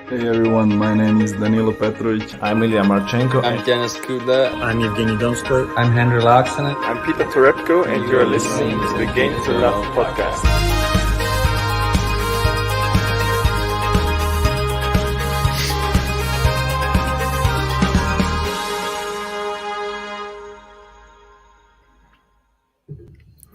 Hey everyone, my name is Danilo Petrovic. I'm Ilya Marchenko. I'm Denis Kudla. I'm Evgeny Donskoy. I'm Henry Laaksonen. I'm Peter Torebko, and you're listening to the Game to Love podcast.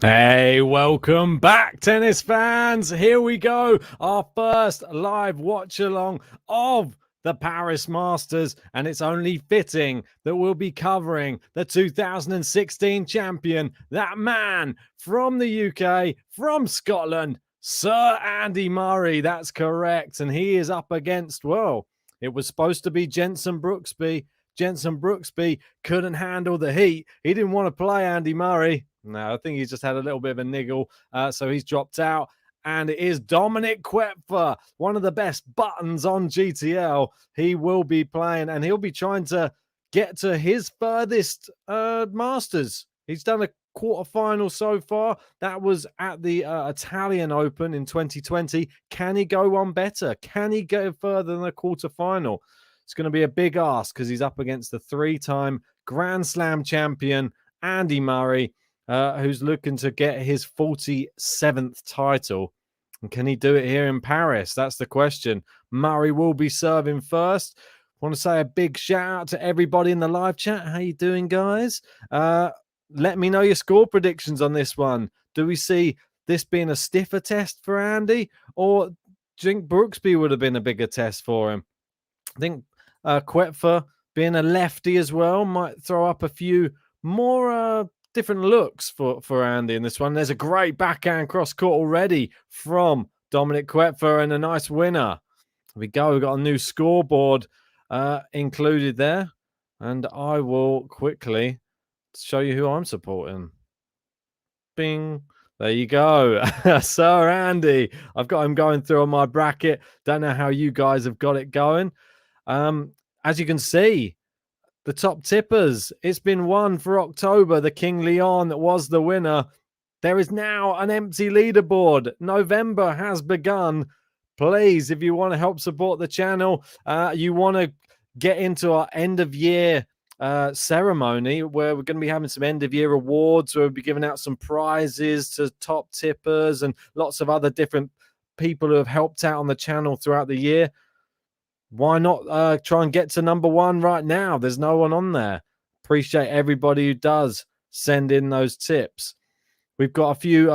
Hey, welcome back, tennis fans. Here we go. Our first live watch along of the Paris Masters, and it's only fitting that we'll be covering the 2016 champion, that man from the UK, from Scotland, Sir Andy Murray. That's correct. And he is up against, well, it was supposed to be Jenson Brooksby. Jenson Brooksby couldn't handle the heat. He didn't want to play Andy Murray. No, I think he's just had a little bit of a niggle, so he's dropped out. And it is Dominik Koepfer, one of the best buttons on GTL. He will be playing, and he'll be trying to get to his furthest Masters. He's done a quarterfinal so far. That was at the Italian Open in 2020. Can he go one better? Can he go further than a quarterfinal? It's going to be a big ask because he's up against the three-time Grand Slam champion, Andy Murray, who's looking to get his 47th title. And can he do it here in Paris? That's the question. Murray will be serving first. I want to say a big shout out to everybody in the live chat. How you doing, guys? Let me know your score predictions on this one. Do we see this being a stiffer test for Andy? Or do you think Brooksby would have been a bigger test for him? I think Koepfer, being a lefty as well, might throw up a few more different looks for Andy in this one. There's a great backhand cross court already from Dominik Koepfer and a nice winner. Here we go. We've got a new scoreboard included there. And I will quickly show you who I'm supporting. Bing. There you go. Sir Andy. I've got him going through on my bracket. Don't know how you guys have got it going. As you can see, the top tippers, it's been won for October. The King Leon was the winner. There is now an empty leaderboard. November has begun. Please, if you want to help support the channel, you want to get into our end of year ceremony where we're going to be having some end of year awards, where we'll be giving out some prizes to top tippers and lots of other different people who have helped out on the channel throughout the year. Why not try and get to number one right now? There's no one on there. Appreciate everybody who does send in those tips. We've got a few,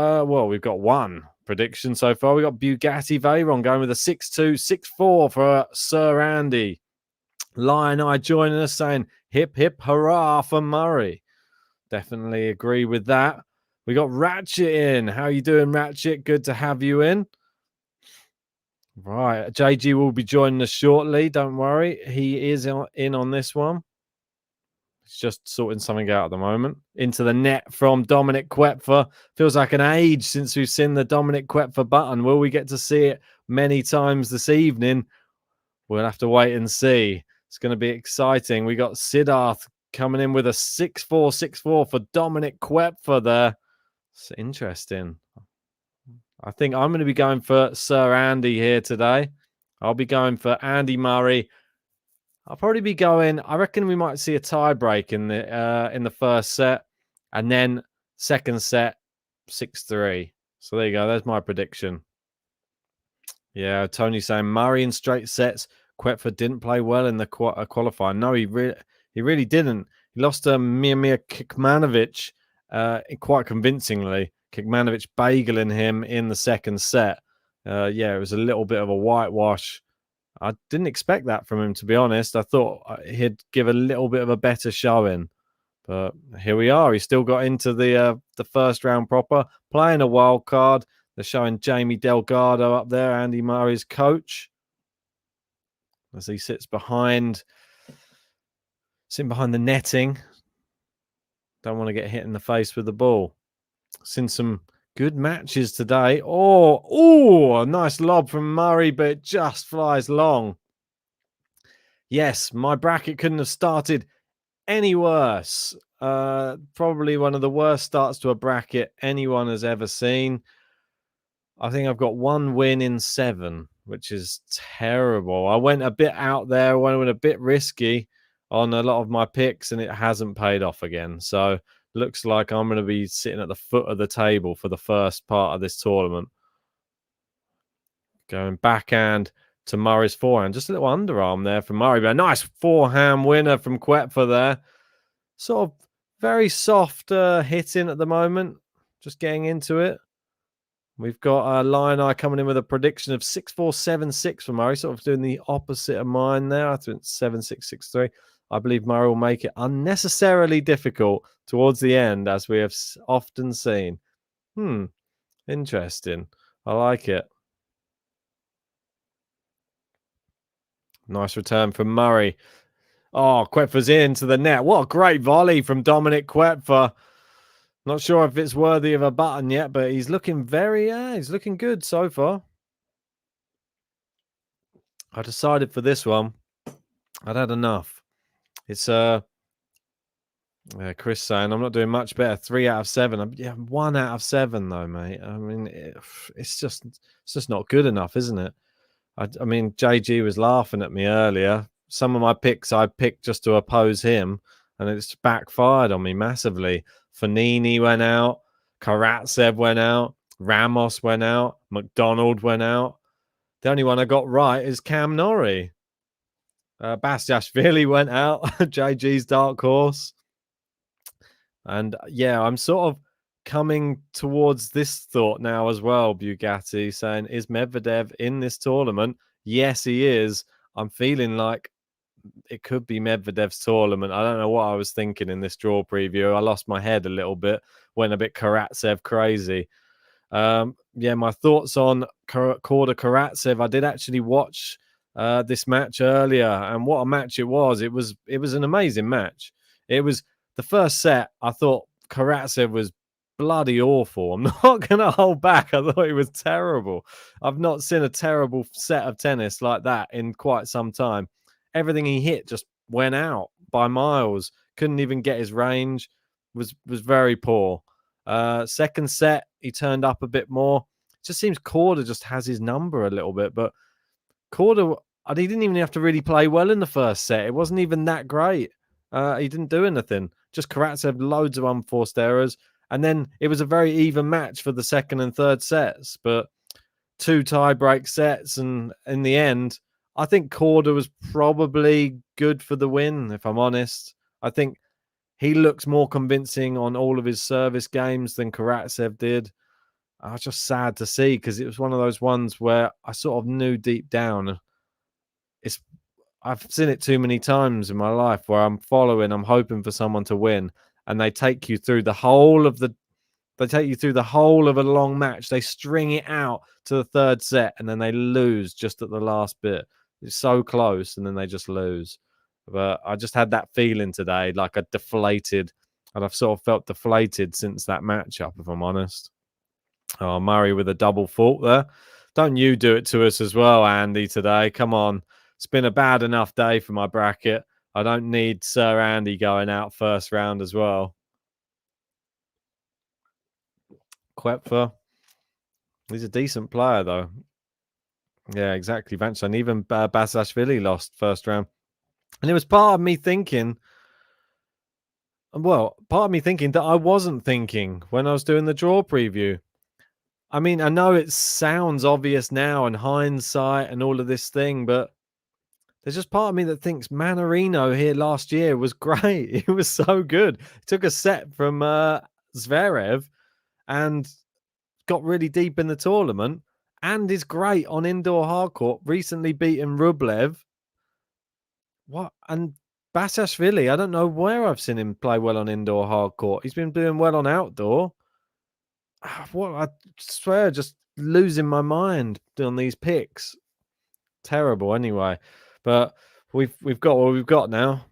we've got one prediction so far. We've got Bugatti Veyron going with a 6-2, 6-4 for Sir Andy. Lion Eye joining us saying, hip, hip, hurrah for Murray. Definitely agree with that. We got Ratchet in. How you doing, Ratchet? Good to have you in. Right, JG will be joining us shortly. Don't worry, he is in on this one. He's just sorting something out at the moment. Into the net from Dominik Koepfer. Feels like an age since we've seen the Dominik Koepfer button. Will we get to see it many times this evening? We'll have to wait and see. It's going to be exciting. We got Siddharth coming in with a 6-4, 6-4 for Dominik Koepfer there. It's interesting. I think I'm going to be going for Sir Andy here today. I'll be going for Andy Murray. I'll probably be going, I reckon we might see a tie break in the first set. And then second set, 6-3. So there you go. There's my prediction. Yeah, Tony saying Murray in straight sets. Koepfer didn't play well in the qualifying. No, he really didn't. He lost to Miomir Kekmanovic quite convincingly. Kekmanovic bageling him in the second set. It was a little bit of a whitewash. I didn't expect that from him, to be honest. I thought he'd give a little bit of a better showing. But here we are. He still got into the first round proper, playing a wild card. They're showing Jamie Delgado up there, Andy Murray's coach, as he sits behind the netting. Don't want to get hit in the face with the ball. Seen some good matches today. Oh, a nice lob from Murray, but it just flies long. Yes, my bracket couldn't have started any worse. Probably one of the worst starts to a bracket anyone has ever seen. I think I've got one win in 7 which is terrible. I went a bit out there, went a bit risky on a lot of my picks, and it hasn't paid off again. So looks like I'm going to be sitting at the foot of the table for the first part of this tournament. Going backhand to Murray's forehand. Just a little underarm there from Murray, but a nice forehand winner from Koepfer there. Sort of very soft hitting at the moment. Just getting into it. We've got Lion Eye coming in with a prediction of 6-4-7-6 for Murray, sort of doing the opposite of mine there. I think 7-6-6-3. I believe Murray will make it unnecessarily difficult towards the end, as we have often seen. Interesting. I like it. Nice return from Murray. Oh, Koepfer's into the net. What a great volley from Dominik Koepfer. Not sure if it's worthy of a button yet, but he's looking he's looking good so far. I decided for this one, I'd had enough. It's Chris saying I'm not doing much better. 3 out of 7. Yeah, 1 out of 7 though, mate. I mean, it's just not good enough, isn't it? I mean, JG was laughing at me earlier. Some of my picks I picked just to oppose him, and it's backfired on me massively. Fanini went out, Karatsev went out, Ramos went out, McDonald went out. The only one I got right is Cam Norrie. Bastiashvili went out, JG's dark horse. And yeah, I'm sort of coming towards this thought now as well, Bugatti, saying, is Medvedev in this tournament? Yes, he is. I'm feeling like it could be Medvedev's tournament. I don't know what I was thinking in this draw preview. I lost my head a little bit, went a bit Karatsev crazy. Yeah, my thoughts on Korda Karatsev. I did actually watch this match earlier, and what a match it was. It was an amazing match. It was the first set. I thought Karatsev was bloody awful. I'm not going to hold back. I thought it was terrible. I've not seen a terrible set of tennis like that in quite some time. Everything he hit just went out by miles. Couldn't even get his range. Was very poor. Second set, he turned up a bit more. It just seems Korda just has his number a little bit, but Korda, he didn't even have to really play well in the first set. It wasn't even that great. He didn't do anything. Just Karatsev, loads of unforced errors. And then it was a very even match for the second and third sets, but 2 tie-break sets. And in the end, I think Korda was probably good for the win, if I'm honest. I think he looks more convincing on all of his service games than Karatsev did. I was just sad to see because it was one of those ones where I sort of knew deep down. I've seen it too many times in my life where I'm hoping for someone to win, and they take you through the whole of a long match. They string it out to the third set, and then they lose just at the last bit. It's so close, and then they just lose. But I just had that feeling today, like a deflated, and I've sort of felt deflated since that matchup, if I'm honest. Oh, Murray with a double fault there. Don't you do it to us as well, Andy, today. Come on. It's been a bad enough day for my bracket. I don't need Sir Andy going out first round as well. Koepfer. He's a decent player, though. Yeah, exactly. Vanchon. Even Basilashvili lost first round. And it was part of me thinking that I wasn't thinking when I was doing the draw preview. I mean, I know it sounds obvious now in hindsight and all of this thing, but there's just part of me that thinks Manarino here last year was great. He was so good. He took a set from Zverev and got really deep in the tournament and is great on indoor hardcourt. Recently beaten Rublev. What? And Basilashvili, I don't know where I've seen him play well on indoor hardcourt. He's been doing well on outdoor. What? I swear, just losing my mind on these picks. Terrible anyway. But we've got what we've got now.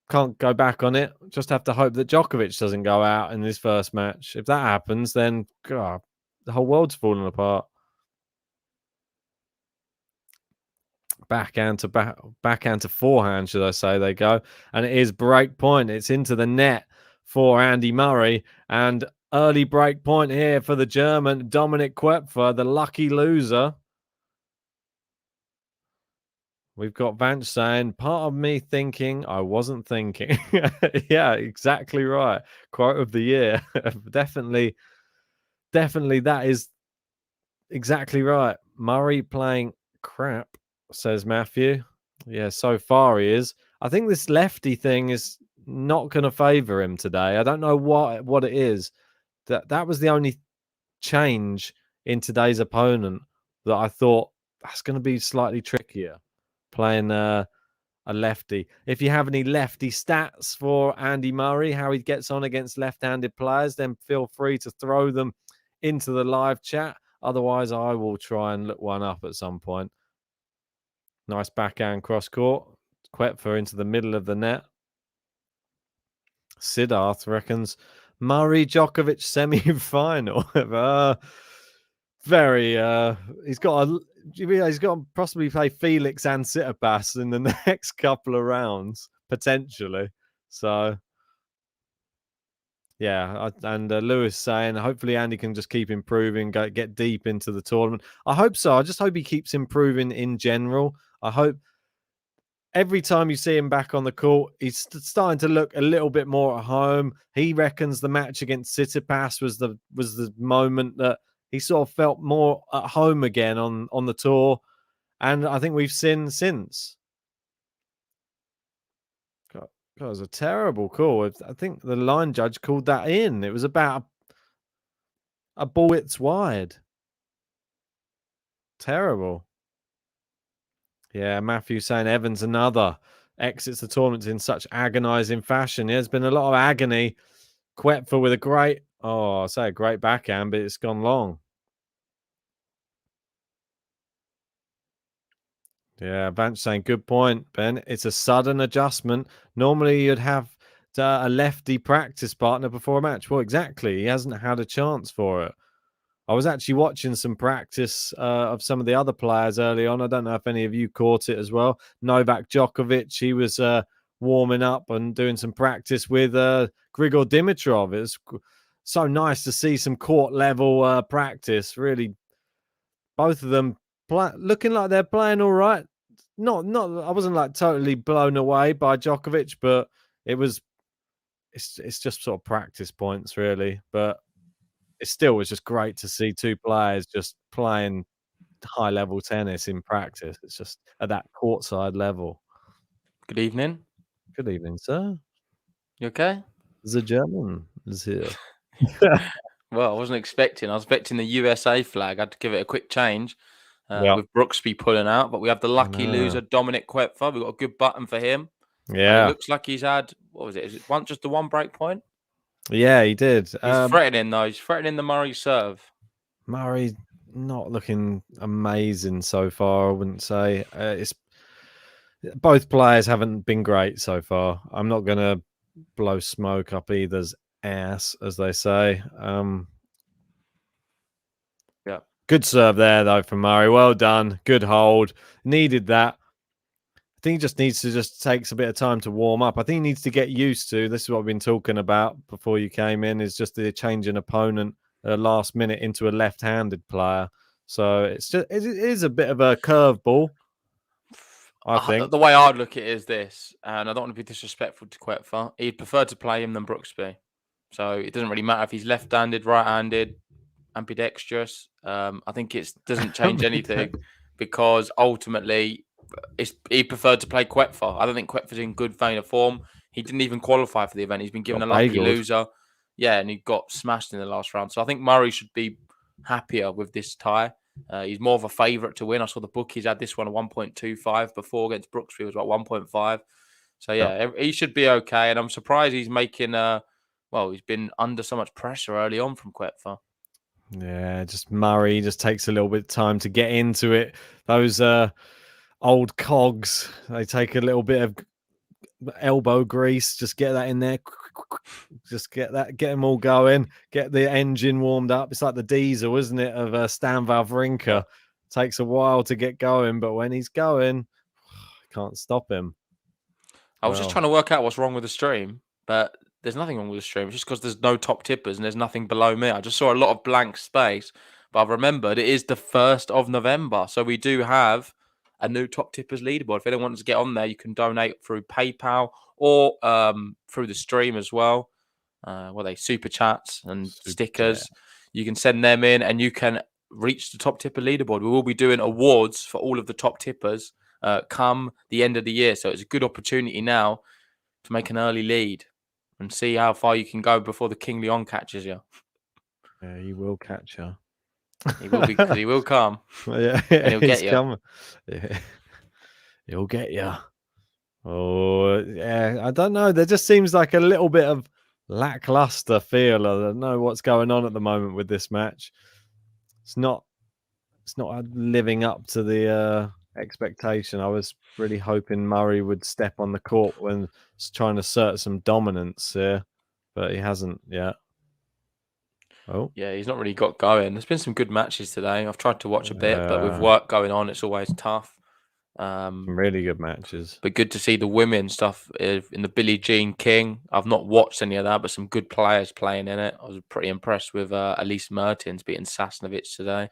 Can't go back on it. Just have to hope that Djokovic doesn't go out in his first match. If that happens, then God, the whole world's falling apart. Backhand to forehand, should I say? They go, and it is break point. It's into the net for Andy Murray, and early break point here for the German Dominik Koepfer, the lucky loser. We've got Vance saying, part of me thinking I wasn't thinking. Yeah, exactly right. Quote of the year. Definitely that is exactly right. Murray playing crap, says Matthew. Yeah, so far he is. I think this lefty thing is not going to favour him today. I don't know what it is. That was the only change in today's opponent that I thought that's going to be slightly trickier. Playing a lefty. If you have any lefty stats for Andy Murray, how he gets on against left-handed players, then feel free to throw them into the live chat. Otherwise, I will try and look one up at some point. Nice backhand cross court. Koepfer into the middle of the net. Siddharth reckons Murray Djokovic semi-final. He's got to possibly play Felix and Tsitsipas in the next couple of rounds potentially. So yeah, and Lewis saying hopefully Andy can just keep improving, get deep into the tournament. I hope so. I just hope he keeps improving in general. I hope every time you see him back on the court, he's starting to look a little bit more at home. He reckons the match against Tsitsipas was the moment that he sort of felt more at home again on the tour. And I think we've seen since. God, it was a terrible call. I think the line judge called that in. It was about a ball width wide. Terrible. Yeah, Matthew saying Evans another exits the tournament in such agonising fashion. There's been a lot of agony. Koepfer with a great backhand, but it's gone long. Yeah, Vance saying good point, Ben. It's a sudden adjustment. Normally you'd have a lefty practice partner before a match. Well, exactly. He hasn't had a chance for it. I was actually watching some practice of some of the other players early on. I don't know if any of you caught it as well. Novak Djokovic, he was warming up and doing some practice with Grigor Dimitrov. It's so nice to see some court level practice. Really, both of them looking like they're playing all right. Not. I wasn't like totally blown away by Djokovic, but it's just sort of practice points really. But it still was just great to see two players just playing high level tennis in practice. It's just at that courtside level. Good evening. Good evening, sir. You okay? The German is here. Well, I wasn't expecting. I was expecting the USA flag. I had to give it a quick change with Brooksby pulling out. But we have the lucky loser, Dominik Koepfer. We've got a good button for him. Yeah. It looks like he's had, what was it? Is it just the one break point? Yeah, he did. He's threatening, though. He's threatening the Murray serve. Murray not looking amazing so far, I wouldn't say. Both players haven't been great so far. I'm not going to blow smoke up either's ass, as they say. Yeah. Good serve there, though, from Murray. Well done. Good hold. Needed that. I think he just needs to takes a bit of time to warm up. I think he needs to get used to, this is what I've been talking about before you came in, is just the change in opponent last minute into a left-handed player. So it is a bit of a curveball, I think. The way I'd look at it is this, and I don't want to be disrespectful to Koepfer. He'd prefer to play him than Brooksby. So it doesn't really matter if he's left-handed, right-handed, ambidextrous. I think it doesn't change anything because ultimately he preferred to play Koepfer. I don't think Koepfer's in good vein of form. He didn't even qualify for the event. He's been given a lucky loser. Yeah, and he got smashed in the last round. So I think Murray should be happier with this tie. He's more of a favourite to win. I saw the bookies had this one at 1.25 before against Brooksby. It was about 1.5. So yeah, he should be okay. And I'm surprised he's making he's been under so much pressure early on from Koepfer. Yeah, just Murray just takes a little bit of time to get into it. Those old cogs, they take a little bit of elbow grease, just get that in there, just get them all going, get the engine warmed up. It's like the diesel, isn't it, of Stan Wawrinka. Yeah. Takes a while to get going, but when he's going, can't stop him. I was just trying to work out what's wrong with the stream, but there's nothing wrong with the stream. It's just because there's no top tippers and there's nothing below me. I just saw a lot of blank space, but I've remembered it is the 1st of November. So we do have a new top tippers leaderboard. If anyone wants to get on there, you can donate through PayPal or through the stream as well. Super chats and stickers. You can send them in and you can reach the top tipper leaderboard. We will be doing awards for all of the top tippers come the end of the year. So it's a good opportunity now to make an early lead and see how far you can go before the King Leon catches you. Yeah, he will catch you. He will be, because he will come. Yeah, and he'll get you. Coming. Yeah. He'll get you. Oh, yeah. I don't know. There just seems like a little bit of lackluster feel. I don't know what's going on at the moment with this match. It's not living up to the expectation. I was really hoping Murray would step on the court when trying to assert some dominance here, but he hasn't yet. Oh, yeah, he's not really got going. There's been some good matches today. I've tried to watch a bit, but with work going on, it's always tough. Some really good matches. But good to see the women stuff in the Billie Jean King. I've not watched any of that, but some good players playing in it. I was pretty impressed with Elise Mertens beating Sasnovich today.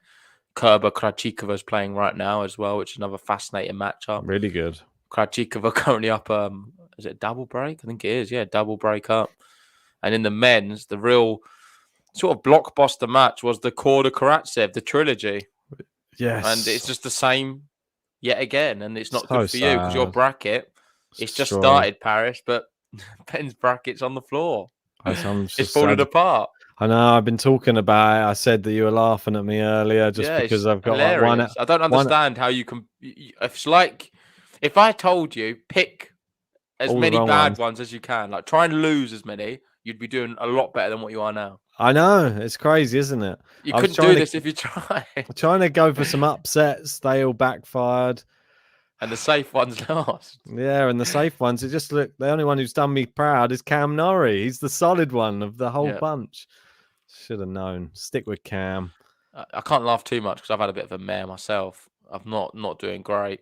Kerber Krajcikova's playing right now as well, which is another fascinating matchup. Really good. Krajcikova currently up, is it a double break? I think it is, yeah, double break up. And in the men's, the real sort of blockbuster match was the Korda Karatsev, the trilogy. Yes. And it's just the same yet again. And it's not So good for you because your bracket, it's just started, Paris, but Ben's bracket's on the floor. It's falling apart. I know. I've been talking about it. I said that you were laughing at me earlier just because I've got like one. I don't understand how you can. It's like if I told you pick as many bad ones as you can, like try and lose as many, you'd be doing a lot better than what you are now. I know. It's crazy, isn't it? You couldn't do this if you tried. Trying to go for some upsets. They all backfired. And the safe ones lost. Yeah, and the safe ones, it just look. The only one who's done me proud is Cam Norrie. He's the solid one of the whole bunch. Should have known. Stick with Cam. I can't laugh too much because I've had a bit of a mare myself. I'm not doing great.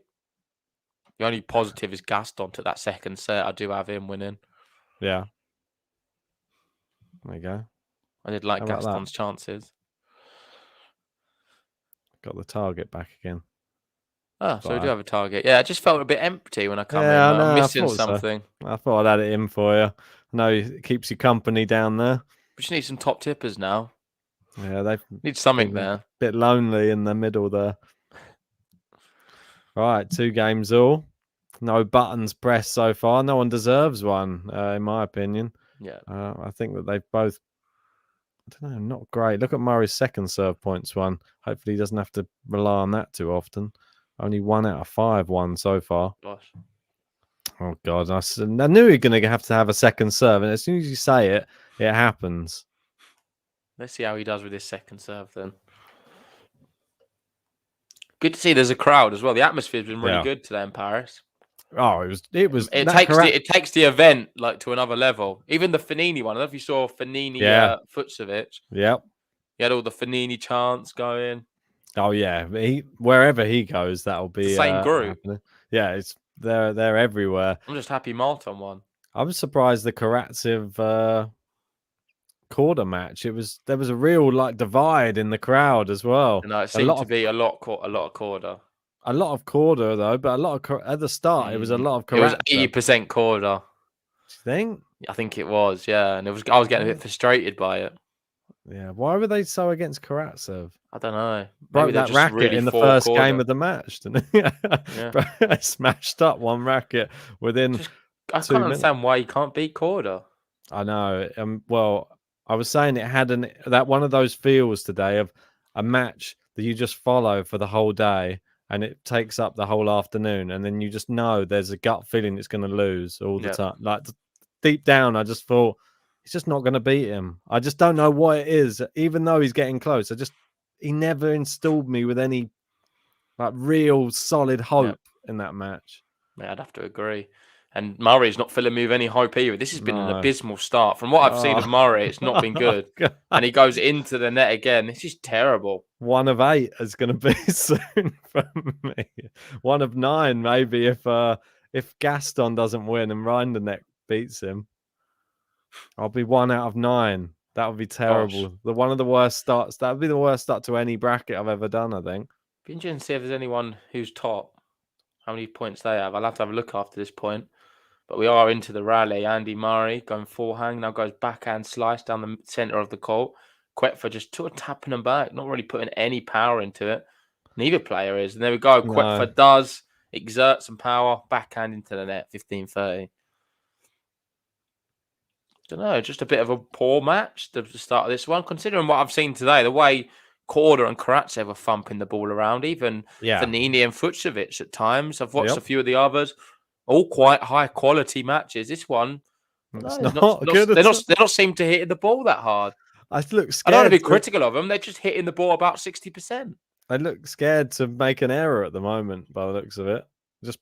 The only positive is Gaston to that second set. I do have him winning. Yeah. There you go. I did like Gaston's chances. Got the target back again. Oh, so we do have a target. Yeah, I just felt a bit empty when I come in. I'm missing something. So. I thought I'd add it in for you. I know it keeps you company down there. We just need some top tippers now. Yeah, they need something there. A bit lonely in the middle there. Right, 2 games all. No buttons pressed so far. No one deserves one, in my opinion. Yeah. I think that they've both, I don't know, not great. Look at Murray's second serve points one. Hopefully he doesn't have to rely on that too often. Only 1 out of 5 won so far. Gosh. Oh, God. I knew you were going to have a second serve. And as soon as you say it, it happens. Let's see how he does with his second serve then. Good to see there's a crowd as well. The atmosphere's been really good today in Paris. Oh, it takes the event like to another level. Even the Fanini one. I don't know if you saw Fanini Futsovic. Yep. He had all the Fanini chants going. Oh yeah, wherever he goes, that'll be the same group. Happening. Yeah, they're everywhere. I'm just happy Martin won. I was surprised the Karatsev Korda match. There was a real like divide in the crowd as well. No, it seemed to be a lot of Korda. A lot of Korda though, but a lot of at the start it was a lot of Karatsev. It was 80% Korda. You think? I think it was, yeah, and I was getting a bit frustrated by it. Yeah, why were they so against Karatsev? I don't know. Broke that racket really in the first game of the match, didn't he? Yeah. Smashed up one racket within. I can't understand why you can't beat Korda. I know. Well, I was saying it had that one of those feels today of a match that you just follow for the whole day, and it takes up the whole afternoon, and then you just know there's a gut feeling it's going to lose all the time. Like deep down, I just thought he's just not going to beat him. I just don't know what it is. Even though he's getting close, he never installed me with any like real solid hope in that match. Yeah, I'd have to agree. And Murray's not filling me with any hope either. This has been an abysmal start. From what I've seen of Murray, it's not been good. And he goes into the net again. This is terrible. 1 of 8 is going to be soon for me. 1 of 9 maybe if Gaston doesn't win and Rinderneck beats him. I'll be 1 out of 9. That would be terrible. One of the worst starts. That would be the worst start to any bracket I've ever done, I think. Be interesting to see if there's anyone who's top. how many points they have. I'll have to have a look after this point. But we are into the rally. Andy Murray going forehand, now goes backhand slice down the centre of the court. Koepfer just sort of tapping them back, not really putting any power into it. Neither player is. And there we go. No. Koepfer does exert some power, backhand into the net, 15-30. Don't know, just a bit of a poor match at the start of this one, considering what I've seen today, the way Korda and Karatsev were thumping the ball around, even Vanini and Fucsovic at times. I've watched a few of the others, all quite high quality matches. This one, it's no, not good. They're not seem to hit the ball that hard. I look scared. I don't want to be critical of them. They're just hitting the ball about 60%. I look scared to make an error at the moment by the looks of it. Just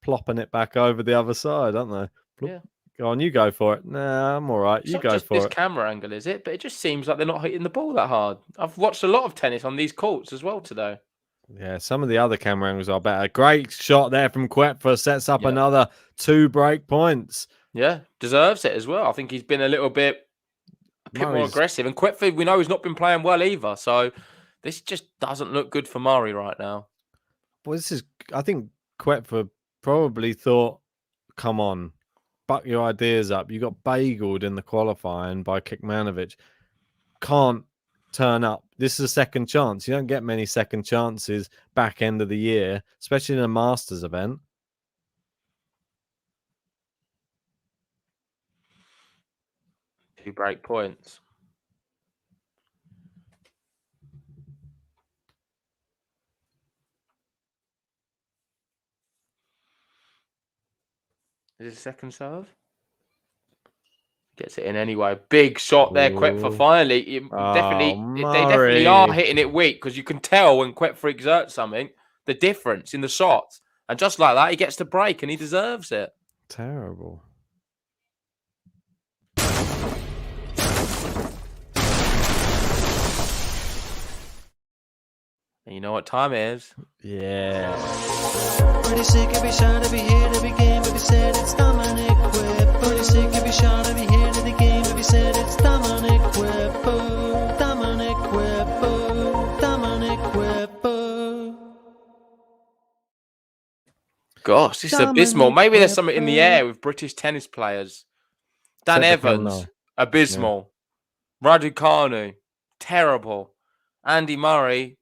plopping it back over the other side, aren't they? Plop. Yeah. Go on, you go for it. Nah, I'm all right. It's you not go just for this it. camera angle, is it? But it just seems like they're not hitting the ball that hard. I've watched a lot of tennis on these courts as well today. Yeah, some of the other camera angles are better. Great shot there from Koepfer. Sets up another 2 break points. Yeah, deserves it as well. I think he's been a bit more aggressive. And Koepfer, we know he's not been playing well either. So this just doesn't look good for Murray right now. Well, I think Koepfer probably thought, come on, buck your ideas up. You got bageled in the qualifying by Kekmanovic. Can't turn up. This is a second chance. You don't get many second chances back end of the year, especially in a Masters event. Two break points. Is it a second serve? Gets it in anyway. Big shot there, Koepfer. Finally, they definitely are hitting it weak because you can tell when Koepfer exerts something, the difference in the shots. And just like that, he gets the break and he deserves it. Terrible. And you know what time it is? Yeah. Pretty sick every shot, every hit, every game, every set, it's Dominik Koepfer. Pretty sick every shot, every hit, every game, every set, it's Dominik Koepfer. Dominik Koepfer. Dominik Koepfer. Gosh, this is abysmal. Maybe there's something in the air with British tennis players. Dan Evans, abysmal. Yeah. Raducanu, terrible. Andy Murray,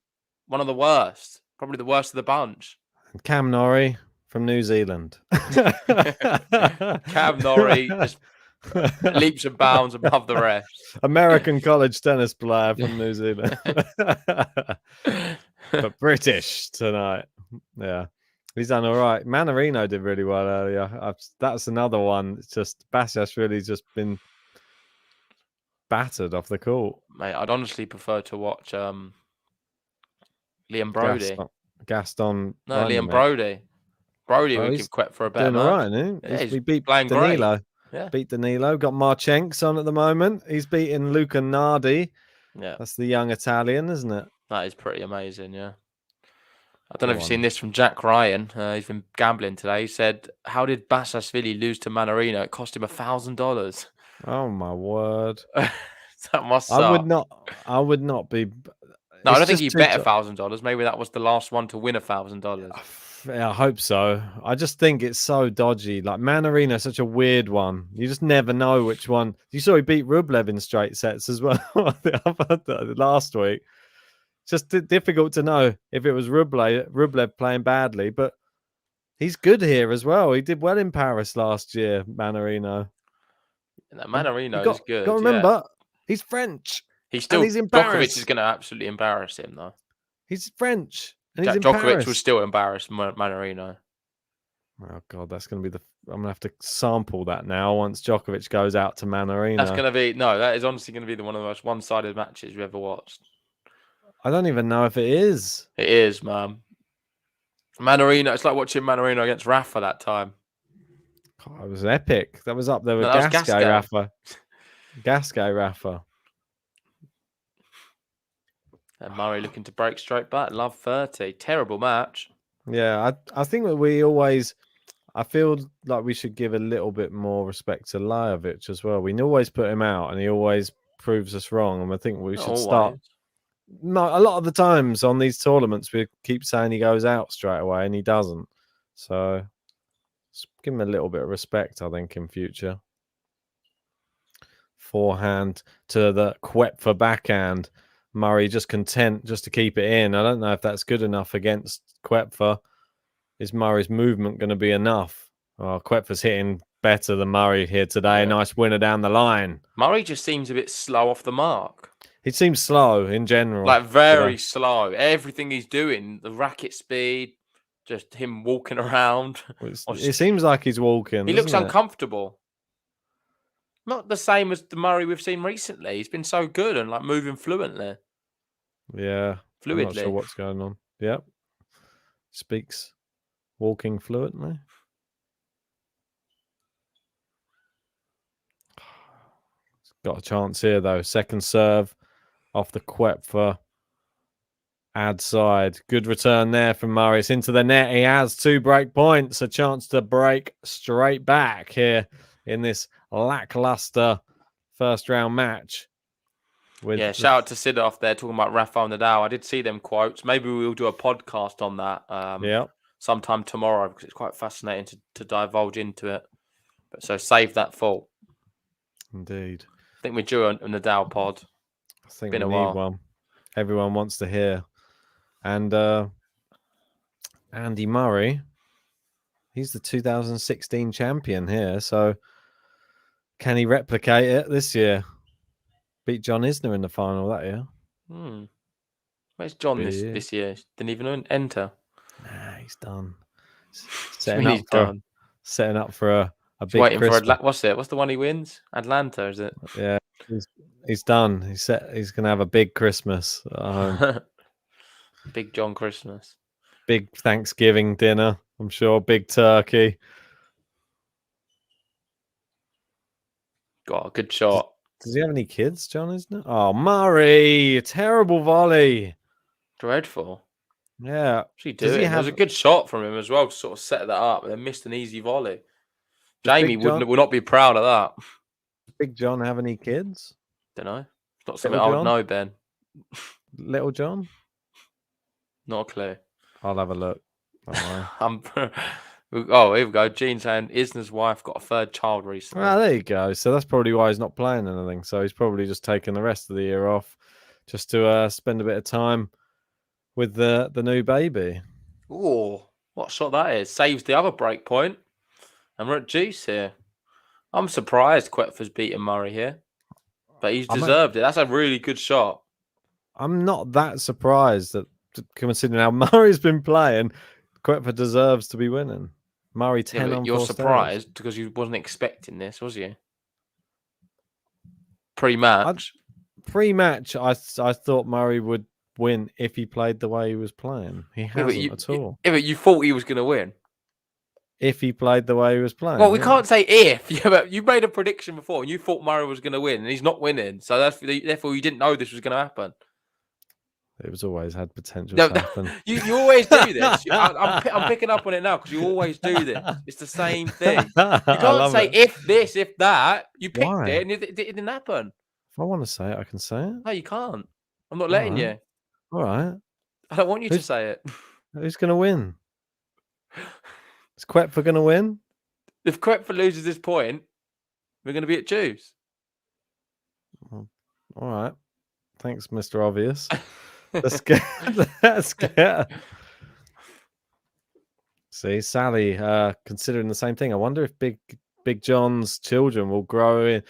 one of the worst. Probably the worst of the bunch. Cam Norrie from New Zealand. Cam Norrie just leaps and bounds above the rest. American college tennis player from New Zealand. But British tonight. Yeah. He's done all right. Manarino did really well earlier. That's another one. It's just Bassias really just been battered off the court. Mate, I'd honestly prefer to watch Liam Brody. Gaston. No, Liam Brody. Brody would give Koepfer a better doing all right, isn't he? Yeah, he beat playing Danilo. Great. Yeah. Beat Danilo. Got Marchenks on at the moment. He's beating Luca Nardi. Yeah. That's the young Italian, isn't it? That is pretty amazing, yeah. I don't know if you've seen this from Jack Ryan. He's been gambling today. He said, how did Bassasvili lose to Manarino? It cost him $1,000. Oh, my word. That must suck. I would not be... No, I don't think he bet $1,000. Maybe that was the last one to win $1,000. Yeah, I hope so. I just think it's so dodgy. Like Manarino, such a weird one. You just never know which one. You saw he beat Rublev in straight sets as well last week. It's just difficult to know if it was Rublev playing badly, but he's good here as well. He did well in Paris last year, Manarino. Manarino is good. Got to remember, he's French. Djokovic is going to absolutely embarrass him, though. He's French. And he's in Djokovic Paris. will still embarrass Manarino. Oh, God, that's going to be I'm going to have to sample that now once Djokovic goes out to Manarino. That's going to be... No, that is honestly going to be one of the most one-sided matches you've ever watched. I don't even know if it is. It is, man. Manarino, it's like watching Manarino against Rafa that time. God, it was epic. That was up there with Gasquet Rafa. Gasquet Rafa. And Murray looking to break straight back. Love 30. Terrible match. Yeah, I think that I feel like we should give a little bit more respect to Lajovic as well. We always put him out and he always proves us wrong. And I think we should start. No, a lot of the times on these tournaments, we keep saying he goes out straight away and he doesn't. So just give him a little bit of respect, I think, in future. Forehand to the Koepfer backhand. Murray just content just to keep it in. I don't know if that's good enough against Koepfer. Is Murray's movement going to be enough? Oh, Koepfer's hitting better than Murray here today. Yeah. Nice winner down the line. Murray just seems a bit slow off the mark. He seems slow in general. Like very slow. Everything he's doing, the racket speed, just him walking around. It seems like he's walking. He looks doesn't it? uncomfortable. Not the same as the Murray we've seen recently. He's been so good and like moving fluently. Yeah. I'm not sure Fluidly. what's going on. Yep. Speaks walking fluently. Got a chance here though. Second serve off the Koepfer ad side. Good return there from Murray. It's into the net. He has 2 break points. A chance to break straight back here in this lackluster first round match. Yeah, shout out to Sidoff there talking about Rafael Nadal. I did see them quotes. Maybe we'll do a podcast on that sometime tomorrow because it's quite fascinating to divulge into it. But so save that thought. Indeed. I think we're due a Nadal pod. I think Been we a need while. one. Everyone wants to hear. And Andy Murray, he's the 2016 champion here. So can he replicate it this year? Beat John Isner in the final that year. Where's John this year? Didn't even enter. Nah, he's done. Setting up for a big waiting Christmas. for what's the one he wins? Atlanta, is it? Yeah, he's done. He's gonna have a big Christmas. Big John Christmas. Big Thanksgiving dinner, I'm sure. Big turkey. Got a good shot. Does he have any kids, John? Isn't it? Oh, Murray! Terrible volley. Dreadful. Yeah. It was a good shot from him as well to sort of set that up and then missed an easy volley. Jamie would not be proud of that. Big John have any kids? Don't know. It's not something I would know, Ben. Little John? Not a clue. I'll have a look. Oh, here we go. Gene saying Isner's wife got a 3rd child recently. Well, there you go. So that's probably why he's not playing anything. So he's probably just taking the rest of the year off just to spend a bit of time with the new baby. Oh, what shot that is. Saves the other break point. And we're at juice here. I'm surprised Koepfer's beaten Murray here. But he's deserved it. That's a really good shot. I'm not that surprised that considering how Murray's been playing, Koepfer deserves to be winning. Murray 10 on 4 You're surprised because you wasn't expecting this, was you? Pre-match. Pre-match, I thought Murray would win if he played the way he was playing. He hasn't at all. Yeah, but you thought he was going to win. If he played the way he was playing. Well, we can't say if. Yeah, but you made a prediction before and you thought Murray was going to win and he's not winning. So therefore you didn't know this was going to happen. It was always had potential to happen. You always do this. I'm picking up on it now because you always do this. It's the same thing. You can't say if this, if that. You picked it and it didn't happen. If I want to say it, I can say it. No, you can't. I'm not letting you. All right. I don't want you to say it. Who's going to win? Is Koepfer going to win? If Koepfer loses this point, we're going to be at juice. All right. Thanks, Mr. Obvious. Let's get. See, Sally considering the same thing. I wonder if Big John's children will grow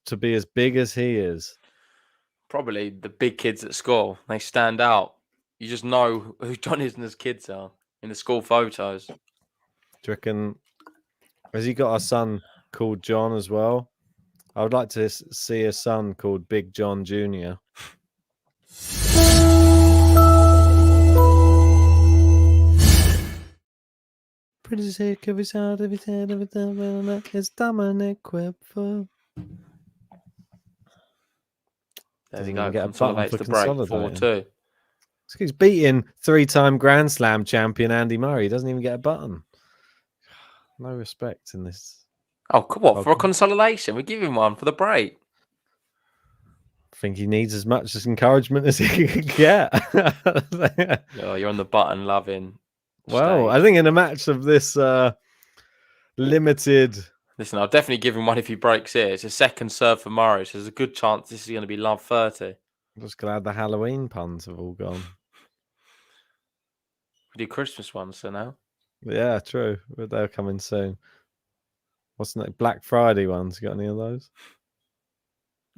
to be as big as he is. Probably the big kids at school. They stand out. You just know who John Isner's kids are in the school photos. Do you reckon? Has he got a son called John as well? I would like to see a son called Big John Jr. Pretty sick of his heart, of his head, of his head, it's Dominik Koepfer. There we go. Consolidates the break 4-2. He's beating 3-time Grand Slam champion Andy Murray. He doesn't even get a button. No respect in this. Oh, come on. For a consolidation, we give him one for the break. I think he needs as much encouragement as he can get. Oh, you're on the button loving Well, stage. I think in a match of this limited. Listen, I'll definitely give him one if he breaks it. It's a second serve for Murray, so there's a good chance this is going to be love 30. I'm just glad the Halloween puns have all gone. We do Christmas ones, so now. Yeah, true. But they're coming soon. What's the Black Friday ones? You got any of those?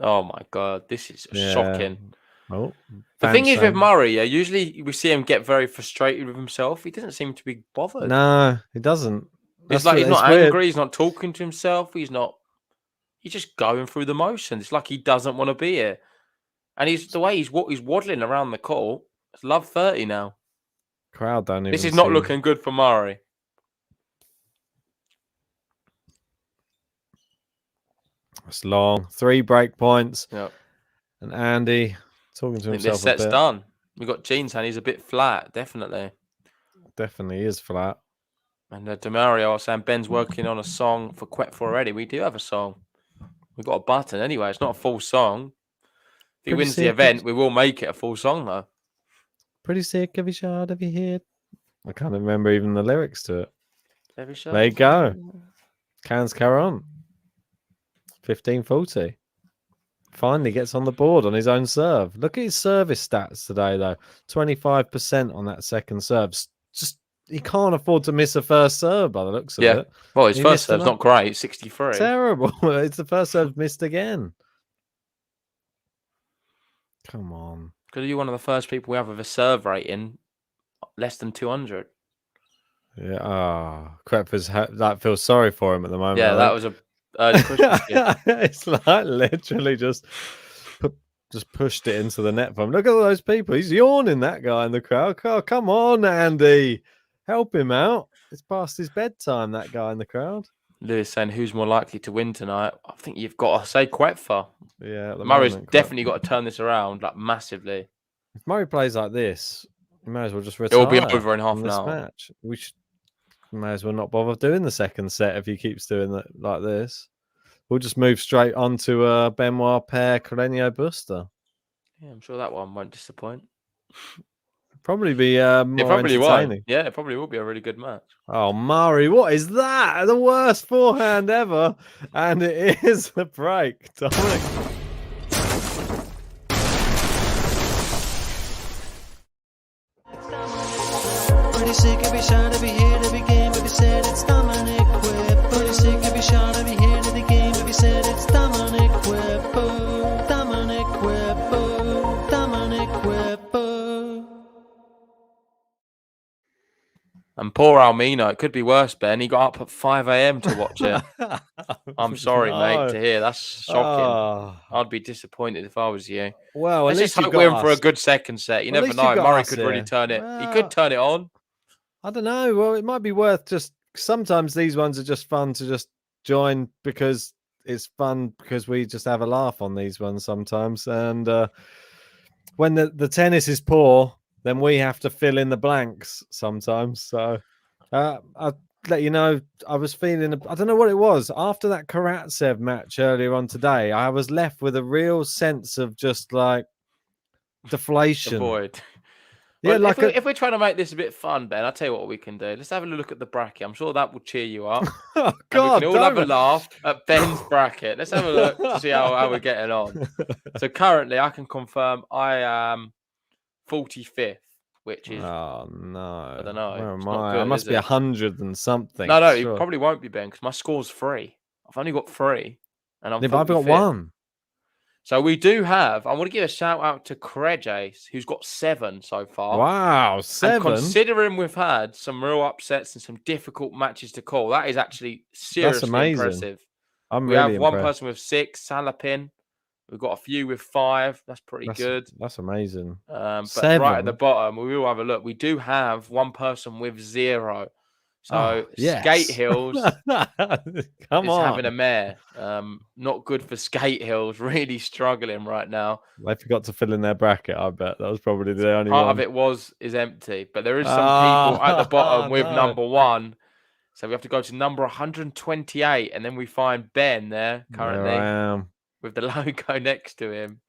Oh my God, this is shocking. Oh, The thing is with Murray, usually we see him get very frustrated with himself. He doesn't seem to be bothered. No, he doesn't. It's like he's not angry. He's not talking to himself. He's just going through the motions. It's like he doesn't want to be here. And the way he's waddling around the court. It's love 30 now. Crowd don't even. This is not looking good for Murray. It's long. 3 break points. Yep. And Andy talking to himself. This set's done. We've got Gene's hand. He's a bit flat, definitely. Definitely is flat. And Demario, I was saying Ben's working on a song for Koepfer already. We do have a song. We've got a button anyway. It's not a full song. If he wins the event, we will make it a full song, though. Pretty sick, every shot, every hit. I can't remember even the lyrics to it. Every shot. There you go. Cans carry on. 15-40. Finally gets on the board on his own serve. Look at his service stats today, though. 25% on that second serve. Just he can't afford to miss a first serve by the looks of it. Well, his first serve's not great. 63. Terrible. It's the first serve missed again. Come on. Because you're one of the first people we have with a serve rating less than 200. Yeah. Koepfer's that feels sorry for him at the moment. Yeah, that was a early Christmas gift. It's like literally just pushed it into the net for him. Look at all those people. He's yawning, that guy in the crowd. Oh, come on, Andy. Help him out. It's past his bedtime, that guy in the crowd. Lewis saying who's more likely to win tonight. I think you've got to say Koepfer. Yeah, Murray's definitely got to turn this around like massively. If Murray plays like this, he may as well just retire. It'll be over in half an hour. Match. We may as well not bother doing the second set if he keeps doing that like this. We'll just move straight on to Benoit pair Carreño Buster. Yeah, I'm sure that one won't disappoint. Probably be more entertaining. Yeah, it probably will be a really good match. Oh, Murray, what is that? The worst forehand ever. And it is the break. Dominik. Pretty sick, every shot, every hit, every game, every set, it's Dominik Koepfer. Pretty sick, every shot, every hit, every game, every set, it's Dominik Koepfer. Dominik Koepfer. Dominik Koepfer. And poor Almino, it could be worse, Ben. He got up at 5 a.m. to watch it. I'm sorry, mate, to hear. That's shocking. I'd be disappointed if I was you. Well, let's just hope we're in for a good second set. You never know. Murray could really turn it. Well, he could turn it on. I don't know. Well, it might be worth just... Sometimes these ones are just fun to just join because it's fun because we just have a laugh on these ones sometimes. And when the tennis is poor, then we have to fill in the blanks sometimes. So I'll let you know, I was feeling... I don't know what it was. After that Karatsev match earlier on today, I was left with a real sense of just like deflation. The void. Yeah, well, like if we're trying to make this a bit fun, Ben, I'll tell you what we can do. Let's have a look at the bracket. I'm sure that will cheer you up. Oh, God, we can all have a laugh at Ben's bracket. Let's have a look to see how we're getting on. So currently, I can confirm I am 45th, which is... Oh, no. I don't know. Where It's am not I? good, I must be 100 and something. No, sure. it probably won't be, Ben, because my score's 3. I've only got 3. And I've got 1. So we do have... I want to give a shout-out to Krejace, who's got 7 so far. Wow, 7? And considering we've had some real upsets and some difficult matches to call, that is actually seriously impressive. We have one person with 6, Salapin. We've got a few with 5. That's pretty good. That's amazing. But 7? right at the bottom, we will have a look. We do have one person with 0. So yes. Skate Hills is having a on. mare. Not good for Skate Hills. Really struggling right now. They forgot to fill in their bracket, I bet. That was probably the only Part one. of it is empty. But there is some people at the bottom with number 1. So we have to go to number 128. And then we find Ben there currently. There I am. With the logo next to him.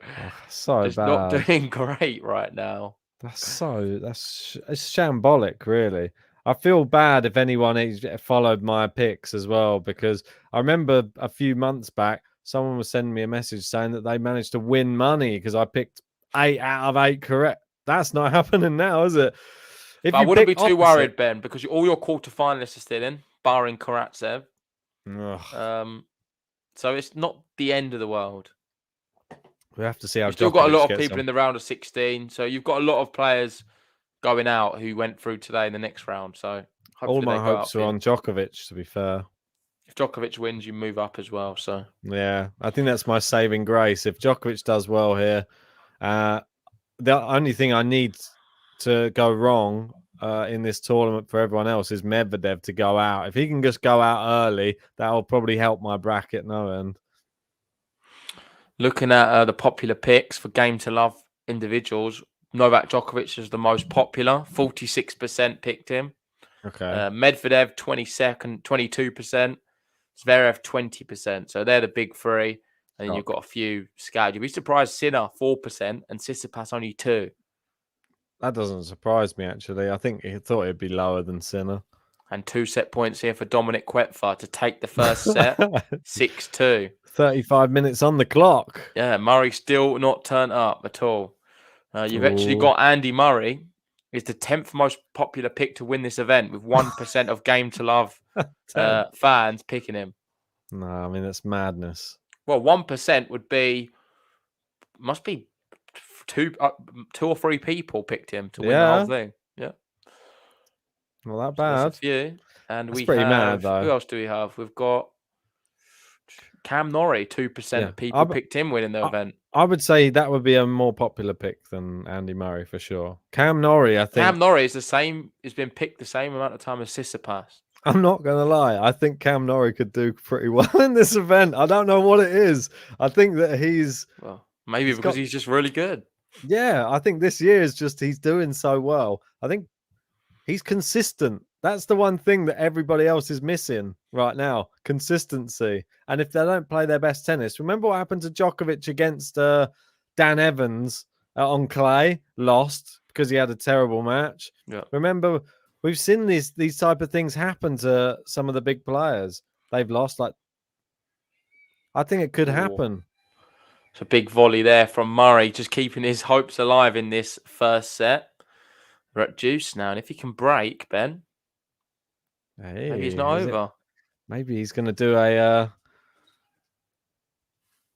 So just bad. Not doing great right now. It's shambolic, really. I feel bad if anyone has followed my picks as well, because I remember a few months back, someone was sending me a message saying that they managed to win money because I picked 8 out of 8 correct. That's not happening now, is it? If But I you wouldn't pick be too opposite- worried, Ben, because all your quarterfinalists are still in, barring Karatsev. Ugh, So it's not the end of the world. we have to see how You've still got a Djokovic lot of gets people on. in the round of 16. So you've got a lot of players going out who went through today in the next round. So hopefully All my they go hopes out are for on you. Djokovic, to be fair. If Djokovic wins, you move up as well. So Yeah, I think that's my saving grace. If Djokovic does well here, the only thing I need to go wrong in this tournament for everyone else is Medvedev to go out. If he can just go out early, that will probably help my bracket no end. looking at the popular picks for game to love individuals, Novak Djokovic is the most popular. 46% picked him. Okay. Medvedev 22%. Zverev 20%. So they're the big three. And then you've got a few scattered. You'd be surprised Sinner 4% and Tsitsipas only 2%. That doesn't surprise me, actually. I think he thought it'd be lower than Sinner. And 2 set points here for Dominik Koepfer to take the first set. 6-2. 35 minutes on the clock. Yeah, Murray still not turned up at all. You've actually got Andy Murray, is the 10th most popular pick to win this event with 1% of Game to Love fans picking him. No, I mean, that's madness. Well, 1% must be two or three people picked him to win the whole thing. Yeah. Not that So bad. that's a few. And That's we pretty have, mad, though. who else do we have? We've got Cam Norrie, 2% of people picked him winning the event. I would say that would be a more popular pick than Andy Murray for sure. Cam Norrie, I think. Cam Norrie is the same, has been picked the same amount of time as Tsitsipas. I'm not going to lie. I think Cam Norrie could do pretty well in this event. I don't know what it is. I think that Well, maybe because he's just really good. Yeah, I think this year is just he's doing so well. I think he's consistent. That's the one thing that everybody else is missing right now, consistency. And if they don't play their best tennis, remember what happened to Djokovic against Dan Evans on clay? Lost because he had a terrible match. Yeah. Remember, we've seen these type of things happen to some of the big players. They've lost. I think it could happen. It's a big volley there from Murray, just keeping his hopes alive in this first set. We're at deuce now, and if he can break, Ben, maybe he's not over. Maybe he's going to do a.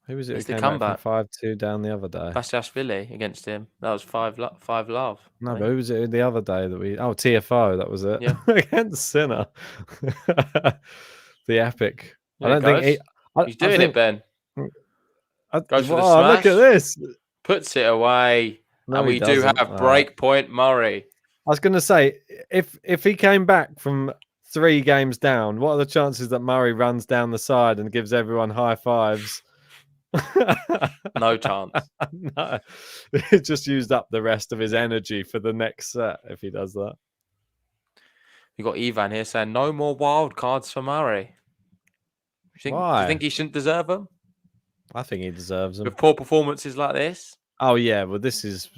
Who was it who came back from 5-2 down the other day? Bastiashvili against him. That was 5-love. No, but who was it the other day that we? Oh, TFO. That was it. Yeah. Against Sinner. The epic. There I don't think he's doing it, Ben. Goes for the smash. Look at this. Puts it away. No, and we do have break point Murray. I was going to say, if he came back from 3 games down, what are the chances that Murray runs down the side and gives everyone high fives? No chance. No. He just used up the rest of his energy for the next set if he does that. You got Ivan here saying no more wild cards for Murray. Why? Do you think he shouldn't deserve them? I think he deserves them. With poor performances like this? Oh, yeah. Well, this is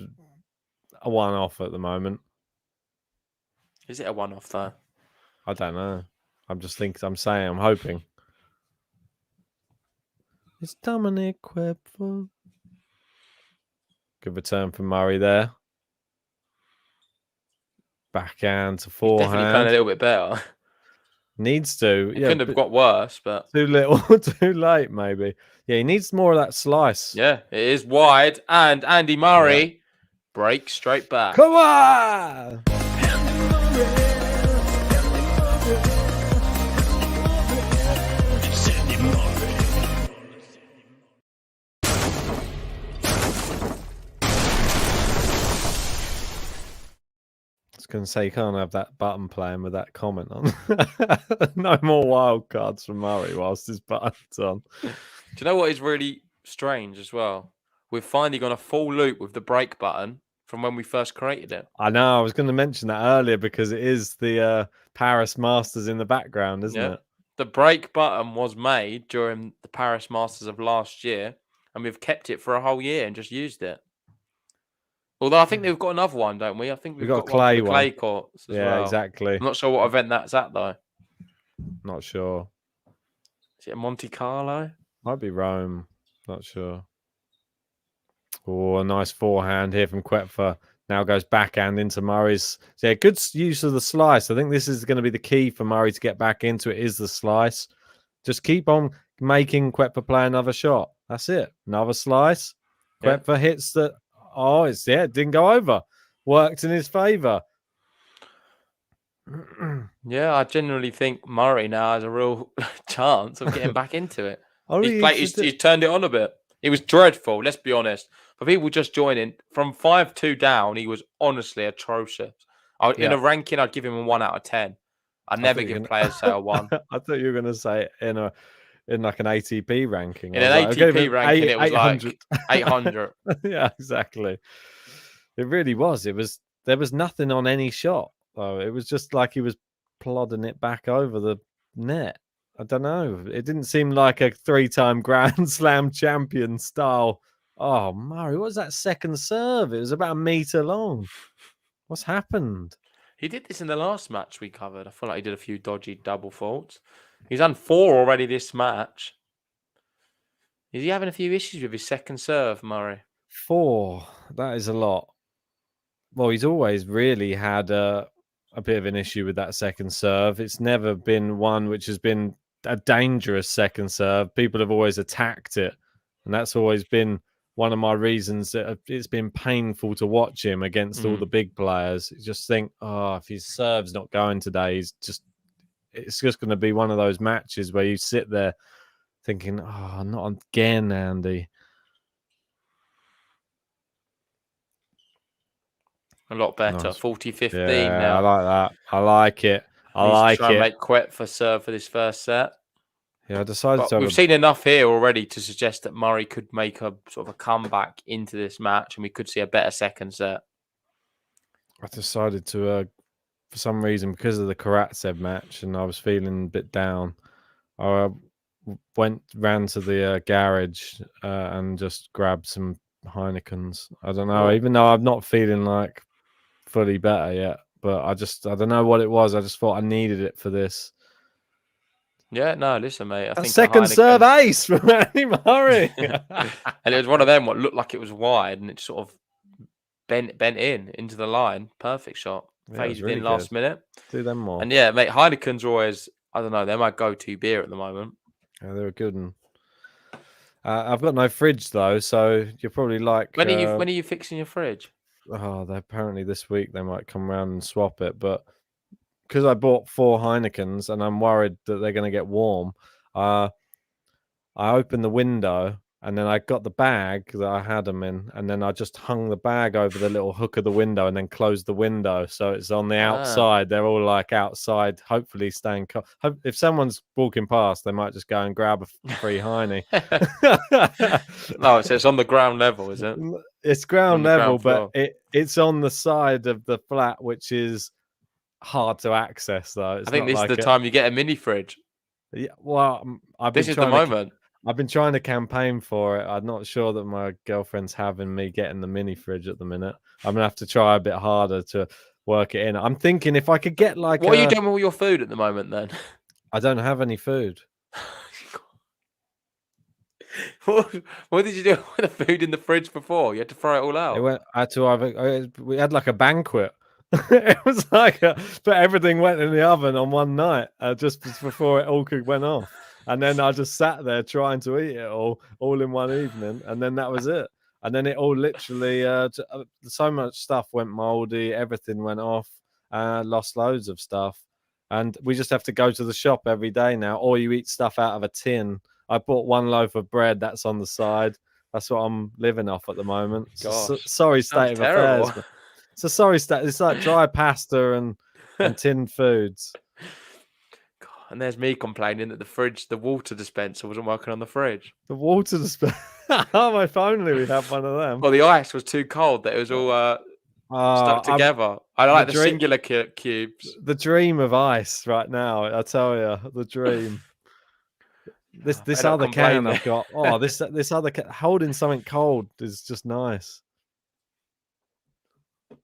a one-off at the moment. Is it a one-off, though? I don't know. I'm hoping. It's Dominik Koepfer. Good return from Murray there. Backhand to forehand. Definitely playing a little bit better. Needs to. It couldn't have got worse, but too little, too late, maybe. Yeah, he needs more of that slice. Yeah, it is wide, and Andy Murray breaks straight back. Come on! Going to say you can't have that button playing with that comment on. No more wild cards from Murray whilst his button's on. Do you know what is really strange as well? We've finally gone a full loop with the break button from when we first created it. I know. I was going to mention that earlier because it is the Paris Masters in the background, isn't it? The break button was made during the Paris Masters of last year, and we've kept it for a whole year and just used it. Although I think they've got another one, don't we? I think we've got got one for the one. clay courts as Yeah, well. exactly. I'm not sure what event that's at though. Not sure. Is it Monte Carlo? Might be Rome. Not sure. Oh, a nice forehand here from Koepfer. Now goes backhand into Murray's. So yeah, good use of the slice. I think this is going to be the key for Murray to get back into it, is the slice. Just keep on making Koepfer play another shot. That's it. Another slice. Yeah. Koepfer hits the... Oh, it didn't go over. Worked in his favour. Yeah, I genuinely think Murray now has a real chance of getting back into it. He's turned it on a bit. It was dreadful, let's be honest. For people just joining, from 5-2 down, he was honestly atrocious. In a ranking, I'd give him a 1 out of 10. I'd never give players say a 1. I thought you were going to say in like an ATP ranking. In an ATP ranking, it was 800. Like 800. Yeah, exactly. It really was. There was nothing on any shot. Though. It was just like he was plodding it back over the net. I don't know. It didn't seem like a 3-time Grand Slam champion style. Oh, Murray, what was that second serve? It was about 1 meter long. What's happened? He did this in the last match we covered. I feel like he did a few dodgy double faults. He's done 4 already this match. Is he having a few issues with his second serve, Murray? 4. That is a lot. Well, he's always really had a bit of an issue with that second serve. It's never been one which has been a dangerous second serve. People have always attacked it. And that's always been one of my reasons that it's been painful to watch him against all the big players. You just think, if his serve's not going today, it's just going to be one of those matches where you sit there thinking, not again, Andy. A lot better. Nice. 40-15 Yeah, now. I like that. I like it. He's trying to make Koepfer serve for this first set. Yeah, I decided to. We've seen enough here already to suggest that Murray could make a sort of a comeback into this match, and we could see a better second set. I decided to, for some reason, because of the Karatsev match, and I was feeling a bit down. I ran to the garage and just grabbed some Heinekens. I don't know, even though I'm not feeling like fully better yet, but I don't know what it was. I just thought I needed it for this. Yeah, no, listen, mate. I think second serve ace from Andy Murray. And it was one of them what looked like it was wide, and it sort of bent into the line. Perfect shot. Faded really in last minute. Do them more. And yeah, mate, Heineken's are always, I don't know, they're my go-to beer at the moment. Yeah, they're a good one. I've got no fridge though, so you're probably like. When are you fixing your fridge? Apparently this week they might come around and swap it, but because I bought 4 Heinekens and I'm worried that they're going to get warm, I opened the window and then I got the bag that I had them in, and then I just hung the bag over the little hook of the window and then closed the window, so it's on the outside. They're all like outside, hopefully staying cold. If someone's walking past, they might just go and grab a free Heine. No, so it's on the ground level, is it? It's ground level, but it's on the side of the flat, which is hard to access, though. I think this is the time you get a mini fridge. Yeah, well, this is the moment. I've been trying to campaign for it. I'm not sure that my girlfriend's having me getting the mini fridge at the minute. I'm gonna have to try a bit harder to work it in. I'm thinking if I could get like. What are you doing with all your food at the moment, then? I don't have any food. What did you do with the food in the fridge before? You had to throw it all out. We had like a banquet. It was like but everything went in the oven on one night, just before it all went off. And then I just sat there trying to eat it all in one evening, and then that was it. And then it all literally, so much stuff went moldy, everything went off, lost loads of stuff. And we just have to go to the shop every day now, or you eat stuff out of a tin. I bought 1 loaf of bread, that's on the side. That's what I'm living off at the moment. Sorry state of affairs. It's a sorry state. It's like dry pasta and tinned foods. And there's me complaining that the water dispenser wasn't working on the fridge. The water dispenser? Oh, if only we had one of them. Well, the ice was too cold that it was all stuck together. I like the singular cubes. The dream of ice right now, I tell you, the dream. This other can I've got. Oh, this other can, holding something cold is just nice.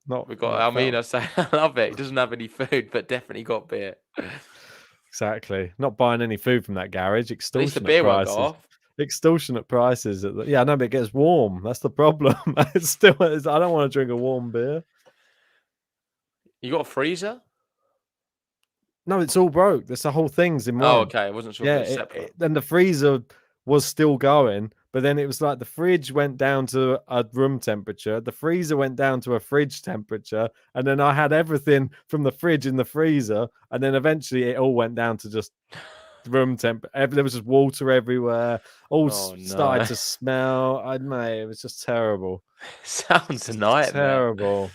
Not We got not felt- Almina saying, I love it. He doesn't have any food, but definitely got beer. Exactly. Not buying any food from that garage. At least the Extortionate beer won't prices. go off. Extortionate prices. Yeah, I know, but it gets warm. That's the problem. I don't want to drink a warm beer. You got a freezer? No, it's all broke. That's the whole thing's in one. Oh, okay. I wasn't sure if it was separate. Then the freezer was still going, but then it was like the fridge went down to a room temperature, the freezer went down to a fridge temperature, and then I had everything from the fridge in the freezer, and then eventually it all went down to just room temp. There was just water everywhere. All started to smell. Mate, it was just terrible. Sounds a nightmare. Terrible.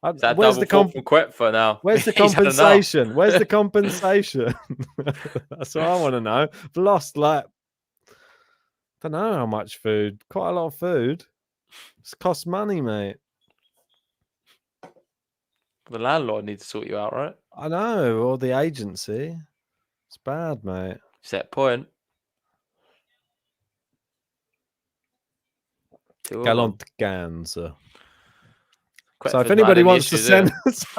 Where's the from Koepfer now? Where's the compensation? Where's the compensation? That's what I want to know. I've lost I don't know how much food. Quite a lot of food. It's cost money, mate. The landlord needs to sort you out, right? I know, or the agency. It's bad, mate. Set point. Gallant Gans. Koepfer's So if not anybody had any wants to issues, send,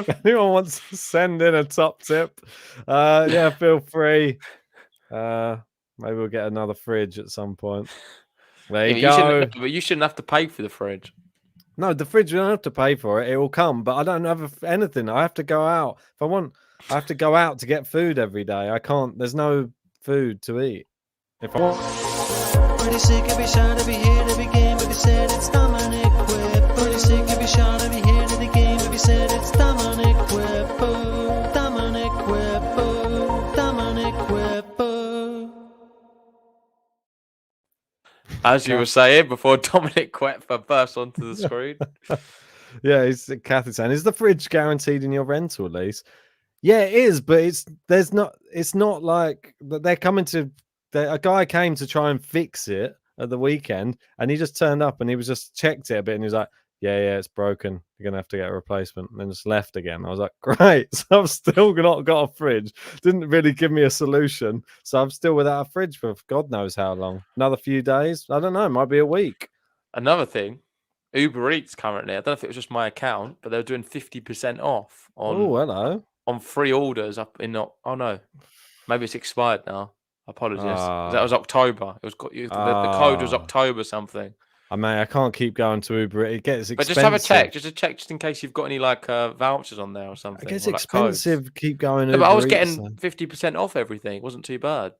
if anyone wants to send in a top tip, yeah, feel free. Maybe we'll get another fridge at some point. There you go. But you shouldn't have to pay for the fridge. No, the fridge, you don't have to pay for it. It will come, but I don't have anything. I have to go out. If I want, I have to go out to get food every day. I can't, there's no food to eat. If I want. Pretty sick, every shot, every hit, every game, every set, it's Dominik Whip. Pretty sick, every shot, every hit, every game, every set, it's Dominik Whip. Oh, Dominik Whip. Oh, Dominik Whip. Oh. As you were saying before, Dominik Koepfer burst onto the screen. Yeah, Kathy's saying, is the fridge guaranteed in your rental lease? Yeah, it is, but it's not like they're coming to. A guy came to try and fix it at the weekend, and he just turned up and he was just checked it a bit, and he was like, "Yeah, it's broken. You're gonna have to get a replacement." And then just left again. I was like, "Great!" So I've still not got a fridge. Didn't really give me a solution, so I'm still without a fridge for God knows how long. Another few days. I don't know. It might be a week. Another thing, Uber Eats currently. I don't know if it was just my account, but they're doing 50% off on free orders up in. Oh no, maybe it's expired now. Apologies. That was October. It was the code was October something. I can't keep going to Uber. It gets expensive. But just have a check. Just a check, just in case you've got any vouchers on there or something. It gets expensive. Codes. Keep going. No, but I was getting 50% off everything. It wasn't too bad.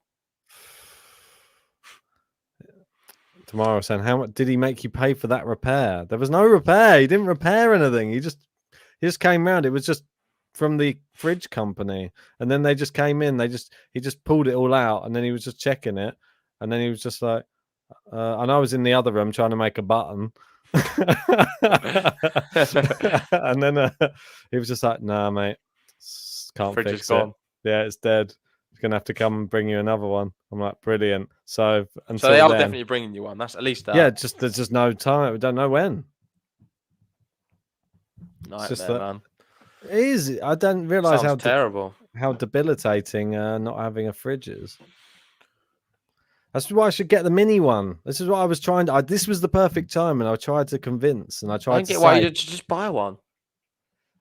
Tomorrow saying, how much did he make you pay for that repair? There was no repair. He didn't repair anything. He just came round. It was just from the fridge company, and then they just came in. He just pulled it all out, and then he was just checking it, and then he was just like, and I was in the other room trying to make a button, and then he was just like, "Nah, mate, can't fridge fix is gone. It. Yeah, it's dead. He's gonna have to come and bring you another one." I'm like, "Brilliant." So they are definitely bringing you one. That's at least that. Yeah, there's just no time. We don't know when. Nightmare, man. It is. I don't realize how terrible, how debilitating not having a fridge is. That's why I should get the mini one. This is what I was trying to. This was the perfect time, and I tried to convince, and I tried. I don't get why you should just buy one.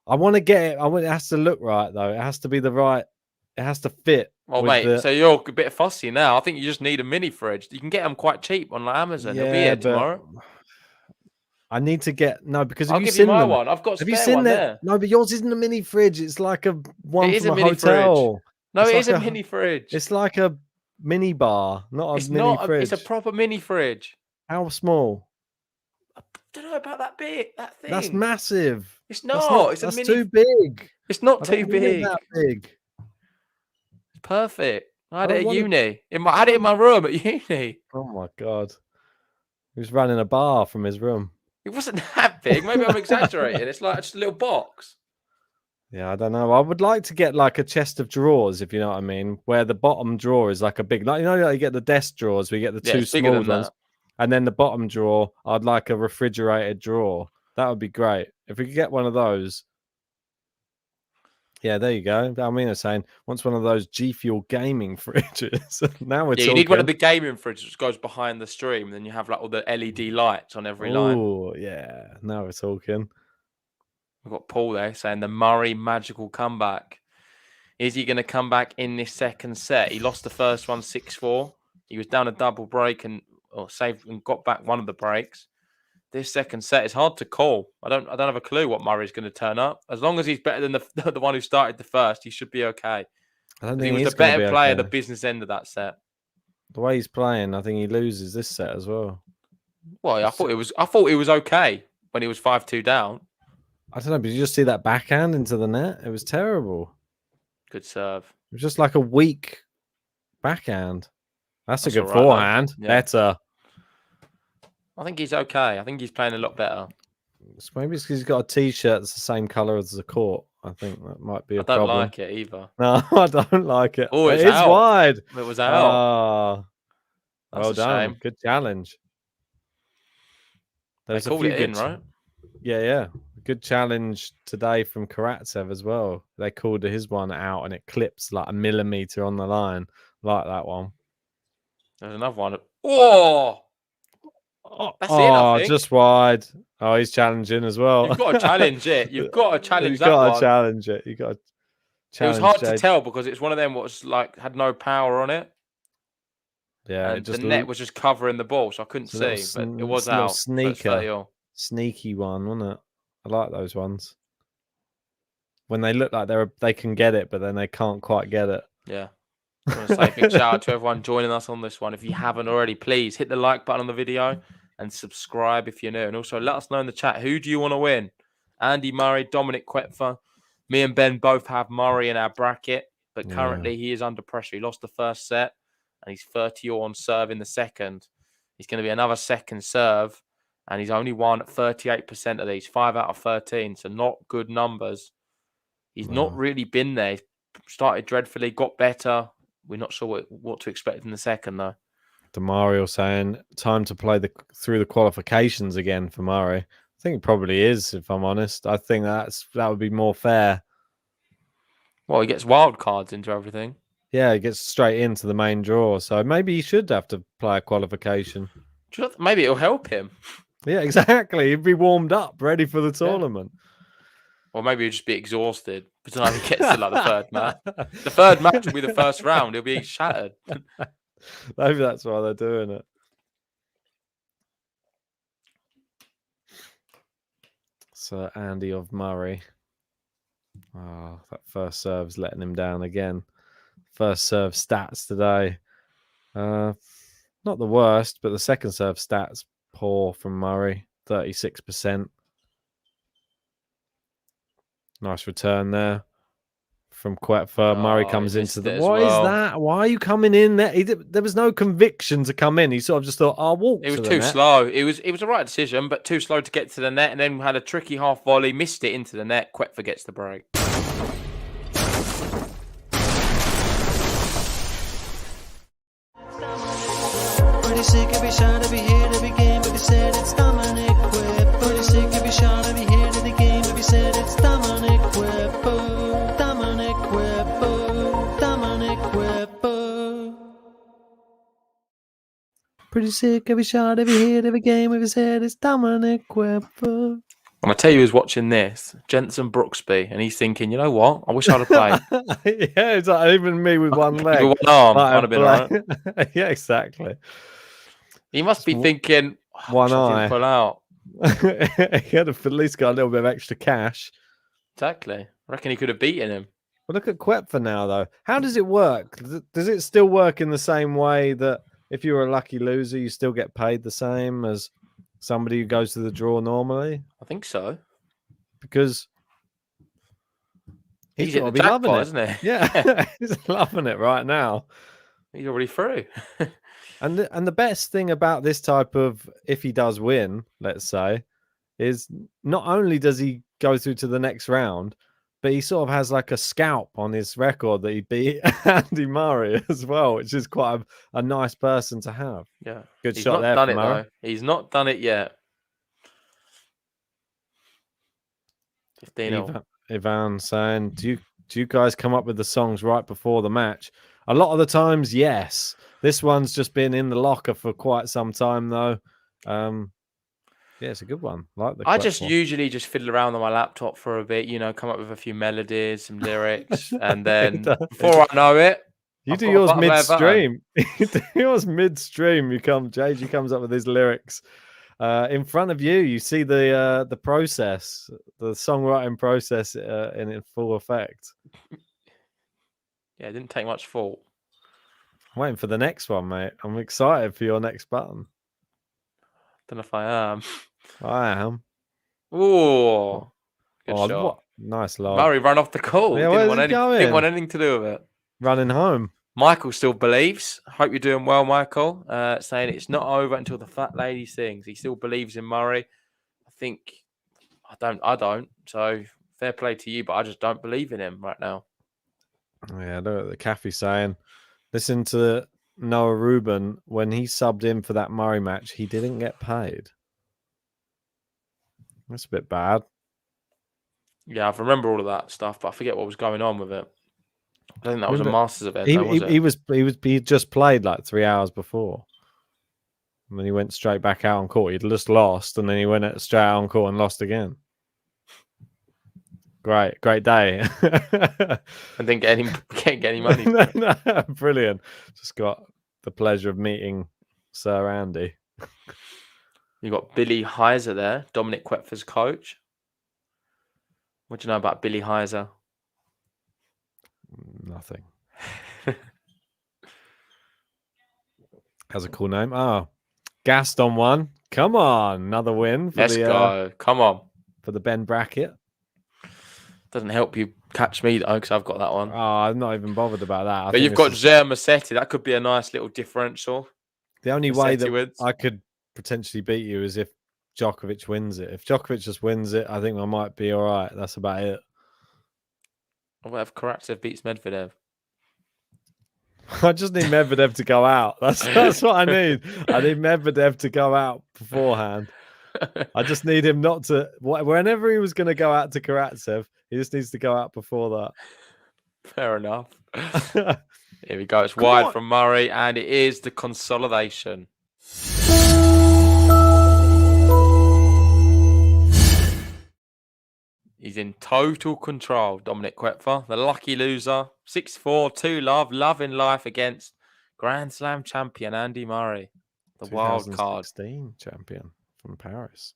I want to get it. It has to look right, though. It has to be the right. It has to fit. Well, mate, so you're a bit fussy now. I think you just need a mini fridge. You can get them quite cheap on Amazon. It'll be here tomorrow. I need to get because I'll give you my one. I've got. Have you seen that? No, but yours isn't a mini fridge. It's like a one from a hotel. No, it is a mini fridge. It's like a mini bar, not a mini fridge. It's a proper mini fridge. How small? I don't know about that big. That thing. That's massive. It's not. That's too big. It's not too big. That big. It's perfect. I had it at uni. I had it in my room at uni. Oh my God. He was running a bar from his room. It wasn't that big. Maybe I'm exaggerating. It's like just a little box. Yeah, I don't know. I would like to get like a chest of drawers, if you know what I mean, where the bottom drawer is like a big, like you get the desk drawers, we get the two small ones, and then the bottom drawer, I'd like a refrigerated drawer. That would be great if we could get one of those. Yeah, there you go. Almina's saying wants one of those G Fuel gaming fridges. Now we're talking. You need one of the gaming fridges which goes behind the stream, and then you have like all the LED lights on every line. Oh yeah, now we're talking. We've got Paul there saying the Murray magical comeback. Is he going to come back in this second set? He lost the first one 6-4. He was down a double break or saved and got back one of the breaks. This second set is hard to call. I don't have a clue what Murray's going to turn up. As long as he's better than the one who started the first, he should be okay. I don't He think was he's the gonna better be player, okay. the business end of that set. The way he's playing, I think he loses this set as well. Well, I thought it was okay when he was 5-2 down. I don't know, but did you just see that backhand into the net? It was terrible. Good serve. It was just like a weak backhand. That's a good all right, though. forehand. Yeah. Better. I think he's okay. I think he's playing a lot better. Maybe it's because he's got a T-shirt that's the same colour as the court. I think that might be a I don't problem. like it either. No, I don't like it. Oh, It it's is out. wide. It was out. Oh, That's well a done. shame. Good challenge. They There's a called few it in, good right? Yeah. Good challenge today from Karatsev as well. They called his one out and it clips like a millimetre on the line. Like that one. There's another one. Oh! That's it, I think. Just wide. Oh, he's challenging as well. You've got to challenge it. You've got to challenge You've that got to one. challenge it. You've got to It challenge was hard Jade. to tell because it's one of them what was like had no power on it. Yeah, And the net was just covering the ball, so I couldn't see. But it was out. So it's 30 all. Sneaky one, wasn't it? I like those ones. When they look like they can get it, but then they can't quite get it. Yeah. I want to say a big shout out to everyone joining us on this one. If you haven't already, please hit the like button on the video and subscribe if you're new. And also let us know in the chat, who do you want to win? Andy Murray, Dominik Koepfer. Me and Ben both have Murray in our bracket, but currently he is under pressure. He lost the first set and he's 30 all on serve in the second. He's going to be another second serve and he's only won 38% of these, 5 out of 13. So not good numbers. He's not really been there. He's started dreadfully, got better. We're not sure what to expect in the second, though. Demario saying time to play through the qualifications again for Murray. I think it probably is, if I'm honest. I think that would be more fair. Well, he gets wild cards into everything. Yeah, he gets straight into the main draw. So maybe he should have to play a qualification. Maybe it'll help him. Yeah, exactly. He'd be warmed up, ready for the tournament. Or maybe he'll just be exhausted by the time he gets to like the third match. The third match will be the first round. He'll be shattered. Maybe that's why they're doing it. So Andy of Murray. Oh, that first serve's letting him down again. First serve stats today. Not the worst, but the second serve stats poor from Murray. 36%. Nice return there from Koepfer. Murray comes into the... What is that? Why are you coming in there? There was no conviction to come in. He sort of just thought, I'll walk to the net. It was too slow. It was a right decision, but too slow to get to the net, and then had a tricky half volley, missed it into the net. Koepfer gets the break. Pretty sick every shot, every hit, every game, every set, it's Dominik Koepfer. Pretty sick every shot, every hit, every game, every set, it's Dominik Koepfer. Dominik Koepfer. Dominik Koepfer. Pretty sick every shot, every hit, every game, every set, it's Dominik Koepfer. I'm going to tell you who's watching this. Jensen Brooksby, and he's thinking, you know what? I wish I'd have played. Yeah, it's like even me with one leg. With one arm, Might I'd have been all right. Yeah, exactly. He must be thinking, one eye. Pull out. He had at least got a little bit of extra cash. Exactly. I reckon he could have beaten him. Well, look at Koepfer now, though. How does it work? Does it still work in the same way that if you're a lucky loser, you still get paid the same as somebody who goes to the draw normally? I think so. Because he's got to at be the loving jackpot, it, isn't he? Yeah, he's loving it right now. He's already through. And the best thing about this type of, if he does win, let's say, is not only does he go through to the next round, but he sort of has like a scalp on his record that he beat Andy Murray as well, which is quite a nice person to have. Yeah. Good He's shot not there done from it, Murray. though. He's not done it yet. 15-0. Ivan saying, do you guys come up with the songs right before the match? A lot of the times, yes. This one's just been in the locker for quite some time, though. Yeah, it's a good one. Like the I just one. usually just fiddle around on my laptop for a bit, come up with a few melodies, some lyrics, and He then does. before I know it, You I've do got a yours button. midstream. You do yours midstream. JG comes up with his lyrics. In front of you, you see the process, the songwriting process in full effect. Yeah, it didn't take much thought. I'm waiting for the next one, mate. I'm excited for your next button. Don't know if I am. I am. Ooh, good Oh, shot. what nice lob. Murray ran off the call. Yeah, Didn't where's he didn't want going? anything to do with it. Running home. Michael still believes. Hope you're doing well, Michael. Saying it's not over until the fat lady sings. He still believes in Murray. I think I don't. So fair play to you, but I just don't believe in him right now. Yeah, look at the Caffey saying. Listen to Noah Rubin when he subbed in for that Murray match. He didn't get paid. That's a bit bad. Yeah, I remember all of that stuff, but I forget what was going on with it. I think that was a Masters event, though, was it? He just played like 3 hours before. And then he went straight back out on court. He'd just lost, and then he went straight out on court and lost again. Great day. I didn't get any money. No, brilliant. Just got the pleasure of meeting Sir Andy. You got Billy Heiser there, Dominik Koepfer's coach. What do you know about Billy Heiser? Nothing. Has a cool name. Oh, Gaston won. Come on, another win for Let's go. Come on. For the Ben bracket. Doesn't help you catch me though, because I've got that one. Oh, I'm not even bothered about that. But you've got Zer Massetti. That could be a nice little differential. The only way that wins. I could potentially beat you is if Djokovic wins it. If Djokovic just wins it, I think I might be all right. That's about it. What if Karatsev beats Medvedev? I just need Medvedev to go out. That's what I need. I need Medvedev to go out beforehand. I just need him not to. Whenever he was going to go out to Karatsev, he just needs to go out before that. Fair enough. Here we go. It's wide from Murray, and it is the consolidation. He's in total control, Dominik Koepfer, the lucky loser. 6-4, 2-love, love in life against Grand Slam champion Andy Murray, the wild card. 2016 champion from Paris.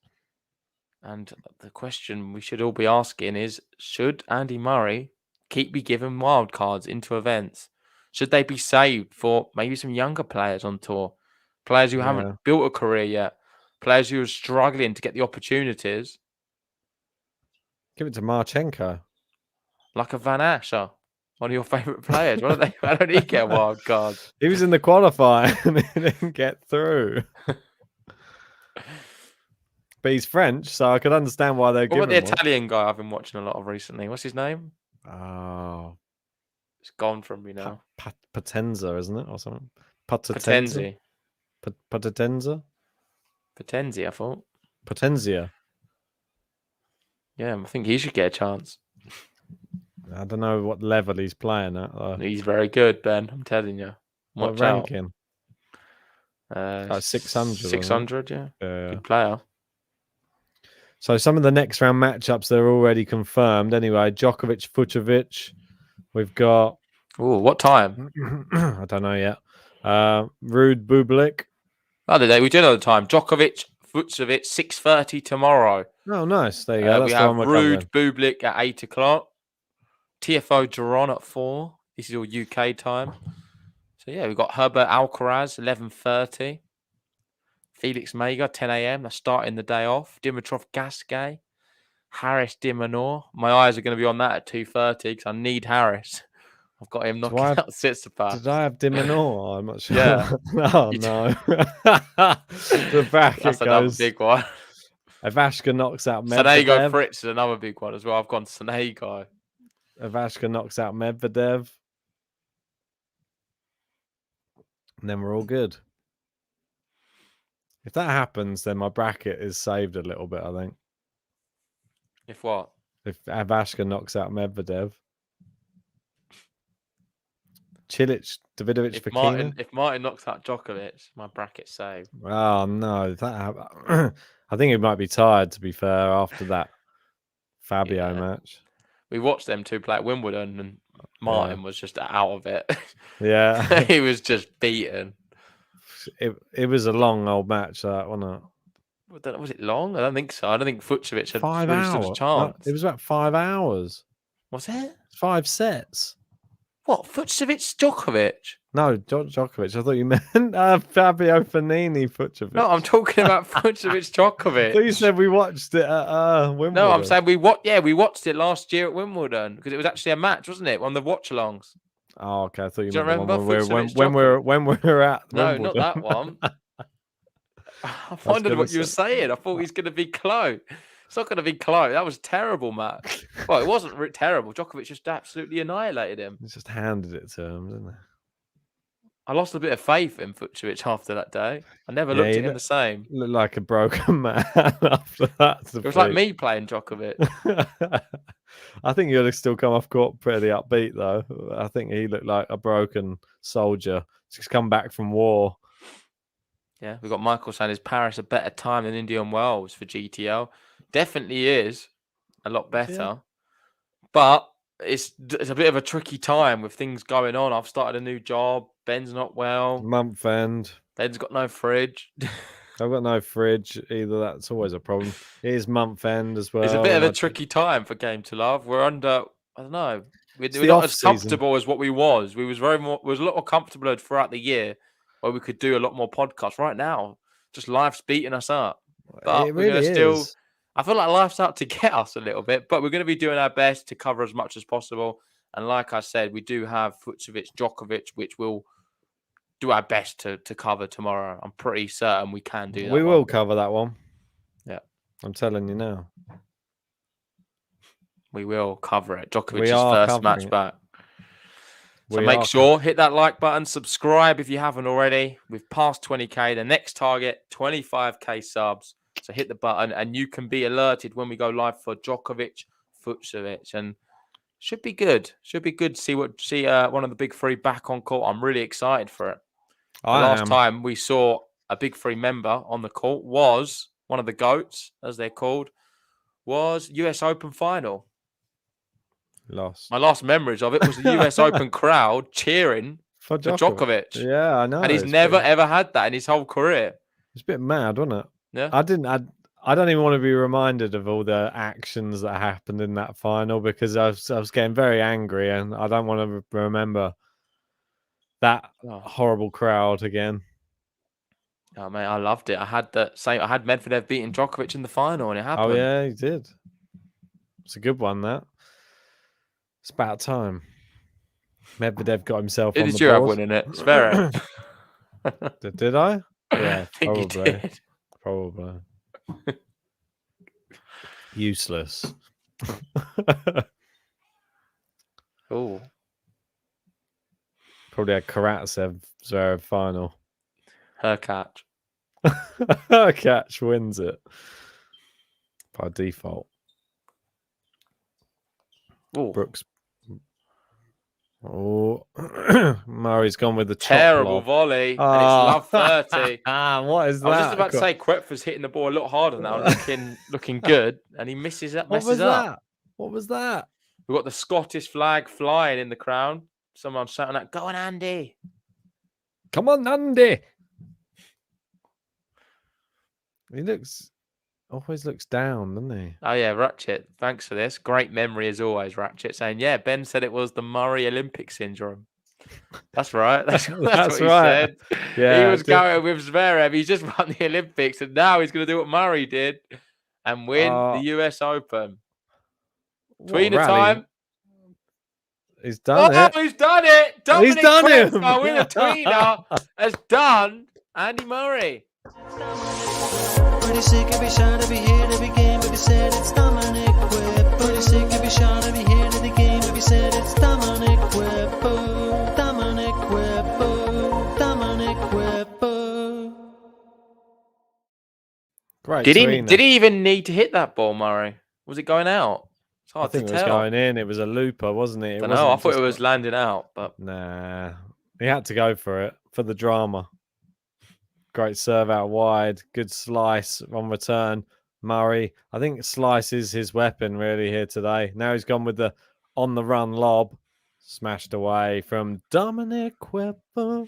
And the question we should all be asking is, should Andy Murray be given wild cards into events? Should they be saved for maybe some younger players on tour? Players who haven't built a career yet? Players who are struggling to get the opportunities? Give it to Marchenko. Like a Van Asher, one of your favourite players. Why don't he get a wild card? He was in the qualifying and he didn't get through. But he's French, so I could understand why they're giving him. What about the Italian guy I've been watching a lot of recently? What's his name? Oh. It's gone from me now. Potenza, isn't it? Or something? Potenzi. Potenza? Potenzi, I thought. Potenzia. Yeah, I think he should get a chance. I don't know what level he's playing at, though. He's very good, Ben. I'm telling you. What ranking? 600. 600, yeah. Good player. So some of the next round matchups, they're already confirmed. Anyway, Djokovic, Fucsovic. We've got... Oh, what time? I don't know yet. Ruud Bublik. Other day, we do know the time. Djokovic, Fucsovic, 6:30 tomorrow. Oh, nice. There you go. We have Ruud Bublik at 8 o'clock. TFO Duran at 4. This is all UK time. So, yeah, we've got Herbert Alcaraz, 11:30. Felix Mega, 10 a.m. That's starting the day off. Dimitrov Gasquet. Harris Dimanor. My eyes are going to be on that at 2:30 because I need Harris. I've got him knocking out Tsitsipas. Did I have Dimanor? I'm not sure. Yeah. Oh, no. The bracket That's another big one. Ivashka knocks out Medvedev. Sonego Fritz is another big one as well. I've gone Sonego. Ivashka knocks out Medvedev. And then we're all good. If that happens, then my bracket is saved a little bit, I think. If what? If Ivashka knocks out Medvedev. Cilic, Davidovich, Fokina. If Martin knocks out Djokovic, my bracket's saved. Oh, no. I think he might be tired, to be fair, after that Fabio Yeah. match. We watched them two play at Wimbledon, and Martin was just out of it. Yeah. He was just beaten. It was a long old match, that, wasn't it? Was it long? I don't think so. I don't think Fucsovic had 5 really stood a hours. chance. It was about 5 hours. Was it? 5 sets. What? Fucsovic, Djokovic? No, Djokovic. I thought you meant Fabio Fognini Fucsovic. No, I'm talking about Fucsovic, Djokovic. I thought you said we watched it at Wimbledon. No, I'm saying we watched it last year at Wimbledon because it was actually a match, wasn't it? On the Watchalongs. Oh, okay. I thought you Do you meant the one remember when we were at No, Wimbledon. not that one. I wondered what you were saying. I thought he's going to be close. It's not going to be close. That was a terrible match. Well, it wasn't terrible. Djokovic just absolutely annihilated him. He just handed it to him, didn't he? I lost a bit of faith in Fucsovic after that day. I never looked at him the same. Looked like a broken man after that. It was like me playing Djokovic. I think you'd have still come off court pretty upbeat, though. I think he looked like a broken soldier just come back from war. Yeah, we've got Michael saying, is Paris a better time than Indian Wells for GTL? Definitely is a lot better. Yeah. But it's a bit of a tricky time with things going on. I've started a new job. Ben's not well. Month end. Ben's got no fridge. I've got no fridge either. That's always a problem. It is month end as well. It's a bit of a tricky time for Game to Love. We're under, I don't know, we're the not as off-season. comfortable as what we was. We was a lot more comfortable throughout the year where we could do a lot more podcasts. Right now, just life's beating us up. But It we're really gonna still. is. I feel like life's out to get us a little bit, but we're going to be doing our best to cover as much as possible. And like I said, we do have Fucsovic, Djokovic, which we'll do our best to cover tomorrow. I'm pretty certain we can do that. We will cover that one. Yeah. I'm telling you now. We will cover it. Djokovic's We are first match covering it. back. So We make are sure, hit that like button, subscribe if you haven't already. We've passed 20k. The next target, 25k subs. So hit the button and you can be alerted when we go live for Djokovic, Fucsovic, and should be good. Should be good to see one of the big three back on court. I'm really excited for it. The last time we saw a big three member on the court was one of the GOATs, as they're called, was US Open final. Lost. My last memories of it was the US Open crowd cheering for Djokovic. Yeah, I know. And he's never ever had that in his whole career. It's a bit mad, wasn't it? Yeah. I don't even want to be reminded of all the actions that happened in that final because I was getting very angry and I don't want to remember that horrible crowd again. Oh mate, I loved it. I had I had Medvedev beating Djokovic in the final and it happened. Oh yeah, he did. It's a good one, that. It's about time. Medvedev got himself Who on did the you have board. winning it? Zverev. Did I? Yeah, I think you probably. did. Probably. Useless. Oh. Probably a Karatsev Zverev final. Her catch. Catch wins it by default. Oh. Brooks. Oh, Murray's gone with the Terrible volley. And it's love 30. What is that? I was just about to say Koepfer's hitting the ball a lot harder now, looking good, and he messes up. What was that? We've got the Scottish flag flying in the crowd. Someone shouting out, "Go on, Andy! Come on, Andy!" He always looks down, doesn't he? Oh yeah, Ratchet. Thanks for this. Great memory as always, Ratchet. Saying, yeah, Ben said it was the Murray Olympic syndrome. That's right. That's what he said. Yeah, he was going with Zverev. He's just won the Olympics, and now he's going to do what Murray did and win the US Open. Tweener time. He's done it. He's done it. Dominik He's done it. Koepfer with a tweener has done Andy Murray. Pretty sick to be shy to be here to be game, but he said it's Dominik Koepfer. Pretty sick to be shy to be here to the game, but he said it's Dominik Koepfer. Dominik Koepfer. Dominik Koepfer. Great. Did he even need to hit that ball, Murray? Was it going out? It's hard I think to it was tell. going in. It was a looper, wasn't it? I don't know. I thought it was landing out, but nah. He had to go for it for the drama. Great serve out wide. Good slice on return. Murray. I think slice is his weapon really here today. Now he's gone with the on the run lob. Smashed away from Dominik Koepfer.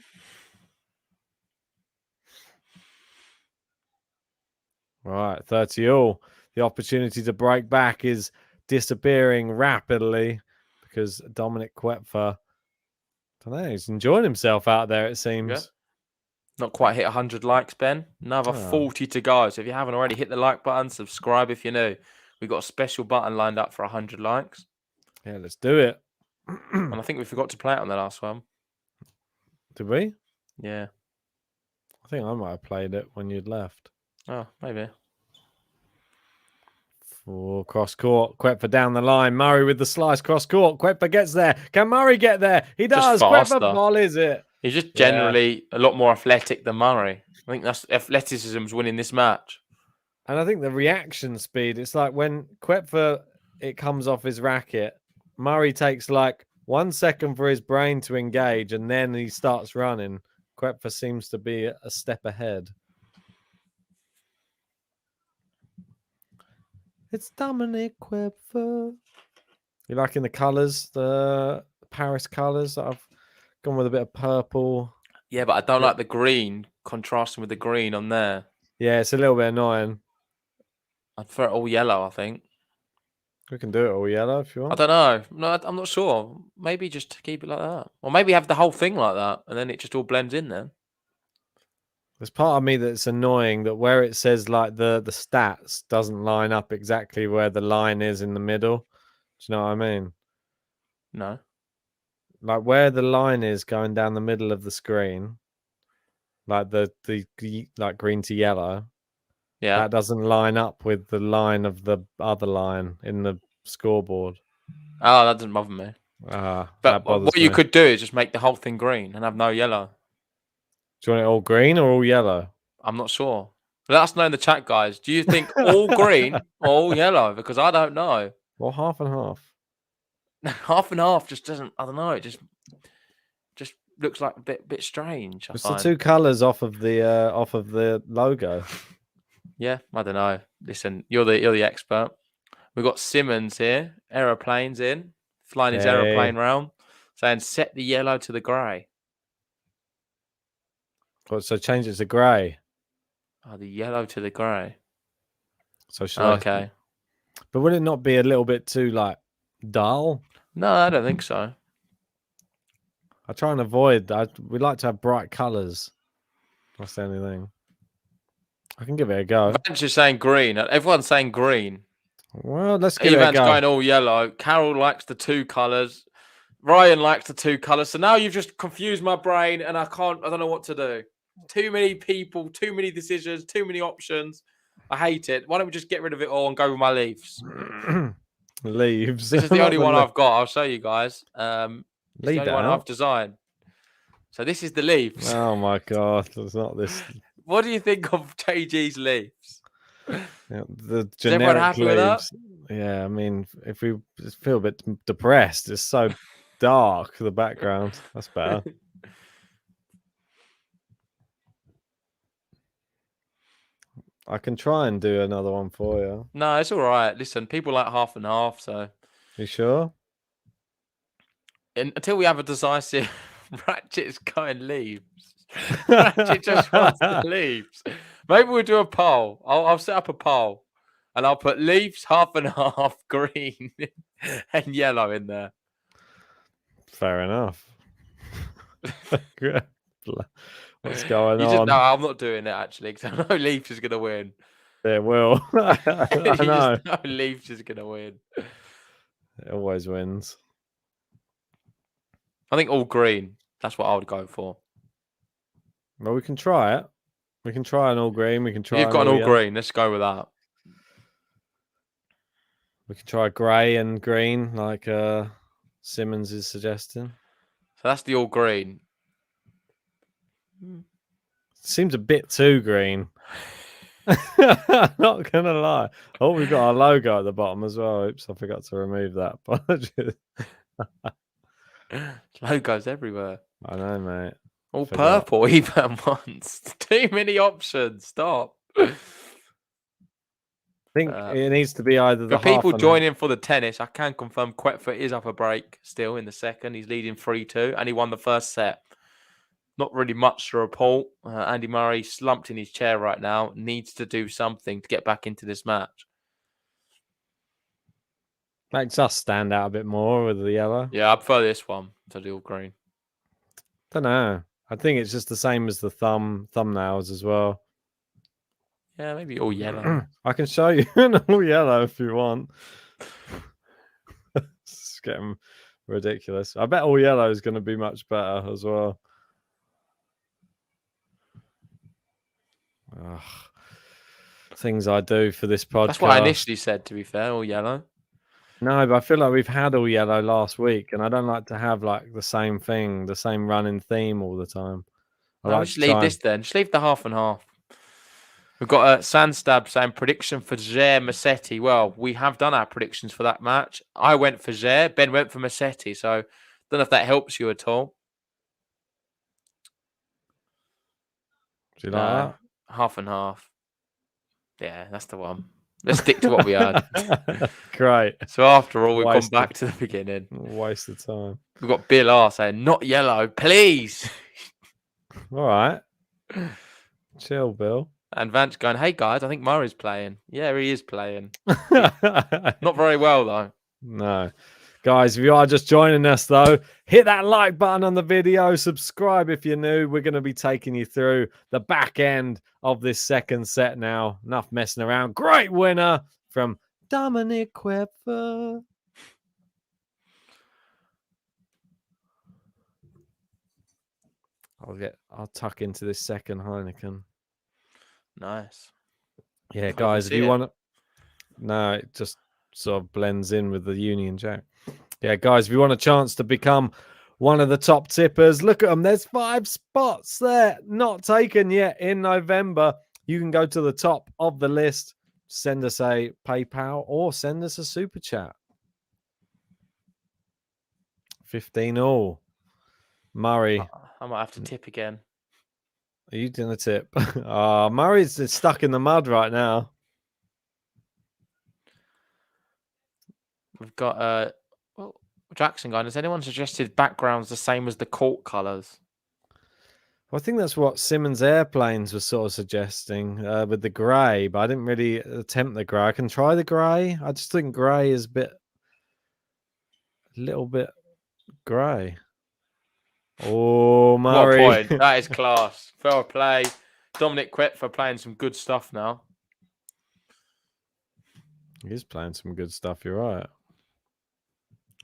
Right, 30 all. The opportunity to break back is disappearing rapidly because Dominik Koepfer, I don't know, he's enjoying himself out there, it seems. Yeah. Not quite hit 100 likes, Ben. Another 40 to go. So if you haven't already, hit the like button, subscribe if you're new. We've got a special button lined up for 100 likes. Yeah, let's do it. And I think we forgot to play it on the last one. Did we? Yeah. I think I might have played it when you'd left. Oh, maybe. For cross court, Koepfer down the line. Murray with the slice cross court. Koepfer gets there. Can Murray get there? He does. faster. Koepfer volleys it. He's just generally a lot more athletic than Murray. I think that's athleticism's winning this match. And I think the reaction speed, it's like when Koepfer, it comes off his racket, Murray takes like 1 second for his brain to engage and then he starts running. Koepfer seems to be a step ahead. It's Dominik Koepfer. You liking the colours, the Paris colours? I've gone with a bit of purple. Yeah, but I don't like the green contrasting with the green on there. Yeah, it's a little bit annoying. I'd prefer it all yellow, I think. We can do it all yellow if you I want. don't know. No, I'm not sure. Maybe just keep it like that. Or maybe have the whole thing like that and then it just all blends in then. There's part of me that's annoying that where it says like the stats doesn't line up exactly where the line is in the middle. Do you know what I mean? No. Like where the line is going down the middle of the screen, like the like green to yellow. Yeah. That doesn't line up with the line of the other line in the scoreboard. Oh, that doesn't bother me. That But bothers what you me. could do is just make the whole thing green and have no yellow. Do you want it all green or all yellow? I'm not sure. Let us know in the chat, guys. Do you think all green or all yellow? Because I don't know. Well, half and half. Half and half just doesn't. I don't know. It just looks like a bit strange. I It's the find. two colours off of the logo. Yeah, I don't know. Listen, you're the expert. We've got Simmons here. Aeroplanes in, flying his aeroplane round, saying set the yellow to the grey. So change it to grey. Oh, the yellow to the grey. So should I? Okay. But would it not be a little bit too like dull? No, I don't think so. I try and avoid. We like to have bright colours. That's the only thing. I can give it a go. Vance is saying green. Everyone's saying green. Well, let's give it a Evan's go. going all yellow. Carol likes the two colours. Ryan likes the two colours. So now you've just confused my brain and I don't know what to do. Too many people, too many decisions, too many options. I hate it. Why don't we just get rid of it all and go with my leaves? Leaves. This is the only one I've got. I'll show you guys. Leave the only that one out. I've designed. So this is the leaves. Oh my god, it's not this. What do you think of JG's leaves? Yeah, the Is everyone generic happy with that? leaves. Yeah, I mean, if we just feel a bit depressed, it's so dark. The background. That's better. I can try and do another one for you. No, it's all right. Listen, people like half and half. So You sure? until we have a decisive, Ratchet's going leaves. Ratchet just wants the leaves. Maybe we'll do a poll. I'll set up a poll and I'll put leaves half and half, green and yellow in there. Fair enough. What's going No, on? I'm not doing it actually because I know Leafs is going to win. It will. I You know. just know Leafs is going to win. It always wins. I think all green. That's what I would go for. Well, we can try it. We can try an all green. We can try. You've got an all yellow. green. Let's go with that. We can try grey and green, like Simmons is suggesting. So that's the all green. Seems a bit too green. Not gonna lie. Oh, we've got our logo at the bottom as well. Oops, I forgot to remove that. Apologies. Logos everywhere. I know, mate. All Forgot. purple even once. Too many options. Stop. I think it needs to be either the For people half and joining for the tennis, I can confirm Koepfer is up a break still in the second. He's leading 3-2 and he won the first set. Not really much to report. Andy Murray slumped in his chair right now. Needs to do something to get back into this match. makes us stand out a bit more with the yellow. Yeah, I prefer this one to the all green. Don't know. I think it's just the same as the thumbnails as well. Yeah, maybe all yellow. I can show you in all yellow if you want. It's getting ridiculous. I bet all yellow is going to be much better as well. Ugh. Things I do for this podcast. That's what I initially said, to be fair, all yellow. No, but I feel like we've had all yellow last week, and I don't like to have like the same thing, the same running theme all the time. Just leave this then. Just leave the half and half. We've got a Sandstab saying prediction for Zer Massetti. Well, we have done our predictions for that match. I went for Zer. Ben went for Massetti. So, don't know if that helps you at all. Do you like that? Half and half. Yeah, that's the one. Let's stick to what we had. Great. So after all, we've gone back to the beginning. Waste of time. We've got Bill R saying, not yellow, please. All right. Chill, Bill. And Vance going, hey guys, I think Murray's playing. Yeah, he is playing. Not very well, though. No. Guys, if you are just joining us, though, hit that like button on the video. Subscribe if you're new. We're going to be taking you through the back end of this second set now. Enough messing around. Great winner from Dominik Koepfer. I'll tuck into this second Heineken. Nice. Yeah, guys, if you want to... No, it just sort of blends in with the Union Jack. Yeah, guys, if you want a chance to become one of the top tippers, look at them. There's 5 spots there, not taken yet in November. You can go to the top of the list, send us a PayPal or send us a super chat. 15 all. Murray. I might have to tip again. Are you doing a tip? Murray's stuck in the mud right now. We've got Jackson going. Has anyone suggested backgrounds the same as the court colours? Well, I think that's what Simmons Airplanes was sort of suggesting with the grey, but I didn't really attempt the grey. I can try the grey. I just think grey is a little bit grey. Oh, Murray. What a point. That is class. Fair play. Dominik Koepfer playing some good stuff now. He's playing some good stuff, you're right.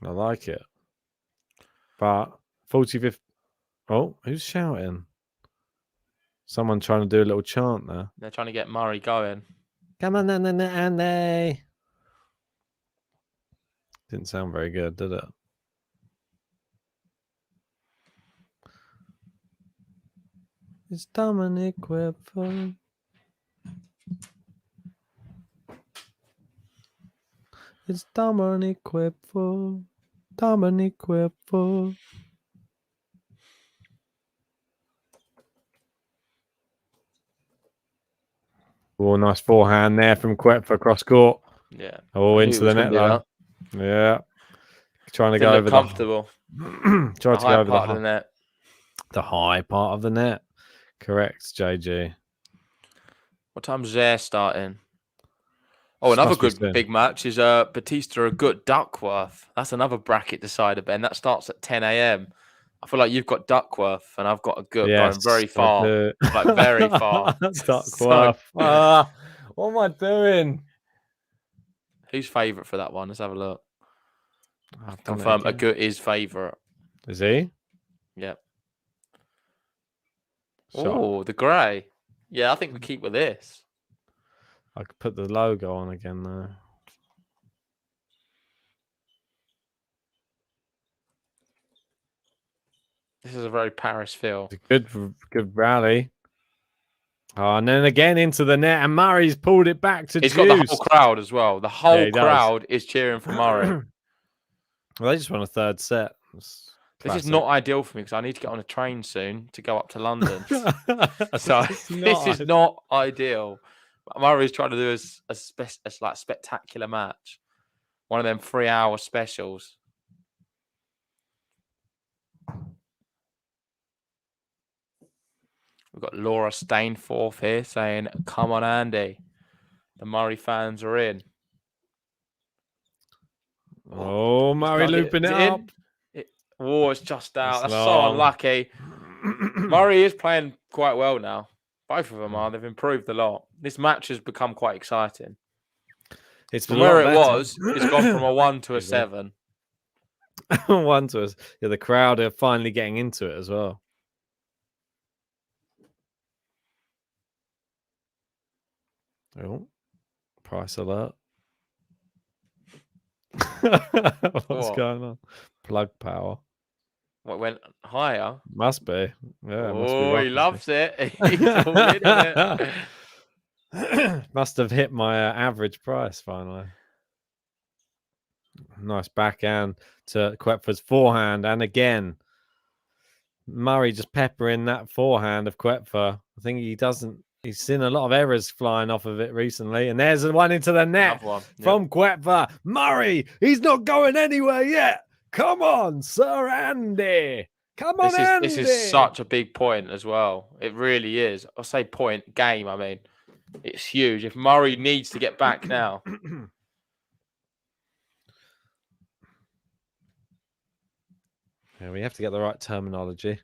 I like it. But 45th. Oh, who's shouting? Someone trying to do a little chant there. They're trying to get Murray going. Come on, Andy. Didn't sound very good, did it? It's Dominik Koepfer. It's Dominik Koepfer. Dominik Koepfer. Oh, nice forehand there from Koepfer across court. Yeah. Oh, into the net though. Yeah. Trying to go over comfortable. Trying to go over part of the net. The high part of the net. Correct, JG. What time's Zer starting? Oh, another good big match is Batista Agut Duckworth. That's another bracket decider, Ben. That starts at 10 a.m. I feel like you've got Duckworth and I've got Agut going very far. Like very far. Duckworth. What am I doing? Who's favourite for that one? Let's have a look. I've confirmed Agut is favourite. Is he? Yep. Oh, the grey. Yeah, I think we keep with this. I could put the logo on again, though. This is a very Paris feel. Good rally. Oh, and then again into the net, and Murray's pulled it back to He's Juice. got the whole crowd as well. The whole crowd is cheering for Murray. Well, they just won a third set. This is not ideal for me because I need to get on a train soon to go up to London. So It's this is not ideal. Murray's trying to do a spectacular match. One of them 3-hour specials. We've got Laura Stainforth here saying, "Come on, Andy." The Murray fans are in. Oh, Murray looping it up. It's just out. It's That's so long. unlucky. Murray is playing quite well now. Both of them are. They've improved a lot. This match has become quite exciting. It's From where it was, it's gone from a 1 to a 7. 1 to us. Yeah, the crowd are finally getting into it as well. Oh, price alert. What's going on? Plug power. What went higher? Must be. Yeah. Oh, he loves it. He's all in on it. Must have hit my average price finally. Nice backhand to Koepfer's forehand. And again, Murray just peppering that forehand of Koepfer. I think he's seen a lot of errors flying off of it recently. And there's one into the net from Koepfer. Murray, he's not going anywhere yet. Come on, Sir Andy. Come on, Andy. This is such a big point as well. It really is. I'll say point, game, I mean. It's huge. If Murray needs to get back now. Yeah, we have to get the right terminology.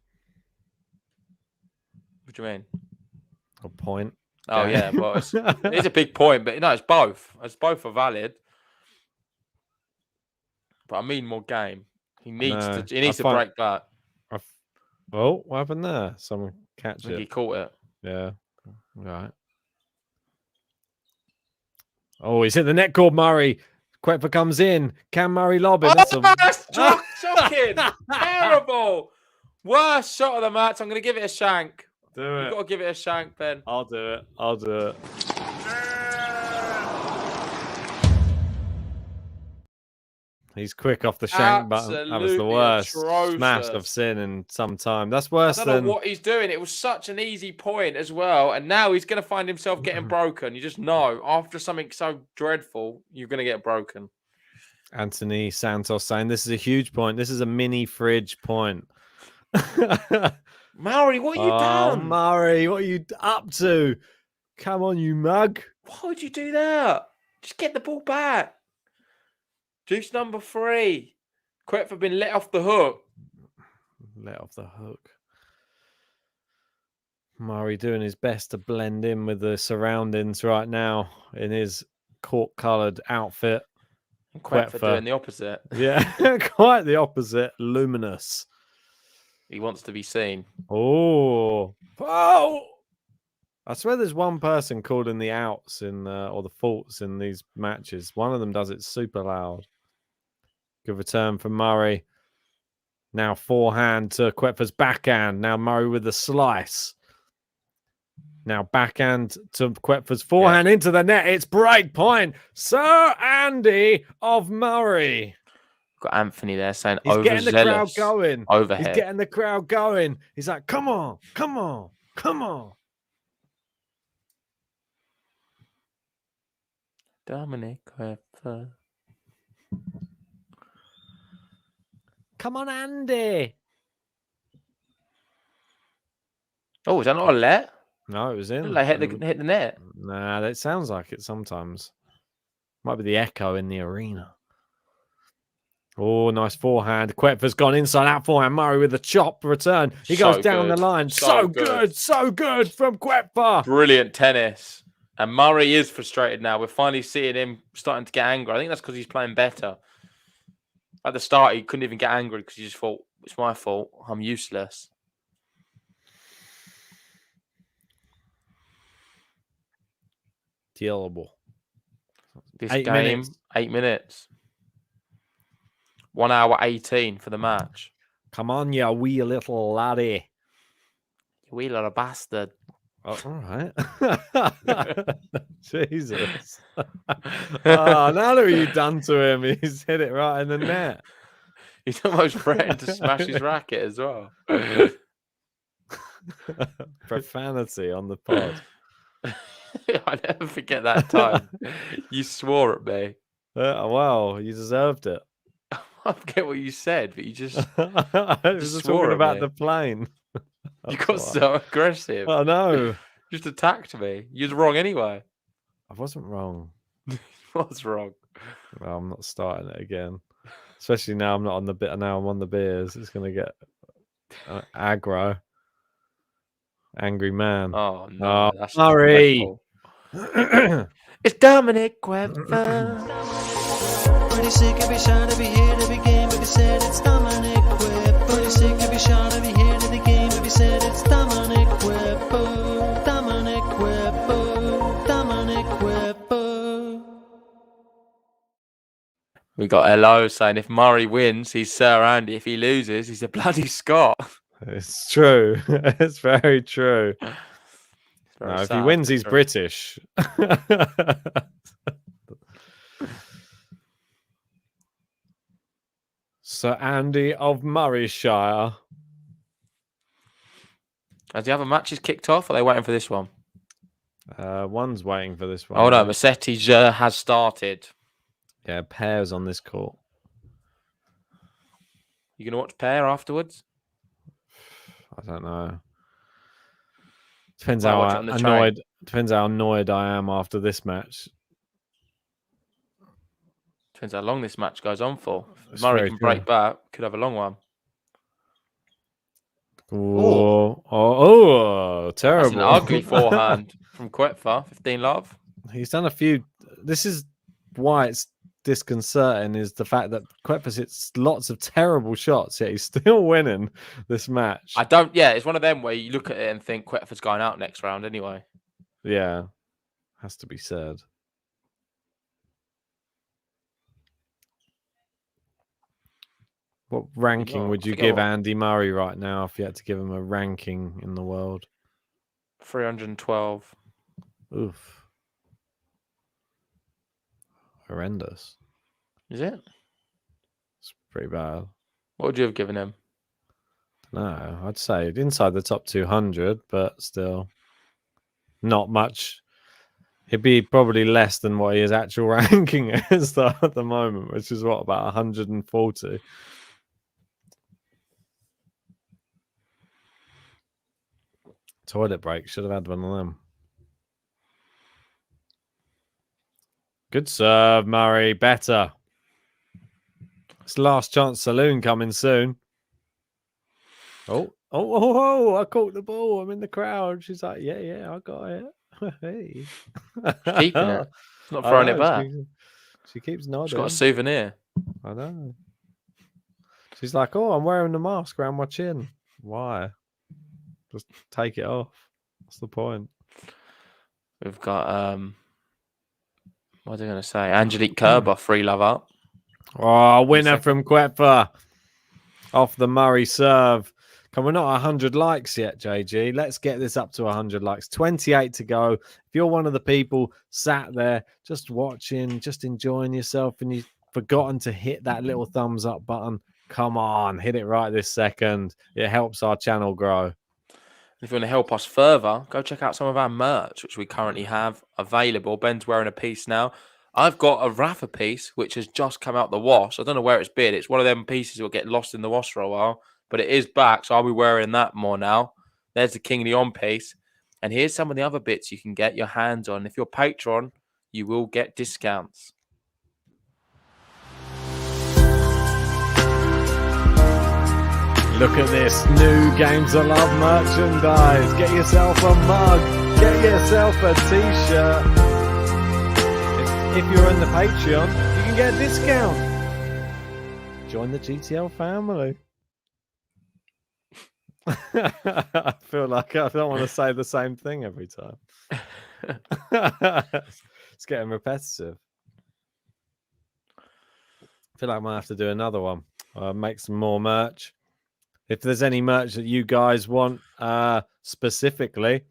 What do you mean? A point. Oh, yeah. Well, it's a big point, but no, it's both. It's both are valid. But I mean more game. He needs to break that. Oh, what happened there? Someone catch it. He caught it. Yeah. Right. Oh, he's hit the net cord, Murray. Koepfer comes in. Can Murray lob it? That's shocking. Terrible. Worst shot of the match. I'm going to give it a shank. You've got to give it a shank, Ben. I'll do it. He's quick off the shank button. That was the worst smash I've seen in some time. That's worse than... I don't know what he's doing. It was such an easy point as well. And now he's going to find himself getting broken. You just know after something so dreadful, you're going to get broken. Anthony Santos saying this is a huge point. This is a mini fridge point. Murray, what are you done? Murray, what are you up to? Come on, you mug. Why would you do that? Just get the ball back. Juice number 3. Koepfer been let off the hook. Murray doing his best to blend in with the surroundings right now in his court-coloured outfit. Koepfer doing the opposite. Yeah, quite the opposite. Luminous. He wants to be seen. Oh! I swear there's one person calling the outs or the faults in these matches. One of them does it super loud. Good return from Murray. Now forehand to Koepfer's backhand. Now Murray with the slice. Now backhand to Koepfer's forehand into the net. It's break point. Sir Andy of Murray. Got Anthony there saying he's getting the crowd going. Overhead. He's getting the crowd going. He's like, come on, come on, come on. Dominik Koepfer. Come on, Andy. Oh, is that not a let? No, it was in. Like hit the net. Nah, that sounds like it sometimes. Might be the echo in the arena. Oh, nice forehand. Koepfer's gone inside out forehand. Murray with the chop return. He goes down the line. So good from Koepfer. Brilliant tennis. And Murray is frustrated now. We're finally seeing him starting to get angry. I think that's because he's playing better. At the start, he couldn't even get angry because he just thought, it's my fault. I'm useless. Dealable. This 8 minutes. 1 hour 18 for the match. Come on, you wee little laddie. You wee little bastard. Oh, all right. Jesus. Now what you done to him? He's hit it right in the net. He's almost threatened to smash his racket as well. Profanity on the pod. I never forget that time. You swore at me. Well, you deserved it. I forget what you said, but you just I was just swore talking at about me. the plane. You That's got all right. so aggressive. Oh no, Just attacked me. You was wrong anyway. I wasn't wrong. What's wrong? Well, I'm not starting it again. Especially now I'm not on the bit. Now I'm on the beers. It's gonna get aggro. Angry man. Oh no, that's Murray. dreadful. It's Dominik Koepfer. Pretty sick every shot, every hit, every game, every set, it's Dominik Koepfer. Pretty sick every shot, every hit, every game, every set, it's Dominik Koepfer. Dominik Koepfer. Dominik Koepfer. We got Hello saying if Murray wins, he's Sir Andy. If he loses, he's a bloody Scot. It's true. It's very true. It's very No, if he sad, wins, but he's true. British. Sir Andy of Murrayshire. Has the other matches kicked off? Or are they waiting for this one? One's waiting for this one. Oh I no, think. Massetti's has started. Yeah, pairs on this court. You gonna watch pair afterwards? I don't know. Depends Might how watch it on the train. annoyed. Depends how annoyed I am after this match. Depends how long this match goes on for. If It's Murray very can true. break back, could have a long one. Oh, terrible! That's an ugly forehand from Koepfer. 15 love. He's done a few. This is why it's disconcerting, is the fact that Koepfer hits lots of terrible shots, yet he's still winning this match. Yeah, it's one of them where you look at it and think Koepfer's going out next round anyway. Yeah, has to be said. What ranking not? would I you forget give what- Andy Murray right now if you had to give him a ranking in the world? 312. Oof. Horrendous. Is it? It's pretty bad. What would you have given him? No, I'd say inside the top 200, but still not much. He'd be probably less than what his actual ranking is though, at the moment, which is what, about 140. Toilet break. Should have had one of them. Good serve, Murray. Better. It's last chance saloon coming soon. Oh, I caught the ball. I'm in the crowd. She's like, yeah, I got it. Hey. She's keeping it. She's not I throwing it know, back. She keeps nodding. She's got a souvenir. I know. She's like, oh, I'm wearing the mask around my chin. Why? Just take it off. What's the point? We've got what was I going to say? Angelique Kerber, 3 love up. Oh, winner second. from Koepfer off the Murray serve. Come, we're not 100 likes yet, JG. Let's get this up to 100 likes. 28 to go. If you're one of the people sat there just watching, just enjoying yourself, and you've forgotten to hit that little thumbs up button, come on, hit it right this second. It helps our channel grow. If you want to help us further, go check out some of our merch, which we currently have available. Ben's wearing a piece now. I've got a Rafa piece, which has just come out the wash. I don't know where it's been. It's one of them pieces that will get lost in the wash for a while, but it is back, so I'll be wearing that more now. There's the King Leon piece. And here's some of the other bits you can get your hands on. If you're Patreon, you will get discounts. Look at this new Games of Love merchandise. Get yourself a mug. Get yourself a t-shirt. If you're in the Patreon, you can get a discount. Join the GTL family. I feel like I don't want to say the same thing every time. It's getting repetitive. I feel like I might have to do another one. Make some more merch. If there's any merch that you guys want specifically,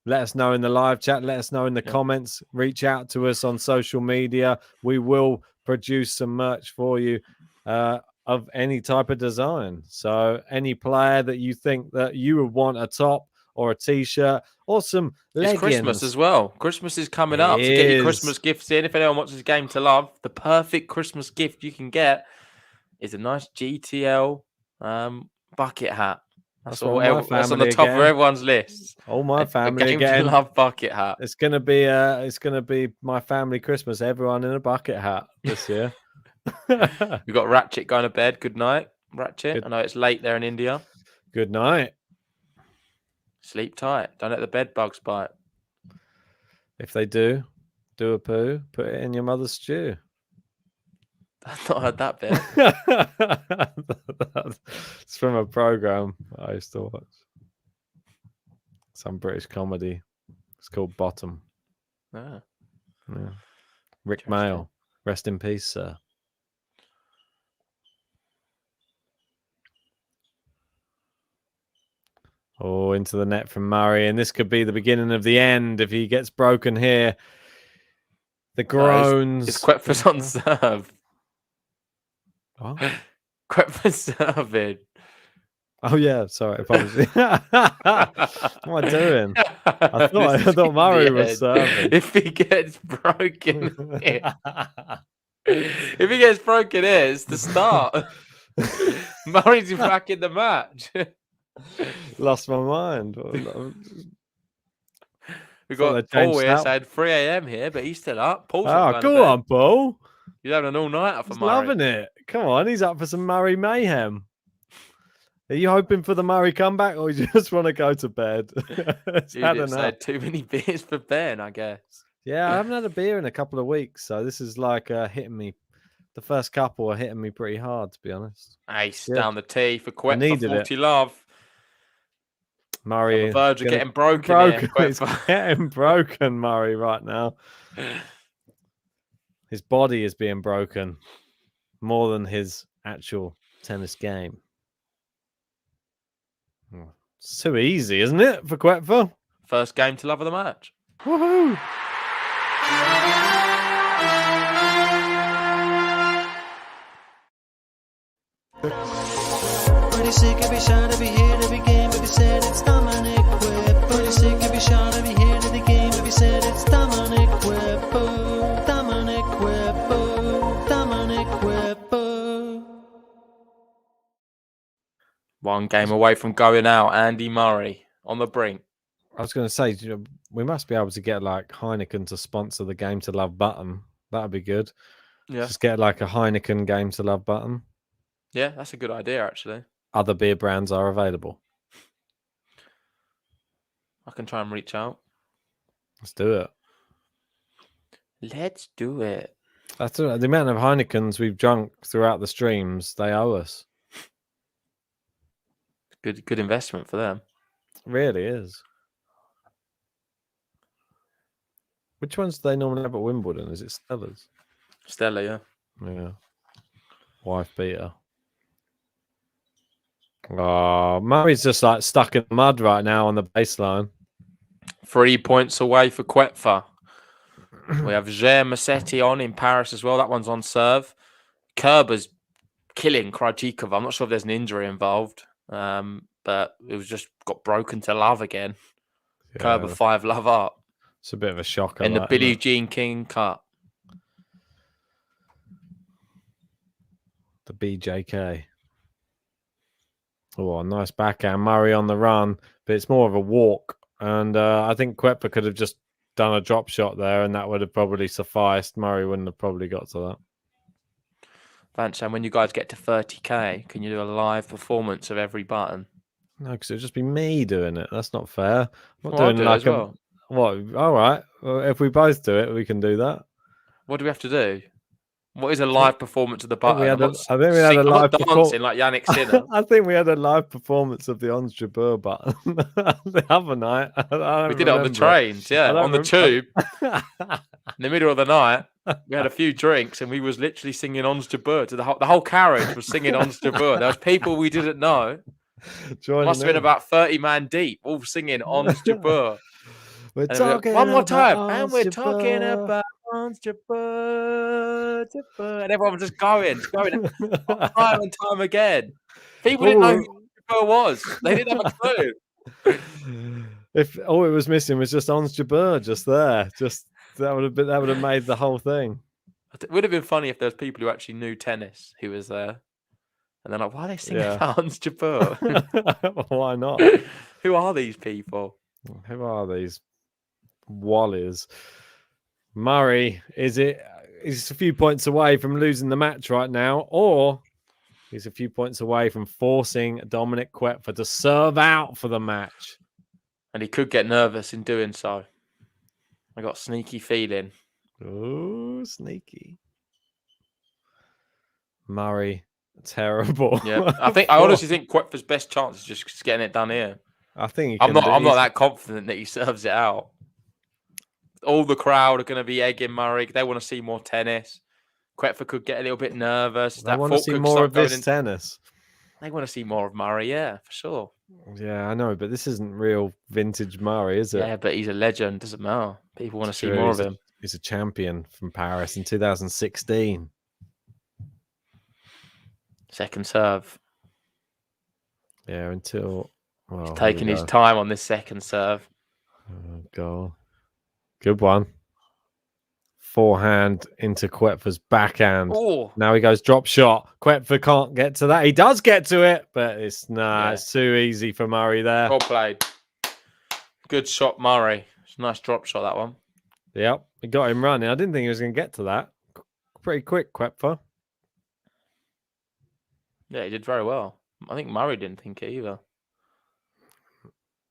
let us know in the live chat. Let us know in the comments. Reach out to us on social media. We will produce some merch for you. of any type of design. So any player that you think that you would want a top or a t-shirt or some leggings. It's Christmas as well. Christmas is coming up. So get your Christmas gifts in. If anyone watches Game to Love, the perfect Christmas gift you can get is a nice GTL bucket hat. That's on the top of everyone's list. All my family Game to Love bucket hat. It's gonna be my family Christmas. Everyone in a bucket hat this year. We've got Ratchet going to bed. Good night, Ratchet. I know it's late there in India. Good night. Sleep tight. Don't let the bed bugs bite. If they do a poo, put it in your mother's stew. I've not heard that bit. It's from a program I used to watch. Some British comedy. It's called Bottom. Ah. Yeah. Rick Mail. Rest in peace, sir. Oh, into the net from Murray. And this could be the beginning of the end if he gets broken here. The groans. It's Koepfer's on serve. Oh. Koepfer's serving. Oh, yeah. Sorry. Apologies. What am I doing? I thought Murray was serving. If he gets broken here. If he gets broken here, it's the start. Murray's back in the match. Lost my mind. We've got Paul here saying 3 a.m. here, but he's still up. Paul's go on, Paul. He's having an all-nighter for He's Murray. loving it. Come on, he's up for some Murray mayhem. Are you hoping for the Murray comeback, or you just want to go to bed? You've had too many beers for Ben, I guess. Yeah, I haven't had a beer in a couple of weeks, so this is like hitting me. The first couple are hitting me pretty hard, to be honest. Ace down the tee for Koepfer, 40 love. Murray, on the verge of getting broken. He's getting broken, Murray, right now. His body is being broken more than his actual tennis game. It's too easy, isn't it, for Koepfer? First game to love of the match. Woohoo! Pretty sick every shot, every hit, every game, every set, it's Dominik Koepfer. Pretty sick every shot, every hit, every game, every set, it's Dominik Koepfer. Dominik Koepfer. Dominik Koepfer. One game away from going out. Andy Murray on the brink. I was going to say, we must be able to get like Heineken to sponsor the Game to Love button. That'd be good. Yeah. Just get like a Heineken Game to Love button. Yeah, that's a good idea, actually. Other beer brands are available. I can try and reach out. Let's do it. Let's do it. That's the amount of Heinekens we've drunk throughout the streams. They owe us. Good investment for them. It really is. Which ones do they normally have at Wimbledon? Is it Stella's? Stella, yeah. Yeah. Wife beater. Oh, Murray's just like stuck in the mud right now on the baseline. 3 points away for Koepfer. We have Jair Massetti on in Paris as well. That one's on serve. Kerber's killing Krajcikova. I'm not sure if there's an injury involved, but it was just got broken to love again. Yeah. Kerber 5 love up. It's a bit of a shocker. In the Billie Jean King Cup. The BJK. Oh, a nice backhand. Murray on the run, but it's more of a walk. And I think Koepfer could have just done a drop shot there, and that would have probably sufficed. Murray wouldn't have probably got to that. Vancham, when you guys get to 30k, can you do a live performance of every button? No, because it'd just be me doing it. That's not fair. I'm not doing like a... What? All right. Well, if we both do it, we can do that. What do we have to do? What is a live performance of the button? I think we had a live dancing like Yannick Sinner. I think we had a live performance of the Ons Jabeur button the other night. We did it on the trains, yeah, on the tube. In the middle of the night, we had a few drinks and we was literally singing Ons Jabeur. The whole carriage was singing Ons Jabeur. There was people we didn't know. Must have been about 30 man deep, all singing Ons Jabeur. We're talking one more time, about and we're talking about Hans Jabeur, and everyone was just going time and time again. People didn't know who Jabeur was. They didn't have a clue. If all it was missing was just Ons Jabeur just there, that would have made the whole thing. It would have been funny if there was people who actually knew tennis who was there. And they're like, why are they singing about Hans Jabeur? Why not? Who are these people? Who are these wallies? Murray, he's a few points away from losing the match right now, or he's a few points away from forcing Dominik Koepfer to serve out for the match. And he could get nervous in doing so. I got a sneaky feeling. Oh, sneaky. Murray, terrible. Yeah, I honestly think Koepfer's best chance is just getting it done here. I think I'm not that confident that he serves it out. All the crowd are going to be egging Murray. They want to see more tennis. Koepfer could get a little bit nervous. They want to see more of this tennis. They want to see more of Murray, yeah, for sure. Yeah, I know, but this isn't real vintage Murray, is it? Yeah, but he's a legend. Doesn't matter. People want to see more of him. He's a champion from Paris in 2016. Second serve. Yeah, until... Well, he's taking his time on this second serve. Oh, God. Good one. Forehand into Koepfer's backhand. Oh. Now he goes drop shot. Koepfer can't get to that. He does get to it, but it's too easy for Murray there. Well played. Good shot, Murray. It's a nice drop shot, that one. Yep, he got him running. I didn't think he was going to get to that. Pretty quick, Koepfer. Yeah, he did very well. I think Murray didn't think it either.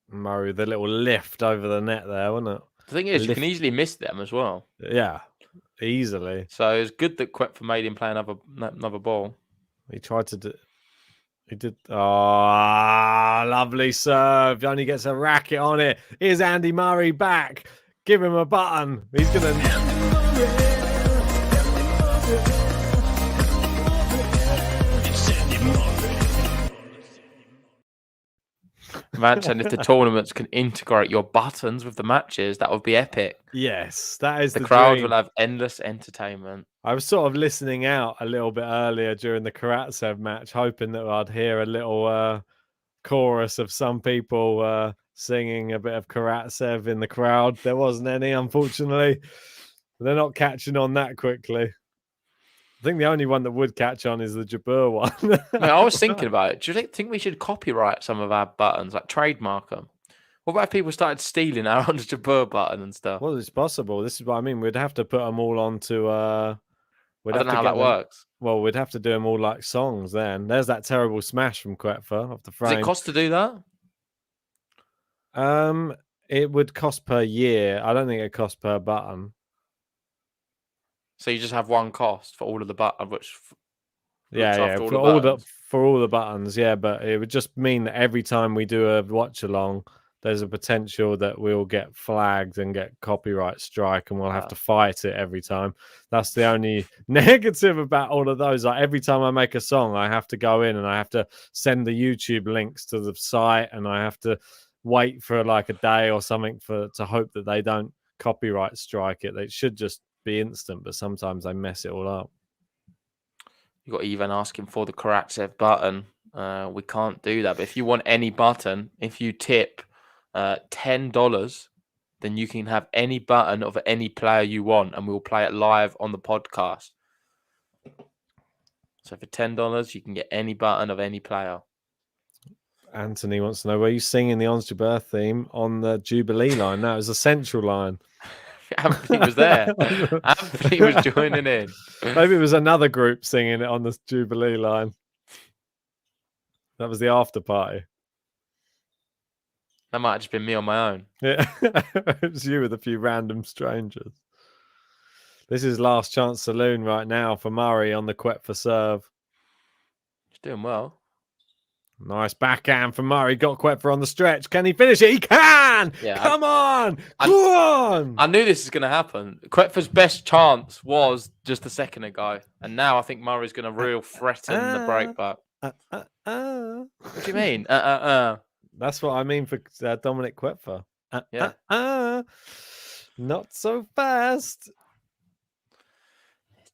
Murray, the little lift over the net there, wasn't it? The thing is, you can easily miss them as well. Yeah, easily. So it's good that Koepfer made him play another ball. He tried to do... He did... Oh, lovely serve. He only gets a racket on it. Here's Andy Murray back. Give him a button. He's going to... Imagine if the tournaments can integrate your buttons with the matches, that would be epic. Yes, that is the crowd dream. will have endless entertainment. I was sort of listening out a little bit earlier during the Karatsev match, hoping that I'd hear a little chorus of some people singing a bit of Karatsev in the crowd. There wasn't any, unfortunately. They're not catching on that quickly. I think the only one that would catch on is the Jabeur one. I was thinking about it. Do you think we should copyright some of our buttons, like trademark them? What about if people started stealing our Jabeur button and stuff? Well, it's possible. This is what I mean. We'd have to put them all onto... I don't know how that works. Well, we'd have to do them all like songs then. There's that terrible smash from Koepfer off the frame. Does it cost to do that? It would cost per year. I don't think it costs per button. So you just have one cost for all of the buttons, for all the buttons, yeah. But it would just mean that every time we do a watch along, there's a potential that we'll get flagged and get copyright strike, and we'll have to fight it every time. That's the only negative about all of those. Like every time I make a song, I have to go in and I have to send the YouTube links to the site, and I have to wait for like a day or something to hope that they don't copyright strike it. They should just be instant, but sometimes they mess it all up. You got even asking for the Karatsev button. We can't do that. But if you want any button, if you tip $10, then you can have any button of any player you want, and we'll play it live on the podcast. So for $10, you can get any button of any player. Anthony wants to know, were you singing the Ons Jabeur theme on the Jubilee line? That was the central line. Anthony was there. Anthony was joining in. Maybe it was another group singing it on the Jubilee line. That was the after party. That might have just been me on my own. Yeah, it was you with a few random strangers. This is last chance saloon right now for Murray on the Koepfer serve. He's doing well. Nice backhand from Murray. Got Koepfer on the stretch. Can he finish it? He can! Yeah, Come on! Go on! I knew this was going to happen. Koepfer's best chance was just a second ago. And now I think Murray's going to real threaten the breakback. What do you mean? That's what I mean for Dominik Koepfer. Yeah. Not so fast.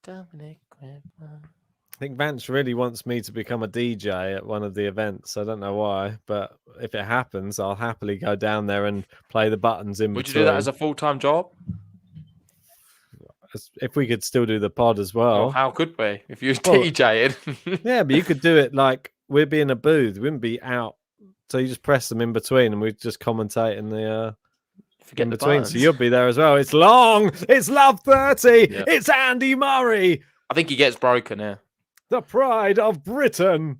Dominik Koepfer. I think Vance really wants me to become a DJ at one of the events. I don't know why, but if it happens, I'll happily go down there and play the buttons in Would you between. do that as a full-time job? If we could still do the pod as Well, well. how could we if you was Well, DJing? Yeah, but you could do it like we'd be in a booth. We wouldn't be out. So you just press them in between and we'd just commentate in the Forget in the between. buttons. So you'll be there as well. It's long. It's Love 30. Yeah. It's Andy Murray, I think he gets broken here. the pride of Britain.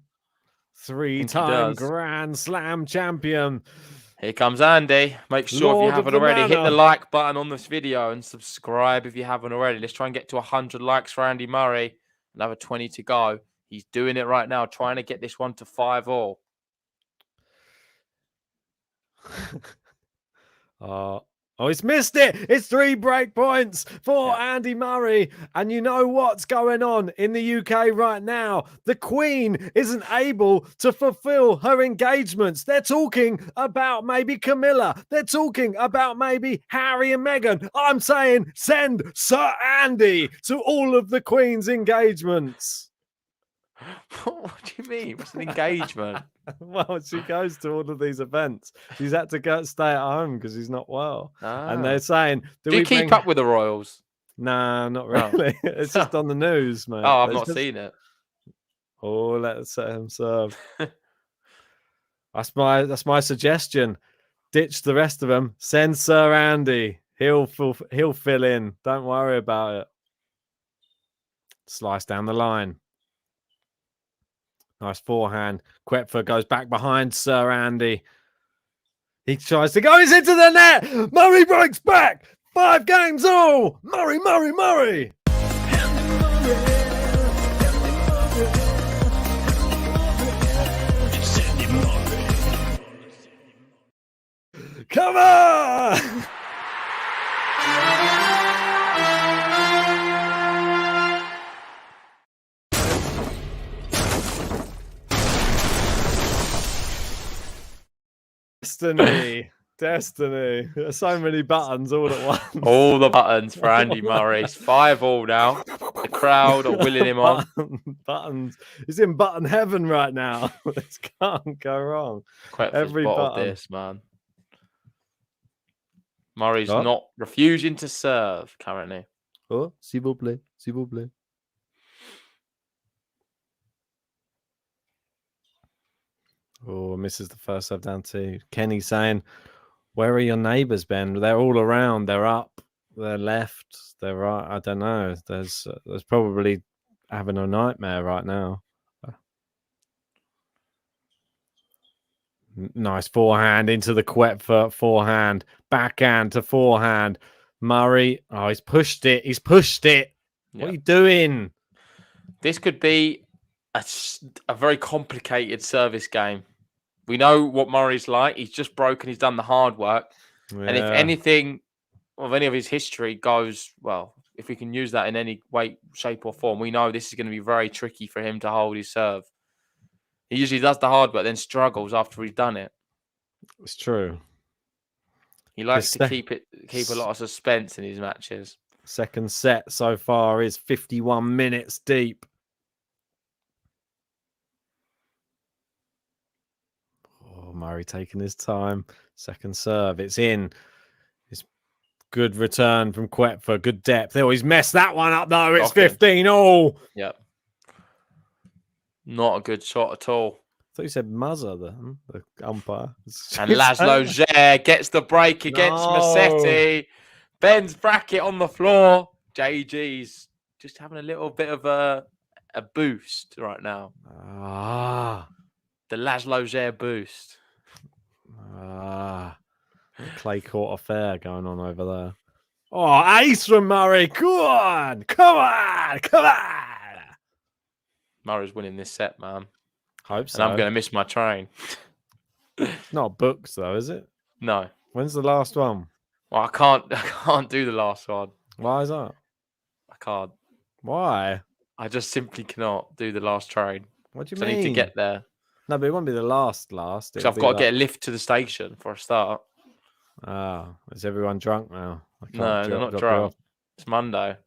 he 3-time does. Grand Slam champion. Here comes Andy. Make sure if Lord you of haven't the already, hit the Manor. like button on this video and subscribe if you haven't already. Let's try and get to 100 likes for Andy Murray. Another 20 to go. He's doing it right now, trying to get this one to 5-all. Oh, he's missed it. It's 3 break points for Andy Murray. And you know what's going on in the UK right now? The Queen isn't able to fulfill her engagements. They're talking about maybe Camilla. They're talking about maybe Harry and Meghan. I'm saying send Sir Andy to all of the Queen's engagements. What do you mean? What's an engagement? Well, she goes to all of these events. She's had to go stay at home because he's not well. And they're saying, Do you keep up with the Royals? Nah, not really. It's just on the news, mate. Oh, I've It's not just- seen it. Oh, let's let him serve. That's my suggestion. Ditch the rest of them. Send Sir Andy. He'll fill in. Don't worry about it. Slice down the line. Nice forehand. Koepfer goes back behind Sir Andy. He tries to go. He's into the net. Murray breaks back. 5 games all. Murray, Murray, Murray. Come on. Destiny. There's so many buttons all at once. All the buttons for Andy Murray. It's 5-all now. The crowd are willing him on. Buttons. He's in button heaven right now. This can't go wrong. Koepfer's Every bottled button. this, man. Murray's Oh. not refusing to serve currently. Oh, s'il vous plaît. S'il vous plaît. Oh, misses the first serve down to Kenny saying, where are your neighbours, Ben? They're all around. They're up. They're left. They're right. I don't know. There's probably having a nightmare right now. Nice forehand into the Koepfer forehand. Backhand to forehand. Murray. Oh, he's pushed it. He's pushed it. What are you doing? This could be a very complicated service game. We know what Murray's like. He's just broken. He's done the hard work. Yeah. And if anything of any of his history goes, well, if we can use that in any way, shape or form, we know this is going to be very tricky for him to hold his serve. He usually does the hard work, then struggles after he's done it. It's true. He likes to keep a lot of suspense in his matches. Second set so far is 51 minutes deep. Oh, Murray taking his time. Second serve. It's in. It's good return from Koepfer. Good depth. Oh, he's messed that one up, though. It's Shocking. 15 all. Yep. Not a good shot at all. I thought you said Muzzer, the umpire. And Laszlo Zher gets the break against No. Massetti. Ben's bracket on the floor. JG's just having a little bit of a boost right now. Ah. The Laszlo Zher boost. Ah. Clay court affair going on over there. Oh, ace from Murray. Come on. Come on. Come on. Murray's winning this set, man. Hope so. And I'm going to miss my train. Not books, though, is it? No. When's the last one? Well, I can't do the last one. Why is that? I can't. Why? I just simply cannot do the last train. What do you So I mean? need to get there. No, but it won't be the last. Because It'll I've be got to like- get a lift to the station for a start. Ah, is everyone drunk now? I No, can't they're not drop you drunk. off. It's Monday.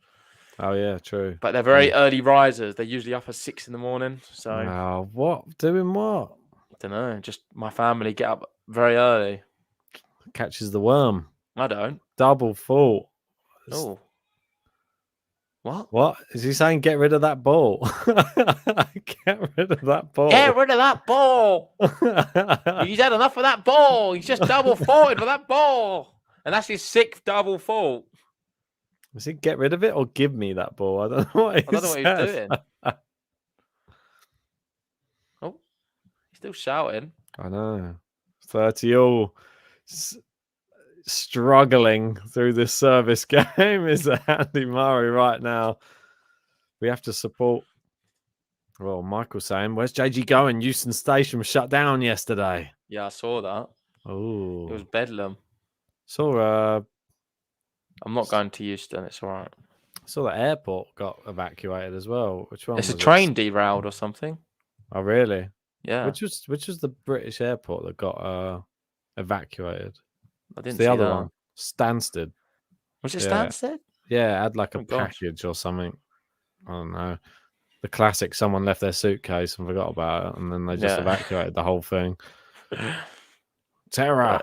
Oh yeah, true. But they're very early risers. They're usually up at 6 in the morning. So what? Doing what? I don't know. Just my family get up very early. Catches the worm. I don't. Double fault. Oh. What? What is he saying? Get rid of that ball. Get rid of that ball. Get rid of that ball. He's had enough of that ball. He's just double faulted for that ball. And that's his 6th double fault. Was it get rid of it or give me that ball? I don't know what I don't know what he's doing. Oh, he's still shouting. I know. 30 all. Struggling through this service game is Andy Murray right now. We have to support. Well, Michael's saying, where's JG going? Euston Station was shut down yesterday. Yeah, I saw that. Oh, It was bedlam. Saw I'm not going to Euston. It's all right. saw the airport got evacuated as well. Which one? It's a was train it? derailed or something. Oh, really? Yeah. Which was the British airport that got evacuated? I It's didn't the see other that. one, Stansted. Was it Yeah. Stansted? Yeah, it had like a Oh, gosh. package or something. I don't know. The classic, someone left their suitcase and forgot about it, and then they just Yeah. evacuated the whole thing. Terror.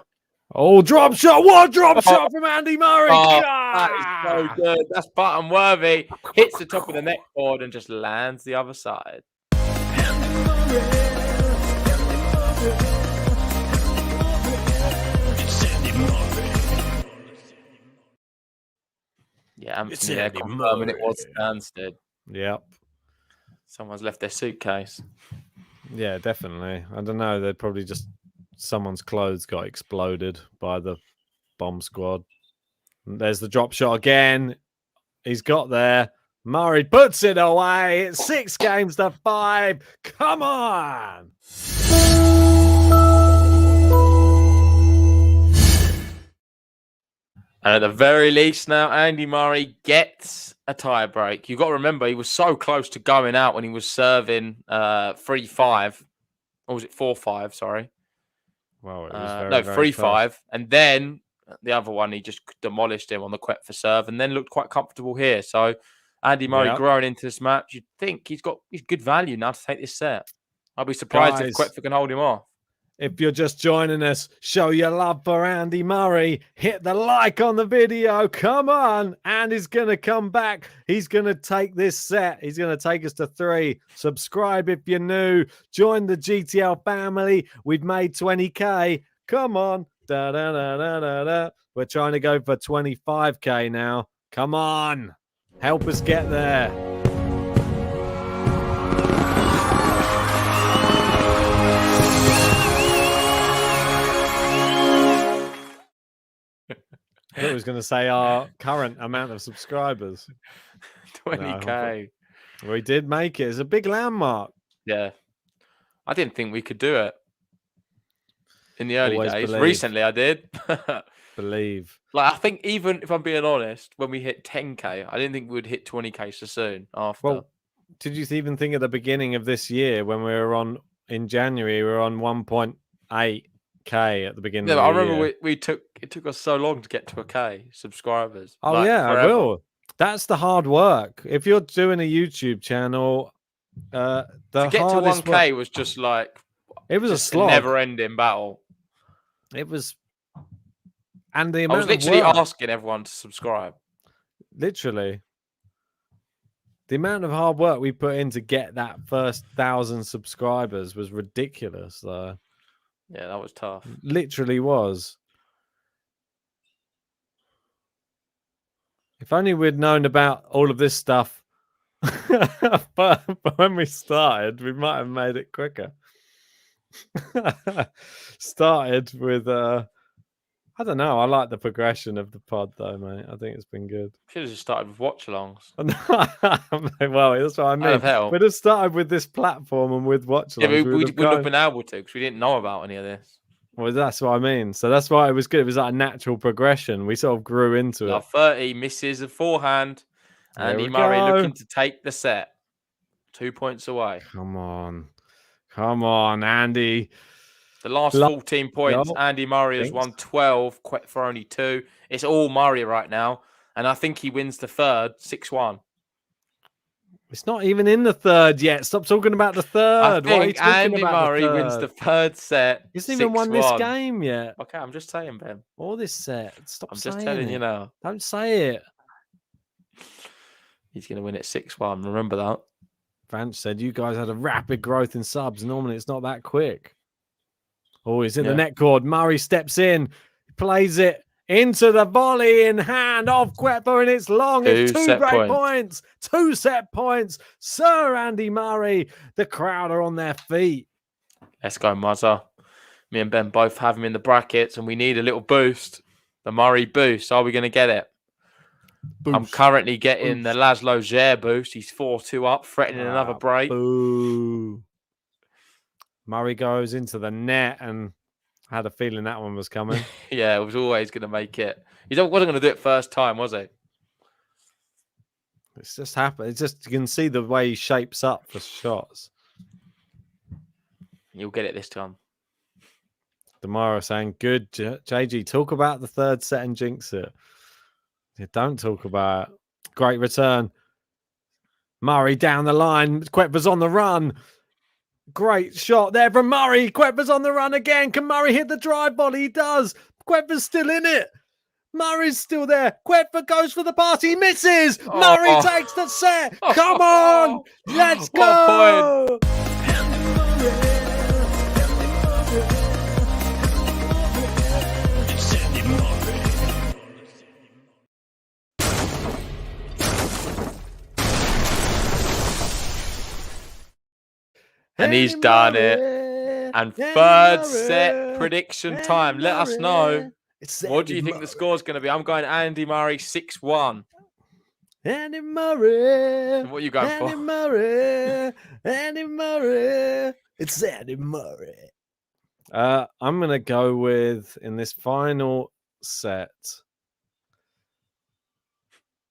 Oh, drop shot. What drop shot from Andy Murray? Oh, that is so good. That's button worthy. Hits the top of the neck board and just lands the other side. Yeah, Anthony there confirming it was Stansted. Yep. Someone's left their suitcase. Yeah, definitely. I don't know. They're probably just someone's clothes got exploded by the bomb squad. And there's the drop shot again. He's got there. Murray puts it away. It's 6-5. Come on. And at the very least now, Andy Murray gets a tie break. You've got to remember, he was so close to going out when he was serving 3-5. Or was it 4-5? Sorry. Well, it was no, very 3-5. And then the other one, he just demolished him on the Koepfer serve and then looked quite comfortable here. So Andy Murray growing into this match, you'd think he's good value now to take this set. I'll be surprised if Koepfer can hold him off. If you're just joining us, show your love for Andy Murray. Hit the like on the video. Come on. Andy's going to come back. He's going to take this set. He's going to take us to 3. Subscribe if you're new. Join the GTL family. We've made 20K. Come on. Da, da, da, da, da, da. We're trying to go for 25K now. Come on. Help us get there. I was going to say our current amount of subscribers. 20K. No, we did make it. It's a big landmark. Yeah. I didn't think we could do it in the early Always days. believe. Recently, I did. Believe. Like, I think even if I'm being honest, when we hit 10K, I didn't think we would hit 20K so soon after. Well, did you even think at the beginning of this year when we were on in January, we were on 1.8K at the beginning yeah, of the I year? remember it took us so long to get to a K subscribers. Oh, like, yeah, forever. I will. That's the hard work. If you're doing a YouTube channel, To get to hardest 1K work, was just like it was a just slog. never-ending battle. It was, and the I amount was literally of work, asking everyone to subscribe. literally, the amount of hard work we put in to get that first 1,000 subscribers was ridiculous. Though, Yeah, that was tough. literally was. If only we'd known about all of this stuff, but when we started, we might have made it quicker. Started with I don't know. I like the progression of the pod, though, mate. I think it's been good. Should have just started with watchalongs. Well, that's what I mean. have helped. We'd have started with this platform and with Watchalong. Yeah, we wouldn't have been able to because we didn't know about any of this. Well, that's what I mean. So that's why it was good. It was like a natural progression. We sort of grew into it. 30 misses a forehand. There Andy we Murray go. looking to take the set. 2 points away. Come on, Andy. The last 14 points, No. Andy Murray has won 12, Koepfer only 2. It's all Murray right now. And I think he wins the third, 6-1. It's not even in the third yet. Stop talking about the third. I What are you think talking Andy about Murray the wins third? the third set. He hasn't even won this 6-1. game yet. Okay, I'm just saying, Ben. Or this set. Stop I'm saying just telling it. you now. Don't say it. He's going to win it 6-1. Remember that. Vance said you guys had a rapid growth in subs. Normally it's not that quick. Oh, he's in the net cord. Murray steps in, plays it into the volley in hand of Koepfer, and it's long. It's 2 great points. 2 set points. Sir Andy Murray. The crowd are on their feet. Let's go, Muzzer. Me and Ben both have him in the brackets, and we need a little boost. The Murray boost. Are we going to get it? Boost. I'm currently getting the Laszlo Zher boost. He's 4-2 up, threatening another break. Boo. Murray goes into the net, and I had a feeling that one was coming. Yeah, it was always going to make it. He wasn't going to do it first time, was he? It's just happened. It's just, you can see the way he shapes up for shots. You'll get it this time. Demaro saying, good, JG, talk about the third set and jinx it. Yeah, don't talk about it. Great return. Murray down the line. Koepfer's on the run. Great shot there from Murray. Koepfer's on the run again. Can Murray hit the drive volley? He does. Koepfer's still in it. Murray's still there. Koepfer goes for the pass. He misses. Murray takes the set. Come on. Let's go. And he's done it. And third set prediction time. Let us know. What do you think the score's going to be? I'm going Andy Murray 6-1. Andy Murray. What are you going for? Andy Murray. Andy Murray. It's Andy Murray. I'm going to go with, in this final set,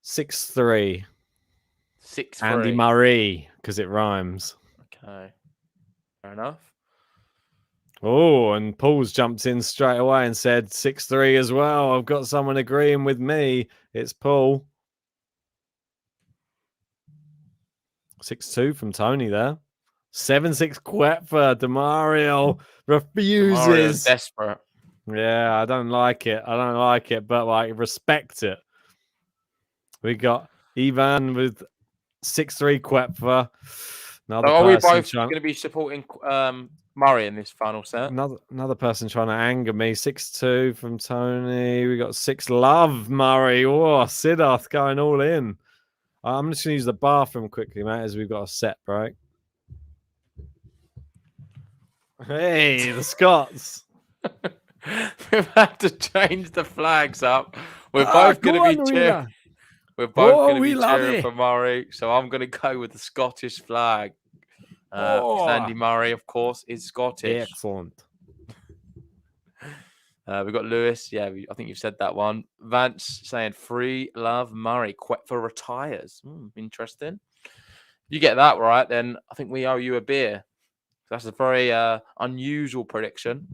6-3. 6-3. Andy Murray, because it rhymes. Okay. Fair enough. Oh, and Paul's jumped in straight away and said 6-3 as well. I've got someone agreeing with me. It's Paul. 6-2 from Tony there. 7-6 Koepfer. Demario refuses. Demario's desperate. Yeah, I don't like it. I don't like it, but I respect it. We got Ivan with 6-3 Koepfer. Are we both going to be supporting Murray in this final set? Another person trying to anger me. 6-2 from Tony. We got 6-love Murray. Oh, Siddharth going all in. I'm just going to use the bathroom quickly, mate, as we've got a set break. Hey, the Scots. We've had to change the flags up. We're both going to be cheering. We're both going to be cheering for Murray, so I'm going to go with the Scottish flag. Andy Murray, of course, is Scottish. Excellent. We've got Lewis. Yeah, I think you've said that one. Vance saying free love Murray. Koepfer retires. Interesting. You get that right, then I think we owe you a beer. That's a very unusual prediction.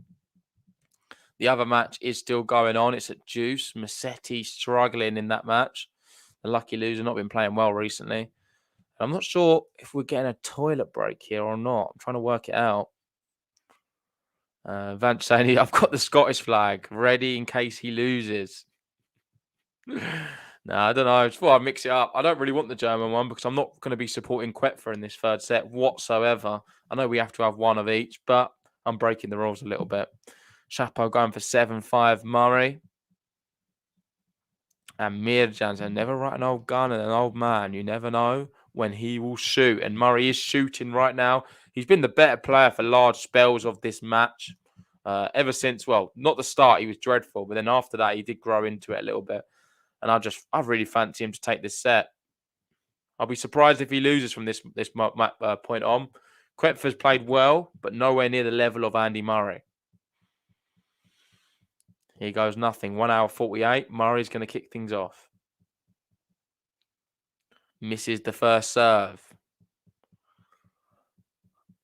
The other match is still going on. It's at Juice. Massetti struggling in that match. The lucky loser, not been playing well recently. I'm not sure if we're getting a toilet break here or not. I'm trying to work it out. Vance saying, I've got the Scottish flag ready in case he loses. No, I don't know. I just thought I'd mix it up. I don't really want the German one because I'm not going to be supporting Koepfer in this third set whatsoever. I know we have to have one of each, but I'm breaking the rules a little bit. Chapeau going for 7-5 Murray. And Mirjan said, never write an old gun and an old man. You never know when he will shoot. And Murray is shooting right now. He's been the better player for large spells of this match. Ever since, well, not the start, he was dreadful. But then after that, he did grow into it a little bit. And I really fancy him to take this set. I'll be surprised if he loses from this point on. Koepfer's played well, but nowhere near the level of Andy Murray. Here goes nothing. 1 hour 48. Murray's going to kick things off. Misses the first serve.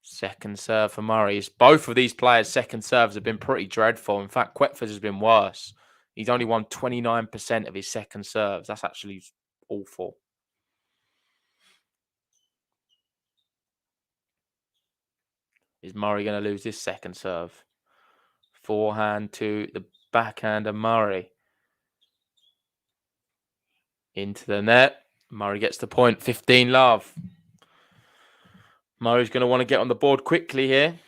Second serve for Murray. Both of these players' second serves have been pretty dreadful. In fact, Koepfer's has been worse. He's only won 29% of his second serves. That's actually awful. Is Murray going to lose this second serve? Forehand to the backhand of Murray. Into the net. Murray gets the point. 15-love. Murray's going to want to get on the board quickly here.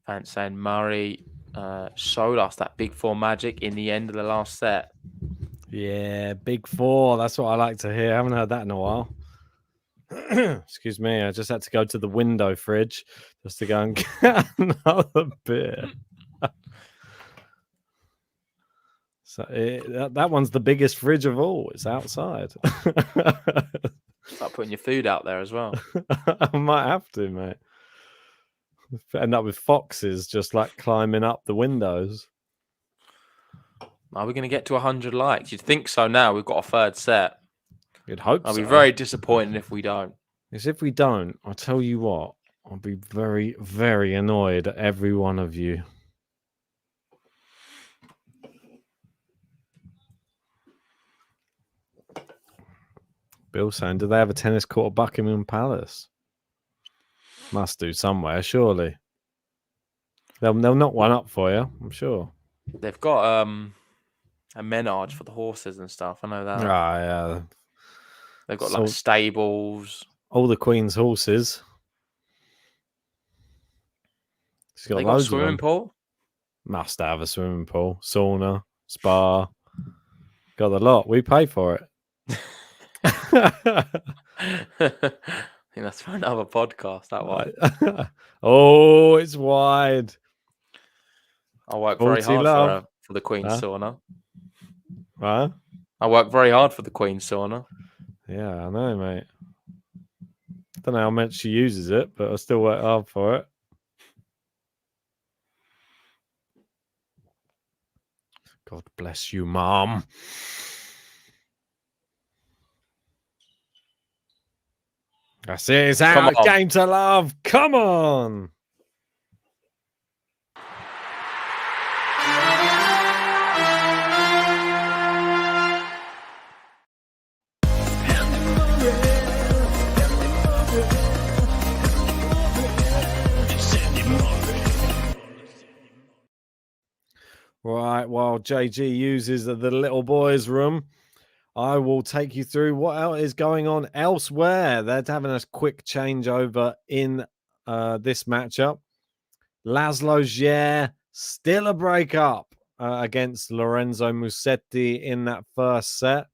Fans saying Murray showed us that big four magic in the end of the last set. Yeah, big four. That's what I like to hear. I haven't heard that in a while. Excuse me. I just had to go to the window fridge just to go and get another beer. So that one's the biggest fridge of all. It's outside. Start putting your food out there as well. I might have to, mate. End up with foxes just like climbing up the windows. Are we going to get to 100 likes? You'd think so now. We've got a third set. You'd hope I'll so. be very disappointed if we don't. Because if we don't, I'll tell you what, I'll be very, very annoyed at every one of you. Bill saying, do they have a tennis court at Buckingham Palace? Must do somewhere, surely. They'll knock one up for you, I'm sure. They've got a menage for the horses and stuff. I know that. Ah, yeah. They've got like stables. All the Queen's horses. She's got They got a loads of swimming them. pool. Must have a swimming pool, sauna, spa. Got the lot. We pay for it. I think that's for another podcast, that one. Oh, it's wide. I work very hard for the Queen's sauna. Huh? I work very hard for the Queen's sauna. Yeah, I know, mate. Don't know how much she uses it, but I still work hard for it. God bless you, Mom. That's it. It's out. Game to love. Come on. Right, while JG uses the little boys' room, I will take you through what else is going on elsewhere. They're having a quick changeover in this matchup. Laszlo Djere, still a breakup against Lorenzo Musetti in that first set.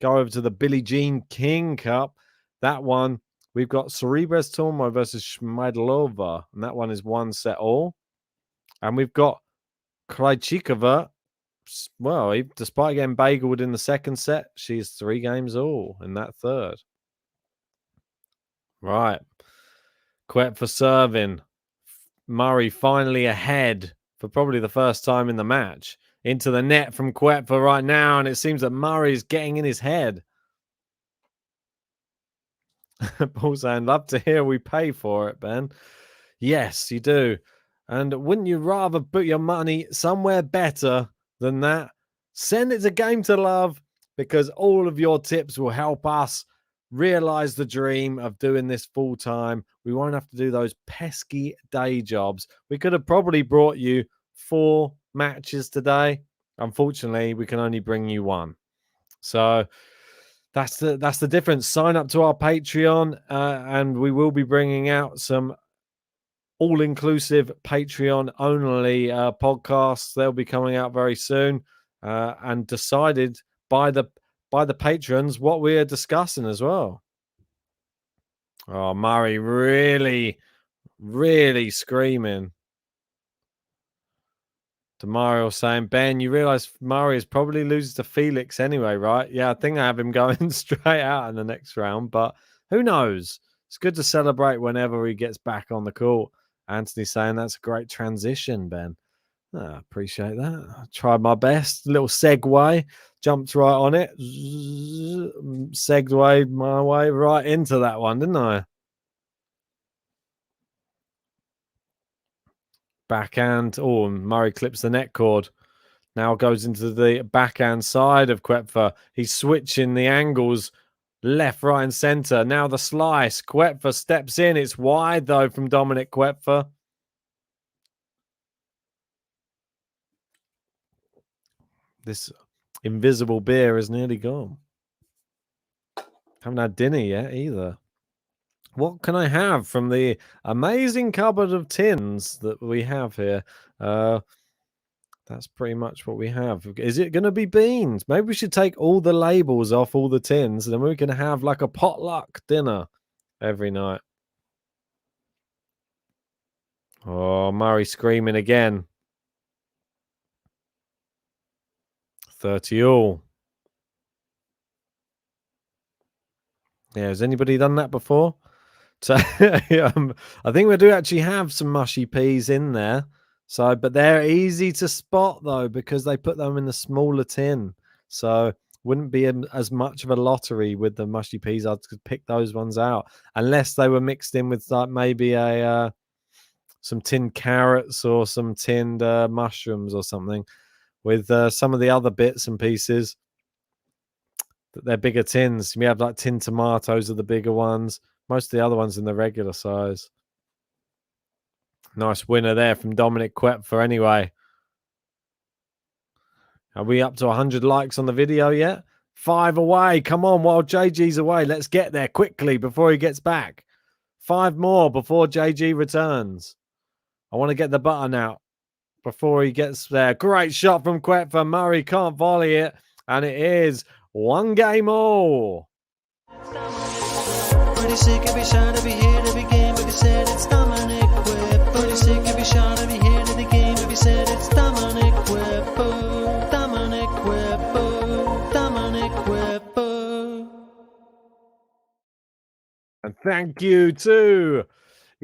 Go over to the Billie Jean King Cup. That one, we've got Cerebres Tormo versus Schmeidlova, and that one is 1 set all. And we've got Krejcikova. Well, despite getting bageled in the second set, she's 3 games all in that third. Right. Koepfer serving. Murray finally ahead for probably the first time in the match. Into the net from Koepfer right now, and it seems that Murray's getting in his head. Paul saying, love to hear we pay for it, Ben. Yes, you do. And wouldn't you rather put your money somewhere better than that? Send it to Game to Love, because all of your tips will help us realize the dream of doing this full time. We won't have to do those pesky day jobs. We could have probably brought you 4 matches today. Unfortunately, we can only bring you 1. So that's the difference. Sign up to our Patreon, and we will be bringing out some all-inclusive Patreon-only podcasts. They'll be coming out very soon, and decided by the patrons what we are discussing as well. Oh, Murray really, really screaming. Demario saying, Ben, you realise Murray is probably loses to Felix anyway, right? Yeah, I think I have him going straight out in the next round, but who knows? It's good to celebrate whenever he gets back on the court. Anthony saying that's a great transition, Ben. I appreciate that. I tried my best. Little segue. Jumped right on it. Segued my way right into that one, didn't I? Backhand. Oh, Murray clips the net cord. Now goes into the backhand side of Koepfer. He's switching the angles Left, right, and center. Now the slice. Koepfer steps in. It's wide, though, from Dominik Koepfer. This invisible beer is nearly gone. Haven't had dinner yet either. What can I have from the amazing cupboard of tins that we have here? That's pretty much what we have. Is it going to be beans? Maybe we should take all the labels off all the tins, and then we can have like a potluck dinner every night. Oh, Murray screaming again. 30 all. Yeah, has anybody done that before? So I think we do actually have some mushy peas in there. So, but they're easy to spot though, because they put them in the smaller tin. So wouldn't be as much of a lottery with the mushy peas. I could pick those ones out unless they were mixed in with like maybe a some tinned carrots or some tinned mushrooms or something with some of the other bits and pieces. They're bigger tins. We have like tinned tomatoes are the bigger ones. Most of the other ones in the regular size. Nice winner there from Dominik Koepfer anyway. Are we up to 100 likes on the video yet? 5 away. Come on, while JG's away. Let's get there quickly before he gets back. 5 more before JG returns. I want to get the button out before he gets there. Great shot from Koepfer. Murray can't volley it. And it is 1 game all. Pretty sick if he shot to be here to be game, but he said it's Dominik Koepfer. Pretty sick if he shot to be here to the game, if he said it's Dominik Koepfer. Dominik Koepfer. Dominik Koepfer. And thank you to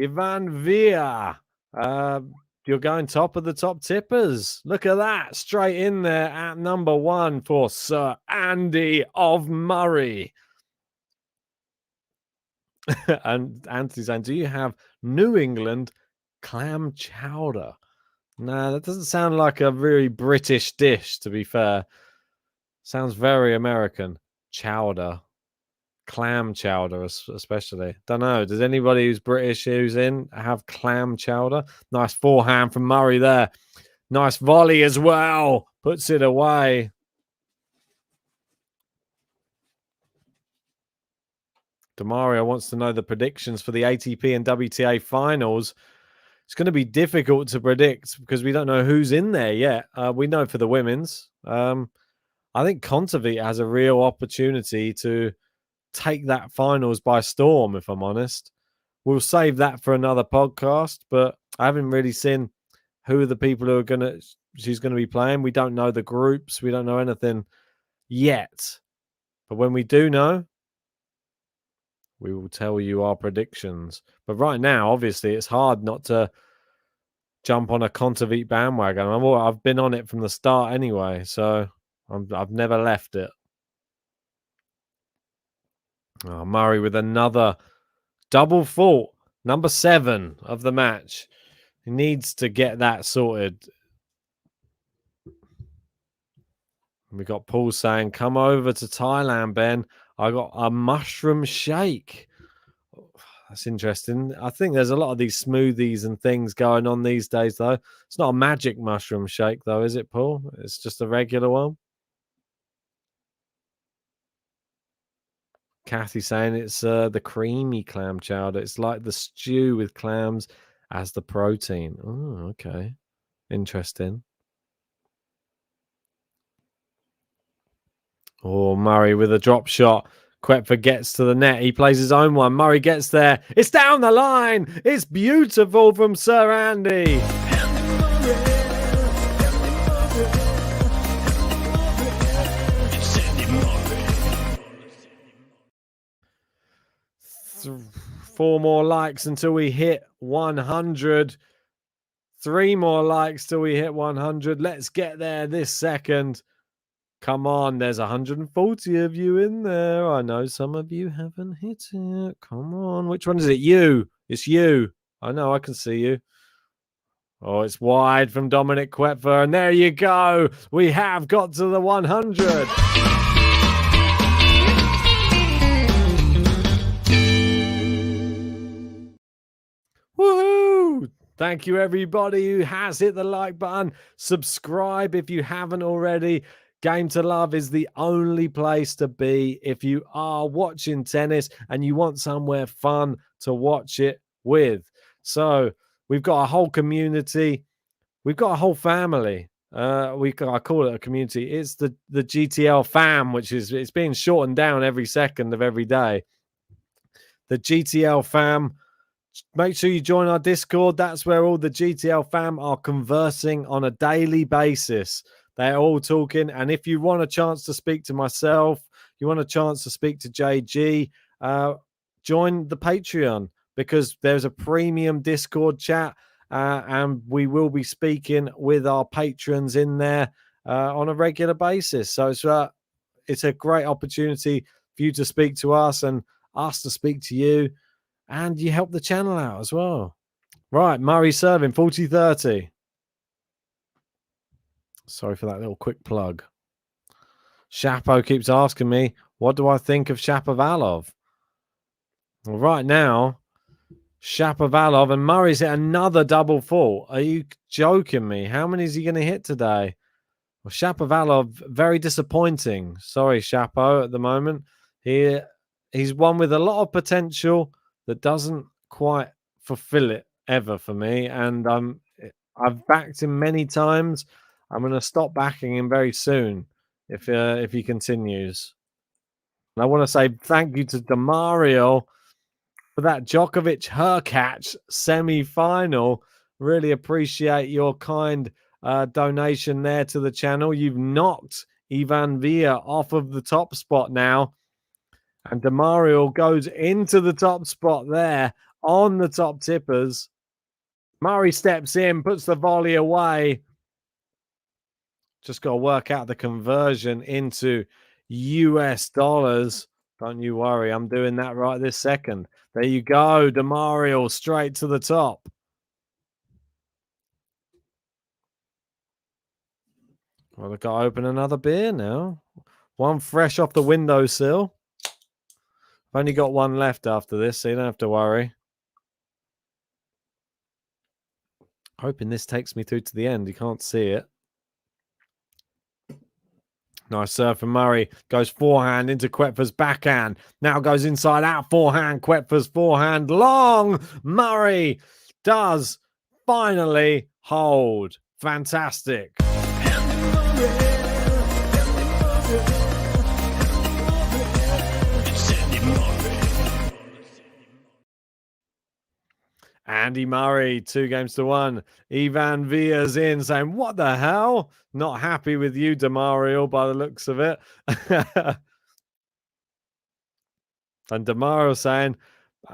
Ivan Via. You're going top of the top tippers. Look at that. Straight in there at number 1 for Sir Andy of Murray. And Anthony's saying, do you have New England clam chowder? No, that doesn't sound like a very British dish, to be fair. Sounds very American. Chowder. Clam chowder, especially. Don't know. Does anybody who's British who's in have clam chowder? Nice forehand from Murray there. Nice volley as well. Puts it away. Demario wants to know the predictions for the ATP and WTA finals. It's going to be difficult to predict because we don't know who's in there yet. We know for the women's. I think Kontaveit has a real opportunity to take that finals by storm, if I'm honest. We'll save that for another podcast, but I haven't really seen who are the people who are she's going to be playing. We don't know the groups. We don't know anything yet. But when we do know, we will tell you our predictions. But right now, obviously, it's hard not to jump on a Kontaveit bandwagon. I've been on it from the start anyway, so I've never left it. Oh, Murray with another double fault, number 7 of the match. He needs to get that sorted. We got Paul saying, come over to Thailand, Ben. I got a mushroom shake. That's interesting. I think there's a lot of these smoothies and things going on these days, though. It's not a magic mushroom shake, though, is it, Paul? It's just a regular one. Kathy saying it's the creamy clam chowder. It's like the stew with clams as the protein. Oh, okay. Interesting. Oh, Murray with a drop shot. Koepfer gets to the net. He plays his own one. Murray gets there. It's down the line. It's beautiful from Sir Andy. Four more likes until we hit 100. 3 more likes till we hit 100. Let's get there this second. Come on, there's 140 of you in there. I know some of you haven't hit it. Come on. Which one is it? You. It's you. I know, I can see you. Oh, it's wide from Dominik Koepfer. And there you go. We have got to the 100. Thank you, everybody who has hit the like button. Subscribe if you haven't already. Game to Love is the only place to be if you are watching tennis and you want somewhere fun to watch it with. So we've got a whole community. We've got a whole family. I call it a community. It's the GTL fam, which is it's being shortened down every second of every day. The GTL fam. Make sure you join our Discord. That's where all the GTL fam are conversing on a daily basis. They're all talking. And if you want a chance to speak to myself, you want a chance to speak to JG, join the Patreon because there's a premium Discord chat. And we will be speaking with our patrons in there on a regular basis. So it's a great opportunity for you to speak to us and us to speak to you. And you help the channel out as well. Right, Murray serving 40-30. Sorry for that little quick plug. Shapo keeps asking me, what do I think of Shapovalov? Well, right now, Shapovalov and Murray's hit another double fault. Are you joking me? How many is he going to hit today? Well, Shapovalov, very disappointing. Sorry, Shapo, at the moment. He's one with a lot of potential that doesn't quite fulfill it ever for me. And I've backed him many times. I'm going to stop backing him very soon if he continues. And I want to say thank you to Demario for that Djokovic Hurkacz semi-final. Really appreciate your kind donation there to the channel. You've knocked Ivan Villa off of the top spot now. And Demario goes into the top spot there on the top tippers. Murray steps in, puts the volley away. Just got to work out the conversion into US dollars. Don't you worry, I'm doing that right this second. There you go, Demario straight to the top. Well, I've got to open another beer now. One fresh off the windowsill. I've only got one left after this, so you don't have to worry. Hoping this takes me through to the end. You can't see it. Nice serve from Murray. Goes forehand into Koepfer's backhand. Now goes inside out forehand. Koepfer's forehand long. Murray does finally hold. Fantastic. Andy Murray, 2-1. Ivan Villa's in saying, what the hell? Not happy with you, Demario, by the looks of it. And Demario saying,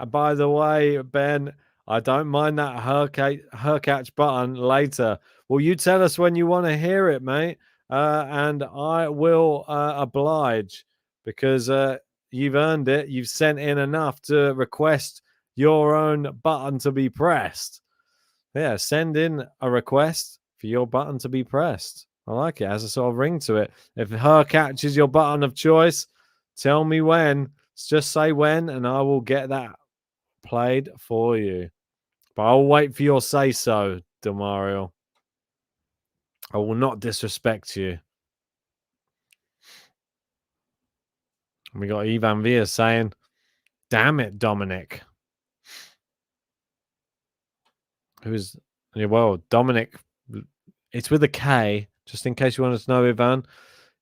by the way, Ben, I don't mind that Hurkacz button later. Well, you tell us when you want to hear it, mate. And I will oblige because you've earned it. You've sent in enough to request your own button to be pressed. Yeah, send in a request for your button to be pressed. I like it. It has a sort of ring to it. If Hurkacz is your button of choice, tell me when. Just say when, and I will get that played for you. But I'll wait for your say-so, Demario. I will not disrespect you. And we got Ivan Villa saying, damn it, Dominik. Well, Dominik, it's with a K, just in case you wanted to know, Ivan,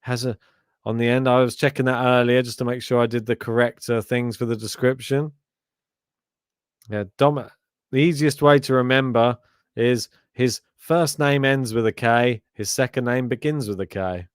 has a, on the end, I was checking that earlier just to make sure I did the correct things for the description. Yeah, the easiest way to remember is his first name ends with a K, his second name begins with a K.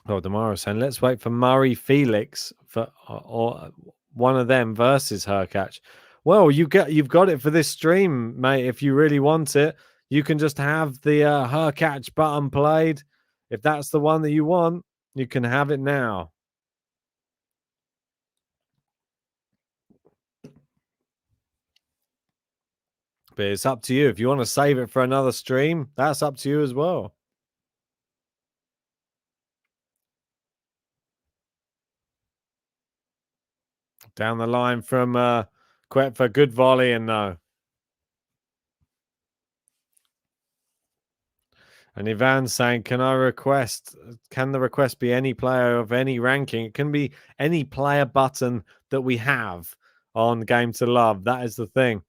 Oh, Demario saying, let's wait for Murray Felix for or one of them versus Hurkacz. Well, you've got it for this stream, mate. If you really want it, you can just have the Hurkacz button played. If that's the one that you want, you can have it now. But it's up to you. If you want to save it for another stream, that's up to you as well. Down the line from Koepfer, good volley and no. And Ivan's saying, can the request be any player of any ranking? It can be any player button that we have on Game to Love. That is the thing.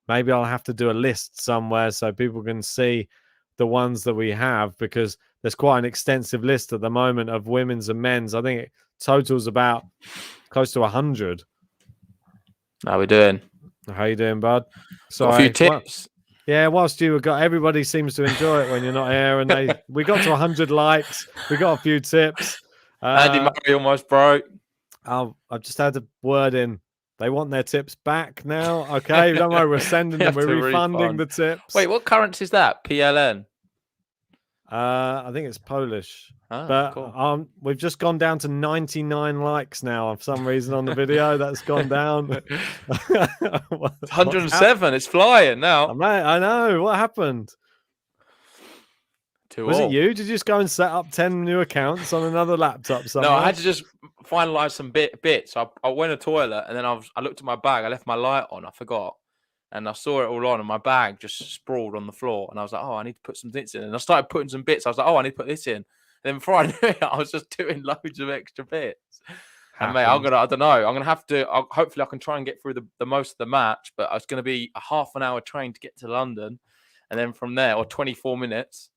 Maybe I'll have to do a list somewhere so people can see the ones that we have, because there's quite an extensive list at the moment of women's and men's. I think it totals about close to 100. How we doing? How you doing, bud? Got a few tips. Yeah, whilst you got, everybody seems to enjoy it when you're not here, and we got to 100 likes. We got a few tips. Andy Murray almost broke. I've just had a word in. They want their tips back now. Okay, don't worry, we're sending them. We're refunding the tips. Wait, what currency is that? PLN. I think it's Polish. Oh, but cool. We've just gone down to 99 likes now for some reason on the video. That's gone down. 107. It's flying now. I know. What happened? Was it you? Did you just go and set up 10 new accounts on another laptop somewhere? No, I had to just finalize some bits. I went to the toilet and then I looked at my bag. I left my light on. I forgot. And I saw it all on, and my bag just sprawled on the floor. And I was like, oh, I need to put some bits in. And I started putting some bits. I was like, oh, I need to put this in. And then before I knew it, I was just doing loads of extra bits. And mate, I don't know. I'm gonna have to. Hopefully, I can try and get through the most of the match. But it's going to be a half an hour train to get to London, and then from there, or 24 minutes.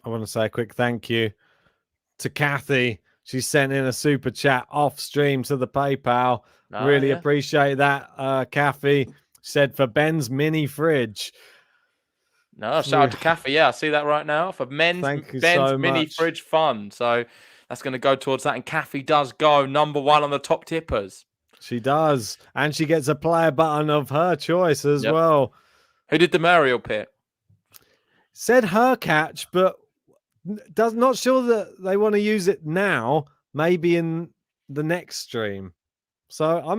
I want to say a quick thank you to Kathy. She sent in a super chat off stream to the PayPal. Really appreciate that, Kathy. Said for Ben's mini fridge. No, shout out to Kathy. Yeah, I see that right now. For Ben's mini fridge fund. So that's going to go towards that. And Kathy does go #1 on the top tippers. She does. And she gets a player button of her choice as well. Who did the Mario pick? Said her catch, but not sure that they want to use it now. Maybe in the next stream. So I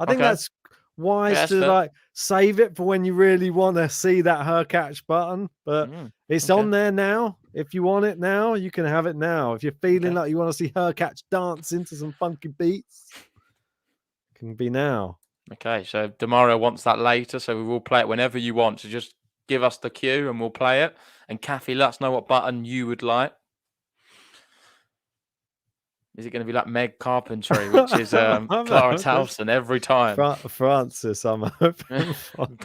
think that's wise to like save it for when you really want to see that her catch button. But it's on there now. If you want it now, you can have it now. If you're feeling like you want to see her catch dance into some funky beats, it can be now. Okay, so Demario wants that later, so we will play it whenever you want. So just give us the cue and we'll play it. And Kathy, let us know what button you would like. Is it going to be like Meg Carpentry, which is Clara Towson every time? Francis, I'm hoping.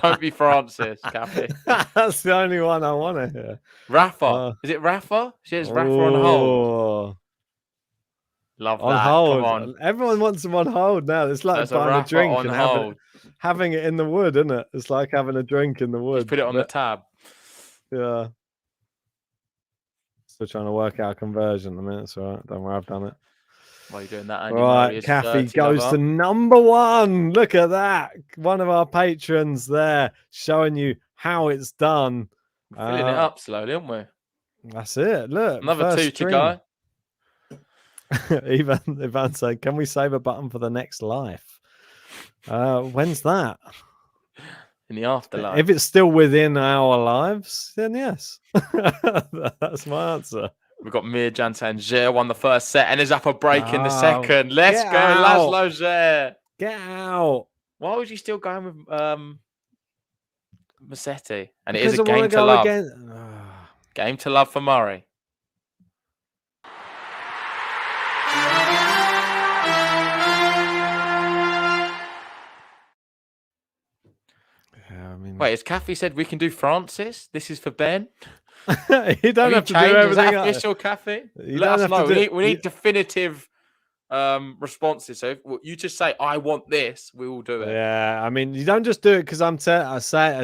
Don't be Francis, Kathy. That's the only one I want to hear. Rafa. Is it Rafa? She has Rafa on hold. Love on that. Hold. Come on. Everyone wants them on hold now. It's like buying a drink and having it in the wood, isn't it? It's like having a drink in the wood. Just put it on the tab. Yeah. Still trying to work out a conversion. I mean, it's all right. Don't worry, I've done it. While you're doing that, Andy right, Kathy goes to #1. Look at that. One of our patrons there showing you how it's done. We're filling it up slowly, aren't we? That's it. Look. Another 2 to go. Ivan said, can we save a button for the next life? When's that? In the afterlife. If it's still within our lives, then yes. That's my answer. We've got Mirjan saying Zer won the first set and is up a break in the second. Let's go, Laszlo Zer. Get out. Why was you still going with Massetti? And because it is a game to love. Game to love for Murray. Wait, has Kathy said we can do Francis? This is for Ben? You don't have to do everything. Is that official, Kathy? Let us know. We need definitive responses. So if you just say, I want this, we will do it. Yeah, I mean, you don't just do it because I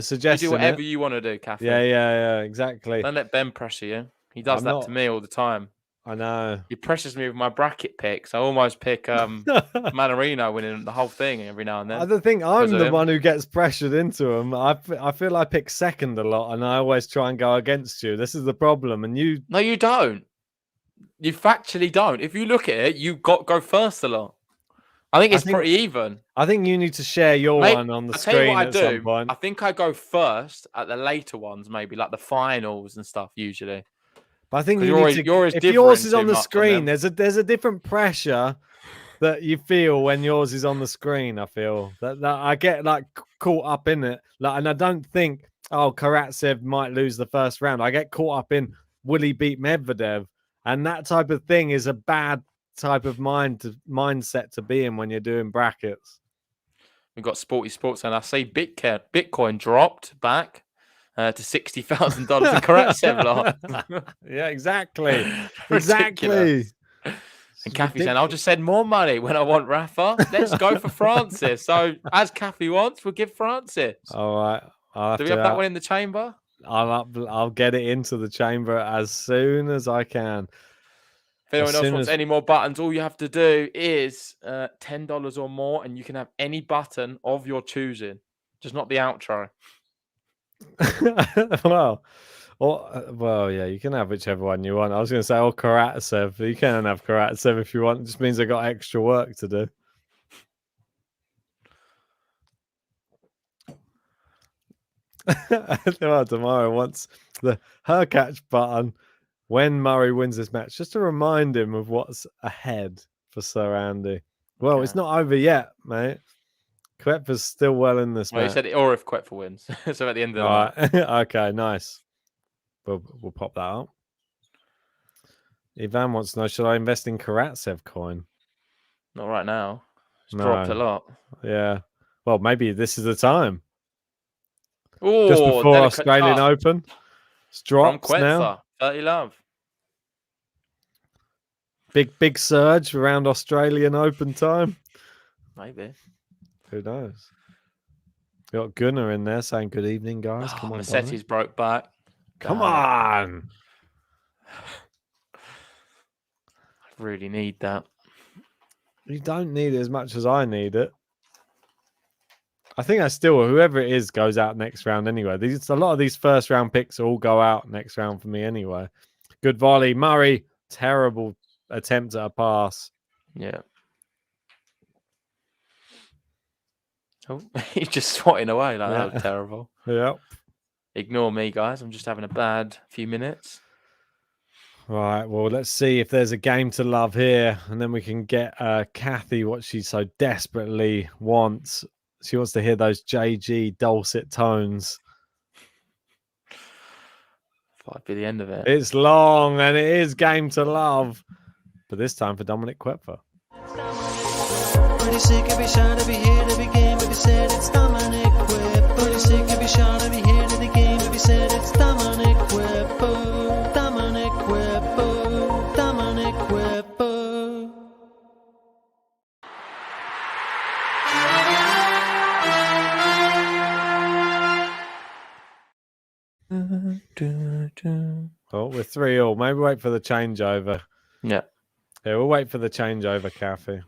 suggest you do whatever you want to do, Kathy. Yeah, exactly. Don't let Ben pressure you. He does that to me all the time. I know. He pressures me with my bracket picks. I almost pick Manarino winning the whole thing every now and then. I don't think I'm the one who gets pressured into them. I feel I pick second a lot, and I always try and go against you. This is the problem. And you... No, you don't. You factually don't. If you look at it, you go first a lot. I think it's pretty even. I think you need to share your one on the screen at some point. I think I go first at the later ones, maybe like the finals and stuff usually. But I think if yours is on the screen, there's a different pressure that you feel when yours is on the screen. I feel that I get like caught up in it, like, and I don't think, oh, Karatsev might lose the first round. I get caught up in, will he beat Medvedev? And that type of thing is a bad type of mindset to be in when you're doing brackets. We've got Sporty Sports, and I see Bitcoin dropped back to $60,000 in Karatsev lot. Yeah, exactly. Ridiculous. And Kathy saying, I'll just send more money when I want Rafa. Let's go for Francis. So, as Kathy wants, we'll give Francis. All right. Do we have that one in the chamber? I'll get it into the chamber as soon as I can. If anyone else wants any more buttons, all you have to do is $10 or more, and you can have any button of your choosing, just not the outro. Well, yeah, you can have whichever one you want. I was going to say, Karatsev. You can have Karatsev if you want. It just means I got extra work to do. Well, tomorrow wants the her catch button when Murray wins this match, just to remind him of what's ahead for Sir Andy. Well, It's not over yet, mate. Koepfer's still well in this match. He said, or if Koepfer wins. So at the end of the night. Okay, nice. We'll pop that up. Ivan wants to know, should I invest in Karatsev coin? Not right now. It's dropped a lot. Yeah. Well, maybe this is the time. Ooh, just before Australian Open. It's dropped from Koepfer. Now. 30 love. Big surge around Australian Open time. Maybe. Who knows? We got Gunnar in there saying good evening, guys. Come on. Massetti's broke back. Come on. I really need that. You don't need it as much as I need it. I think whoever it is goes out next round anyway. A lot of these first round picks all go out next round for me anyway. Good volley. Murray, terrible attempt at a pass. Yeah. Oh, he's just swatting away like that. Was terrible. Yep. Ignore me, guys. I'm just having a bad few minutes. Right. Well, let's see if there's a game to love here, and then we can get Kathy what she so desperately wants. She wants to hear those JG dulcet tones. Might be the end of it. It's long, and it is game to love. But this time for Dominik Koepfer. Pretty sick every shot, every hit, every game, every set, it's Dominik Koepfer. Pretty sick every shot, every hit, every game, every set, it's Dominik Koepfer. Dominik Koepfer. Dominik Koepfer. Oh, we're 3-3. Maybe wait for the changeover. Yeah. Yeah, we'll wait for the changeover, Kathy.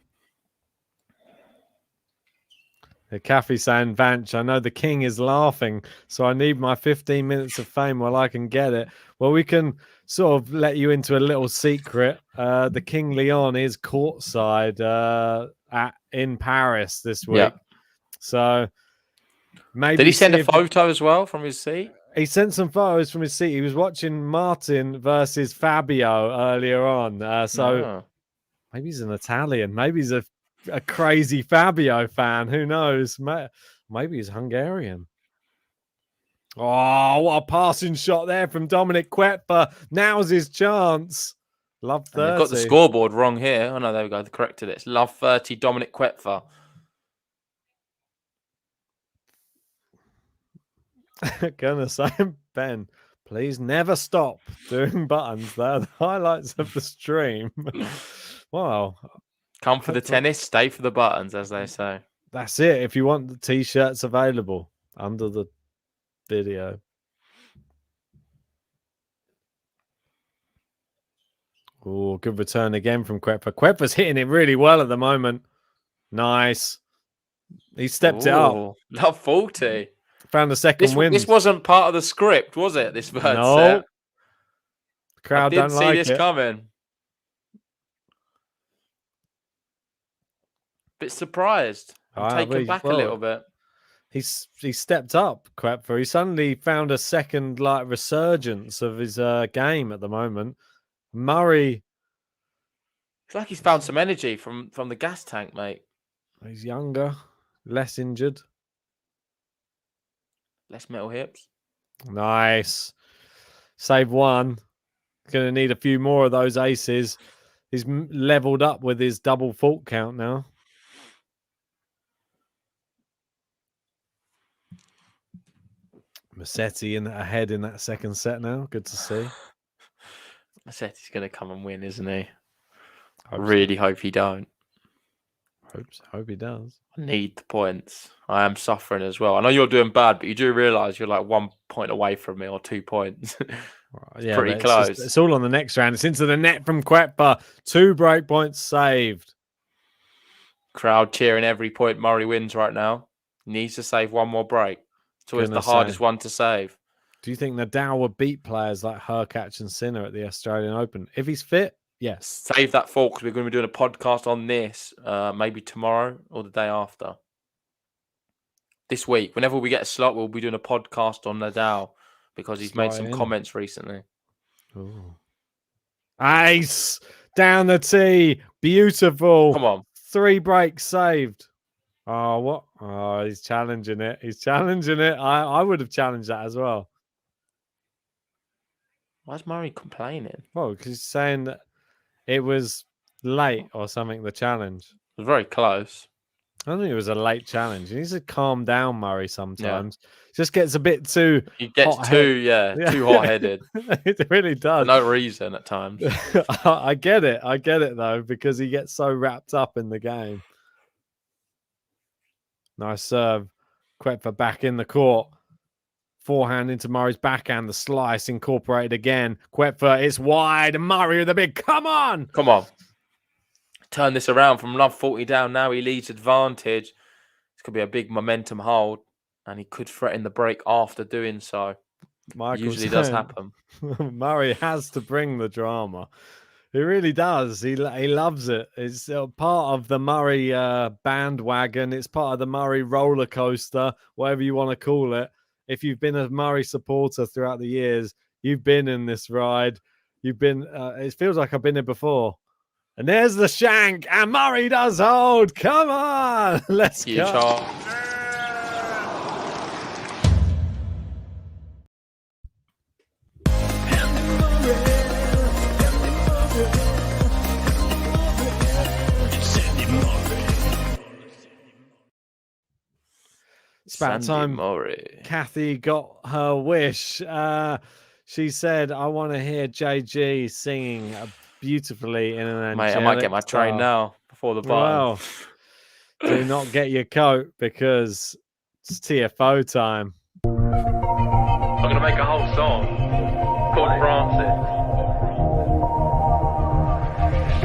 Kathy saying, Vanch, I know the king is laughing, so I need my 15 minutes of fame while I can get it. Well, we can sort of let you into a little secret. The King Leon is courtside in Paris this week. Yeah. So maybe... Did he send a photo as well from his seat? He sent some photos from his seat. He was watching Martin versus Fabio earlier on. Maybe he's an Italian. Maybe he's a crazy Fabio fan. Who knows? Maybe he's Hungarian. Oh, what a passing shot there from Dominik Koepfer. Now's his chance. Love 30. They've got the scoreboard wrong here. Oh, no, there we go. They corrected it. It's love 30, Dominik Koepfer. Gonna say, Ben, please never stop doing buttons. They're the highlights of the stream. Wow. Come for the tennis, stay for the buttons, as they say. That's it. If you want the t-shirts available under the video. Oh, good return again from Koepfer. Koepfer's hitting it really well at the moment. Nice. He stepped it up. Love 40. Found a second win. This wasn't part of the script, was it? This first set. The crowd I don't didn't like see this it. coming. Bit surprised. I'm taken back a little bit. He stepped up, Koepfer. He suddenly found a second resurgence of his game at the moment. Murray It's like he's found some energy from the gas tank, mate. He's younger, less injured. Less metal hips. Nice. Save one. Going to need a few more of those aces. He's leveled up with his double fault count now. Massetti ahead in that second set now. Good to see. Massetti's going to come and win, isn't he? Hope Hope he don't. Hope he does. I need the points. I am suffering as well. I know you're doing bad, but you do realise you're like 1 point away from me or 2 points. Yeah, pretty close. It's all on the next round. It's into the net from Koepfer. 2 break points saved. Crowd cheering every point Murray wins right now. Needs to save one more break. It's always the hardest one to save. Do you think Nadal would beat players like Hurkacz and Sinner at the Australian Open? If he's fit, yes. Save that thought because we're going to be doing a podcast on this maybe tomorrow or the day after. This week, whenever we get a slot, we'll be doing a podcast on Nadal because he's made some comments recently. Ooh. Ace down the tee. Beautiful. Come on. 3 breaks saved. Oh, what? Oh, he's challenging it. He's challenging it. I would have challenged that as well. Why's Murray complaining? Well, because he's saying that it was late or something, the challenge. It was very close. I don't think it was a late challenge. He needs to calm down, Murray, sometimes. Yeah. Just gets a bit too... He gets too hot-headed. It really does. For no reason at times. I get it, though, because he gets so wrapped up in the game. Nice serve. Koepfer back in the court. Forehand into Murray's backhand. The slice incorporated again. Koepfer, it's wide. Murray with a big, come on! Come on. Turn this around from love 40 down. Now he leads advantage. This could be a big momentum hold. And he could threaten the break after doing so. Usually does happen. Murray has to bring the drama. He really does. He loves it. It's part of the Murray bandwagon. It's part of the Murray roller coaster, whatever you want to call it. If you've been a Murray supporter throughout the years, you've been in this ride. You've been. It feels like I've been here before. And there's the shank, and Murray does hold. Come on, let's go. It's about time Kathy got her wish. She said, I want to hear JG singing beautifully in an angelic Mate, I might get my train now before the bar. Well, do not get your coat because it's TFO time. I'm going to make a whole song called Francis.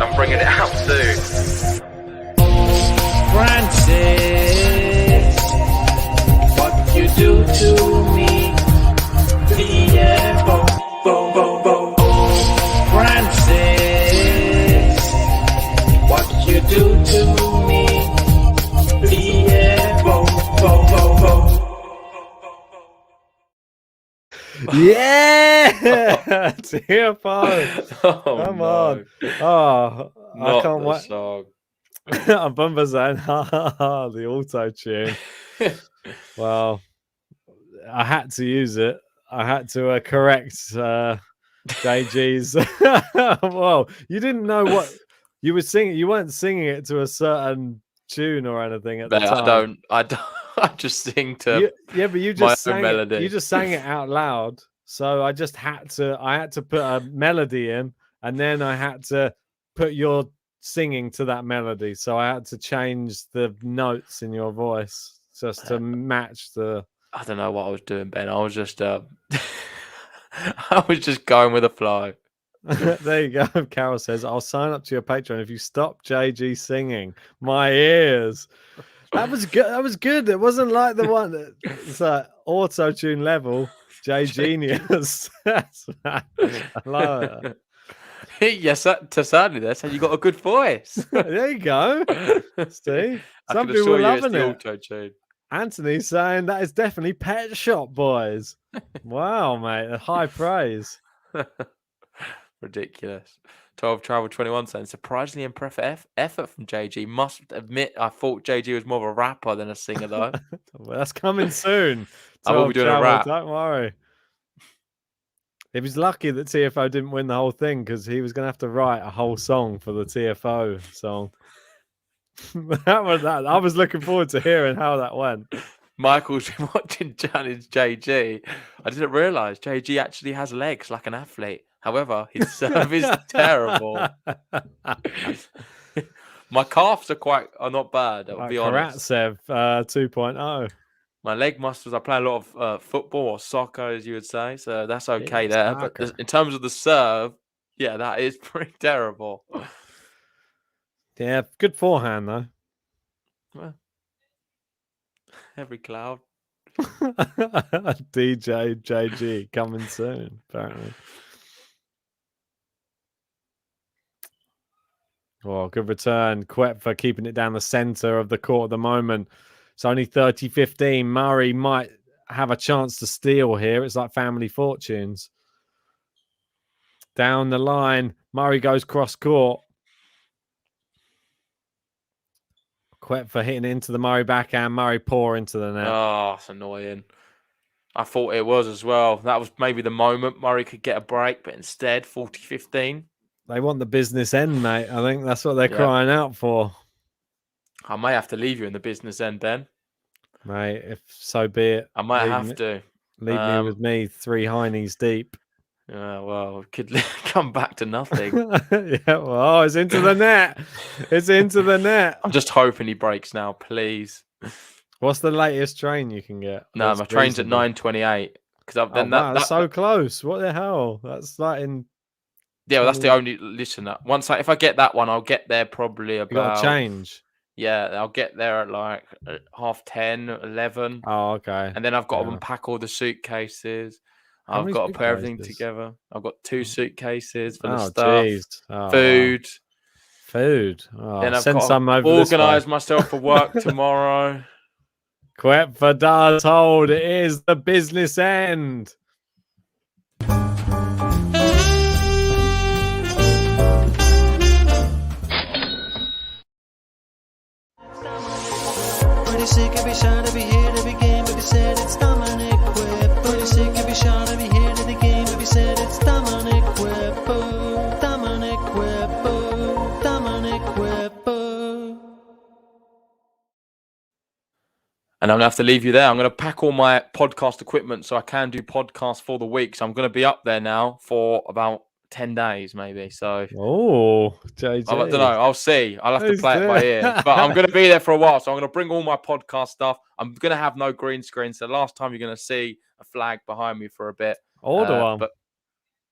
I'm bringing it out soon. Francis, what you do to me? Yeah, bo, bo, bo, bo. Francis, what you do to me? Yeah, bo, bo, bo, bo. Yeah, TFO. Oh, Come no. on. Oh, Not I can't the wait. song. I'm bumper saying, the auto tune. Well, I had to use it. I had to correct JG's. Well, you didn't know what you were singing. You weren't singing it to a certain tune or anything at the time. I don't. I just sing to but you just my sang own melody. You just sang it out loud. So I just had to put a melody in, and then I had to put your singing to that melody. So I had to change the notes in your voice just to match the. I don't know what I was doing, Ben. I was just I was just going with the flow. There you go. Carol says, I'll sign up to your Patreon if you stop JG singing. My ears. That was good. That was good. It wasn't like the one that's like auto-tune level. J Genius. I love it. Yes, to sadly, that's how you got a good voice. There you go. See? Some people are loving it. Auto-tune. Anthony's saying that is definitely Pet Shop Boys. Wow, mate. High praise. Ridiculous. 12 Travel 21 saying surprisingly impressive effort from JG. Must admit, I thought JG was more of a rapper than a singer, though. Well, that's coming soon. I will be 12 doing a Travel, rap. don't worry. He was lucky that TFO didn't win the whole thing because he was going to have to write a whole song for the TFO song. I was looking forward to hearing how that went. Michael's been watching Challenge JG. I didn't realise JG actually has legs like an athlete. However, his serve is terrible. My calves are not bad, I'll be honest. Karatsev 2.0. My leg muscles, I play a lot of football or soccer, as you would say. So that's okay there. soccer. But in terms of the serve, yeah, that is pretty terrible. Yeah, good forehand, though. Well, every cloud. DJ JG coming soon, apparently. Oh, good return. Koepfer keeping it down the centre of the court at the moment. It's only 30-15. Murray might have a chance to steal here. It's like family fortunes. Down the line, Murray goes cross court. Koepfer hitting into the Murray backhand. Murray pour into the net. Oh, it's annoying. I thought it was as well. That was maybe the moment Murray could get a break, but instead, 40-15. They want the business end, mate. I think that's what they're crying out for. I may have to leave you in the business end, Ben. Mate, if so be it. I might have to. Leave me with me, 3 heinies deep. Yeah, well, it could come back to nothing. It's into the net. It's into the net. I'm just hoping he breaks now, please. What's the latest train you can get? No, my train's at 9:28. Because that's so close. What the hell? That's like in. Yeah, well, that's the only. Listen, if I get that one, I'll get there probably about. You got to change. Yeah, I'll get there at like 10:30, 11. Oh, okay. And then I've got to unpack all the suitcases. I've got to put everything together. I've got 2 suitcases for the stuff. Food. Oh, then I've send got some to over organise myself for work tomorrow. Koepfer does hold. It is the business end. Pretty sick every shot, every hit, every game, every set, it's Dominik Koepfer. Pretty sick every shot, every hit, every game, every set, it's Dominik Koepfer. Dominik Koepfer. Dominik Koepfer. And I'm going to have to leave you there. I'm going to pack all my podcast equipment so I can do podcasts for the week. So I'm going to be up there now for about 10 days, maybe. So, JJ. I don't know. I'll see. I'll have to play it by ear. But I'm going to be there for a while. So I'm going to bring all my podcast stuff. I'm going to have no green screen. So last time you're going to see a flag behind me for a bit. Order one. But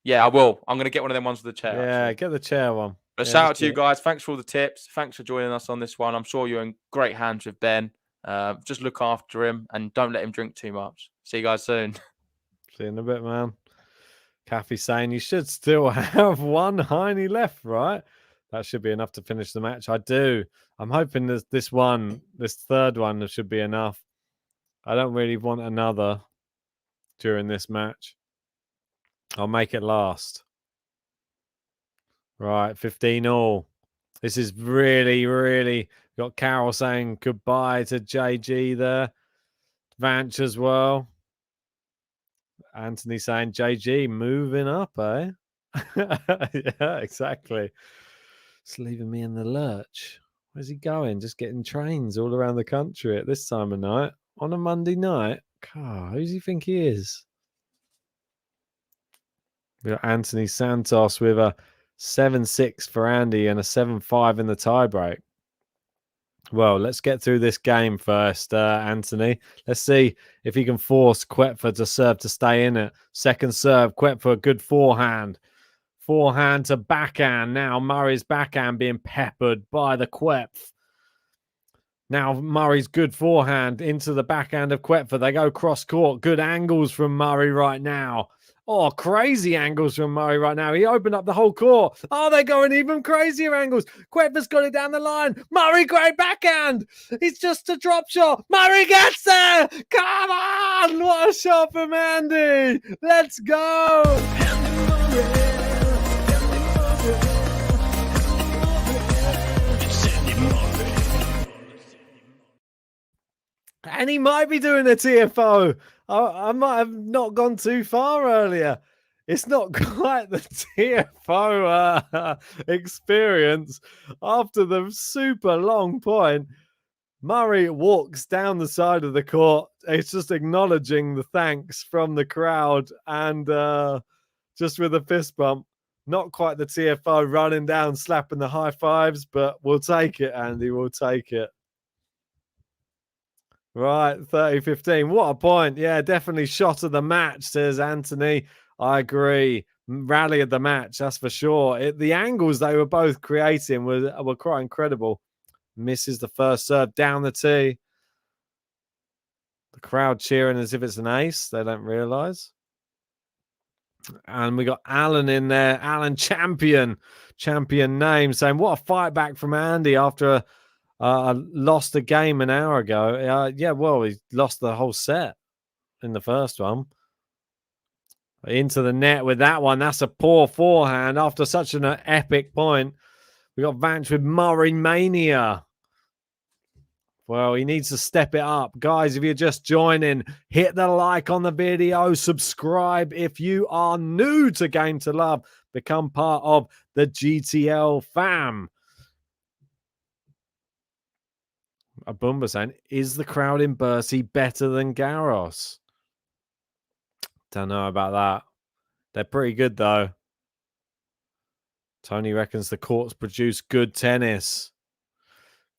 yeah, I will. I'm going to get one of them ones with the chair. Yeah, actually. get the chair one. But shout out to you guys. Thanks for all the tips. Thanks for joining us on this one. I'm sure you're in great hands with Ben. Just look after him and don't let him drink too much. See you guys soon. See you in a bit, man. Kathy's saying you should still have 1 heiny left, right? That should be enough to finish the match. I do. I'm hoping this third one should be enough. I don't really want another during this match. I'll make it last. Right, 15-all. This is really got Carol saying goodbye to JG there. Vanch as well. Anthony saying JG moving up, eh? Yeah, exactly. It's leaving me in the lurch. Where's he going? Just getting trains all around the country at this time of night on a Monday night. God, who does he think he is? We got Anthony Santos with a 7-6 for Andy and a 7-5 in the tiebreak. Well, let's get through this game first, Anthony. Let's see if he can force Koepfer to serve to stay in it. Second serve, Koepfer, good forehand. Forehand to backhand. Now Murray's backhand being peppered by the Koepfer. Now Murray's good forehand into the backhand of Koepfer. They go cross court. Good angles from Murray right now. Oh, crazy angles from Murray right now. He opened up the whole court. Oh, they're going even crazier angles. Koepfer's got it down the line. Murray, great backhand. It's just a drop shot. Murray gets there. Come on. What a shot from Andy. Let's go. And he might be doing a TFO. I might have not gone too far earlier. It's not quite the TFO experience. After the super long point, Murray walks down the side of the court. It's just acknowledging the thanks from the crowd and just with a fist bump. Not quite the TFO running down, slapping the high fives, but we'll take it, Andy. We'll take it. Right, 30-15. What a point. Yeah, definitely shot of the match, says Anthony. I agree. Rally of the match, that's for sure. The angles they were both creating were quite incredible. Misses the first serve down the tee. The crowd cheering as if it's an ace. They don't realise. And we got Alan in there. Alan Champion name, saying, what a fight back from Andy after lost a game an hour ago. Yeah, well, he lost the whole set in the first one. Into the net with that one. That's a poor forehand after such an epic point. We got Vance with Murray Mania. Well, he needs to step it up. Guys, if you're just joining, hit the like on the video. Subscribe if you are new to Game to Love. Become part of the GTL fam. A Bumba saying, is the crowd in Bercy better than Garros? Don't know about that. They're pretty good, though. Tony reckons the courts produce good tennis.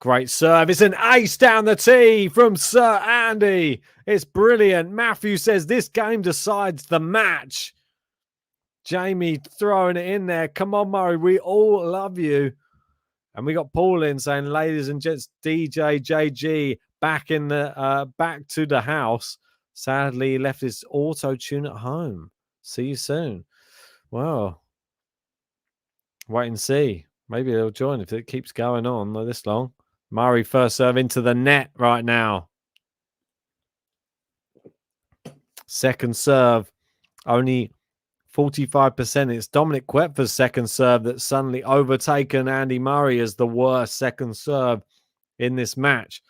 Great serve. It's an ace down the tee from Sir Andy. It's brilliant. Matthew says this game decides the match. Jamie throwing it in there. Come on, Murray. We all love you. And we got Paul in saying, ladies and gents, DJ JG back in the back to the house. Sadly, he left his auto tune at home. See you soon. Well, wait and see. Maybe he'll join if it keeps going on this long. Murray first serve into the net right now. Second serve, only 45%. It's Dominik Koepfer's second serve that's suddenly overtaken Andy Murray as the worst second serve in this match.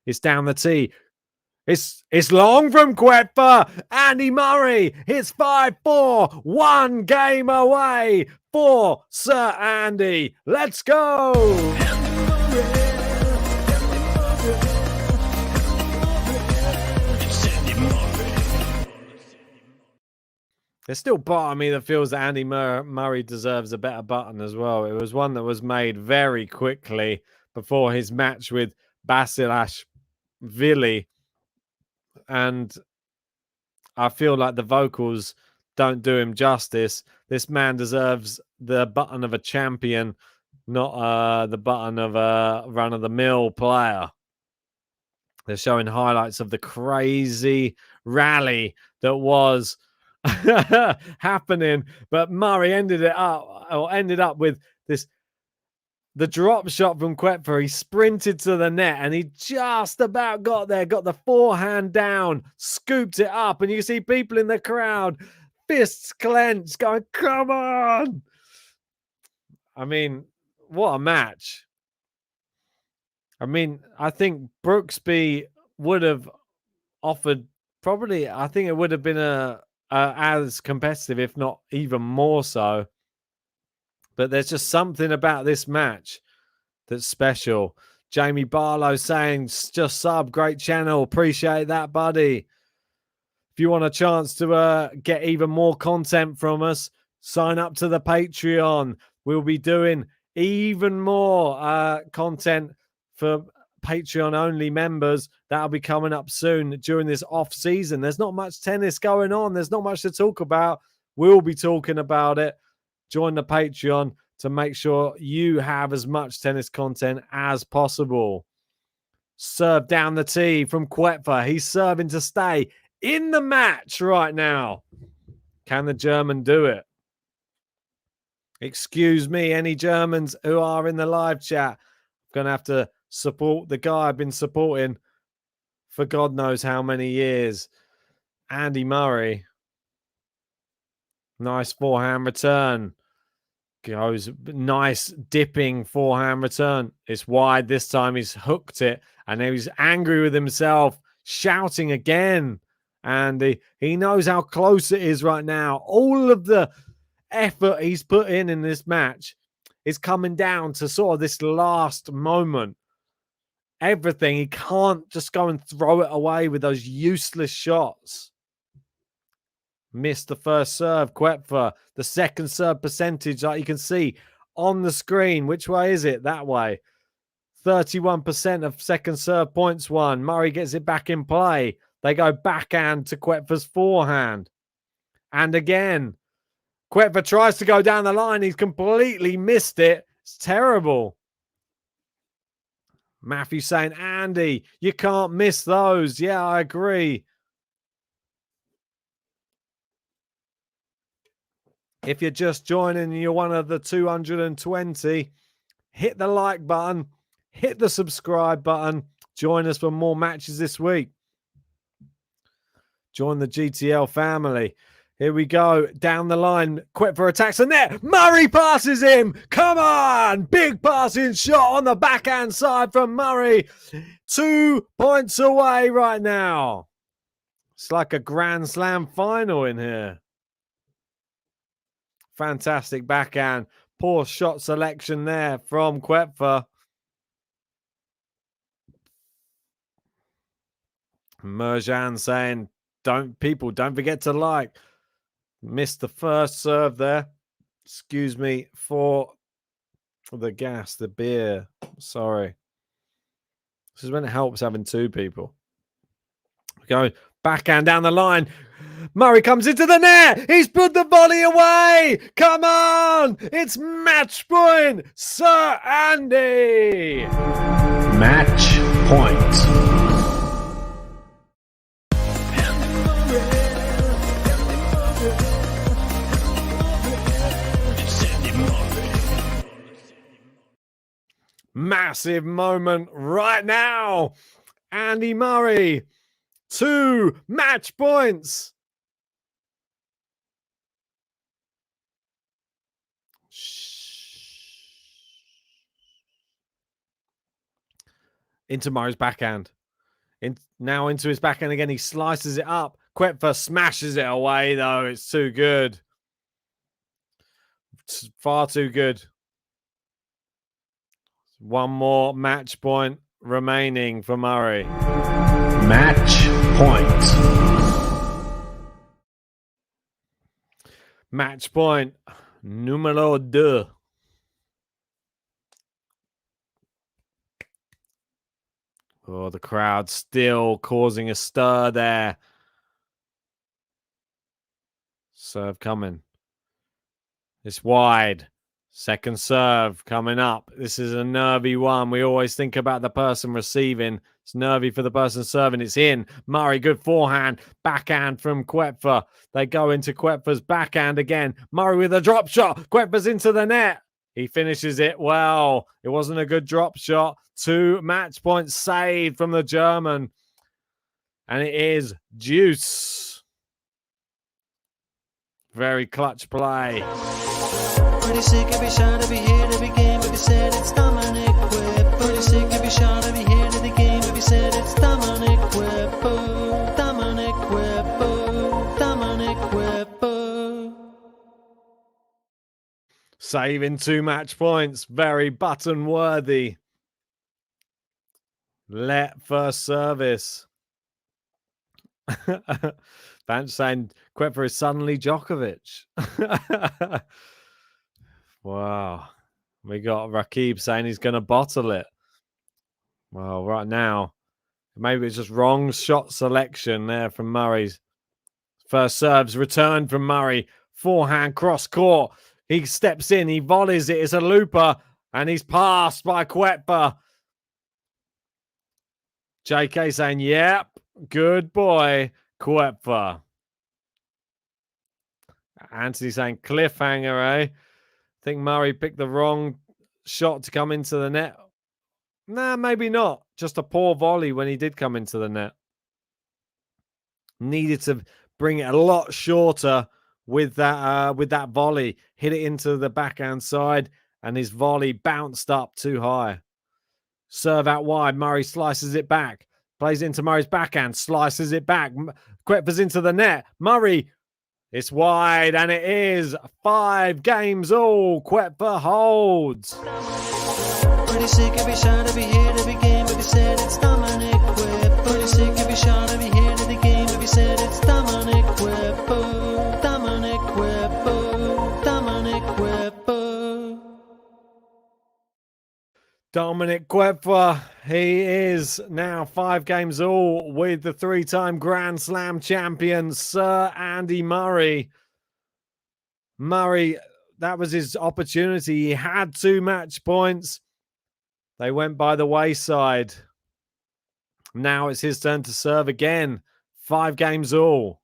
It's down the tee. It's long from Koepfer. Andy Murray hits 5-4. One game away for Sir Andy. Let's go. There's still part of me that feels that Andy Murray deserves a better button as well. It was one that was made very quickly before his match with Basilashvili. And I feel like the vocals don't do him justice. This man deserves the button of a champion, not the button of a run-of-the-mill player. They're showing highlights of the crazy rally that was happening, but Murray ended up with the drop shot from Koepfer. He sprinted to the net and he just about got there, got the forehand down, scooped it up, and you see people in the crowd, fists clenched, going, come on. I mean, what a match. I mean, I think Brooksby would have offered probably, I think it would have been as competitive, if not even more so. But there's just something about this match that's special. Jamie Barlow saying, just sub, great channel. Appreciate that, buddy. If you want a chance to get even more content from us, sign up to the Patreon. We'll be doing even more content for Patreon-only members. That'll be coming up soon during this off-season. There's not much tennis going on. There's not much to talk about. We'll be talking about it. Join the Patreon to make sure you have as much tennis content as possible. Serve down the tee from Koepfer. He's serving to stay in the match right now. Can the German do it? Excuse me, any Germans who are in the live chat. I'm going to have to support the guy I've been supporting for God knows how many years. Andy Murray. Nice forehand return. Goes nice dipping forehand return. It's wide this time. He's hooked it, and he's angry with himself, shouting again. And he knows how close it is right now. All of the effort he's put in this match is coming down to sort of this last moment. Everything. He can't just go and throw it away with those useless shots. Missed the first serve, Koepfer. The second serve percentage, like you can see on the screen. Which way is it? That way. 31% of second serve points won. Murray gets it back in play. They go backhand to Koepfer's forehand. And again, Koepfer tries to go down the line. He's completely missed it. It's terrible. Matthew saying, Andy, you can't miss those. Yeah, I agree. If you're just joining and you're one of the 220, hit the like button, hit the subscribe button. Join us for more matches this week. Join the GTL family. Here we go. Down the line. Koepfer attacks the net. Murray passes him. Come on. Big passing shot on the backhand side from Murray. 2 points away right now. It's like a Grand Slam final in here. Fantastic backhand. Poor shot selection there from Koepfer. Merjan saying, don't forget to like. Missed the first serve there. Excuse me for the gas, the beer. Sorry. This is when it helps having two people. Going backhand down the line. Murray comes into the net. He's put the volley away. Come on. It's match point. Sir Andy. Match point. Massive moment right now. Andy Murray. 2 match points. Into Murray's backhand. Now into his backhand again. He slices it up. Koepfer smashes it away, though. It's too good. It's far too good. One more match point remaining for Murray. Match point. Match point numero 2. Oh, the crowd still causing a stir there. Serve coming. It's wide. Second serve coming up. This is a nervy one. We always think about the person receiving. It's nervy for the person serving. It's in. Murray, good forehand. Backhand from Koepfer. They go into Koepfer's backhand again. Murray with a drop shot. Koepfer's into the net. He finishes it well. It wasn't a good drop shot. 2 match points saved from the German. And it is juice. Very clutch play. Pretty sick every shot, every hit, every game, every set, it's Dominik Koepfer. Pretty sick every shot, every hit, every game, every set, it's Dominik Koepfer. Dominik Koepfer. Dominik Koepfer. Saving 2 match points. Very button worthy. Let first service. Vance saying Koepfer is suddenly Djokovic. Wow. We got Rakib saying he's going to bottle it. Well, right now, maybe it's just wrong shot selection there from Murray's. First serves returned from Murray. Forehand cross court. He steps in. He volleys it. It's a looper. And he's passed by Koepfer. JK saying, yep, good boy, Koepfer. Anthony saying, cliffhanger, eh? I think Murray picked the wrong shot to come into the net. Nah, maybe not. Just a poor volley when he did come into the net. Needed to bring it a lot shorter with that volley. Hit it into the backhand side, and his volley bounced up too high. Serve out wide. Murray slices it back. Plays into Murray's backhand. Slices it back. Koepfer's into the net. Murray, it's wide, and it is 5 games all. Koepfer holds. Pretty sick every shot, every hit, every game, every set, it's Dominik Koepfer. Pretty sick every shot, every hit, every game, every set, it's Dominik Koepfer. Dominik Koepfer. Dominik Koepfer. Dominik Koepfer, he is now 5 games all with the 3-time Grand Slam champion, Sir Andy Murray. Murray, that was his opportunity. He had 2 match points. They went by the wayside. Now it's his turn to serve again. 5 games all.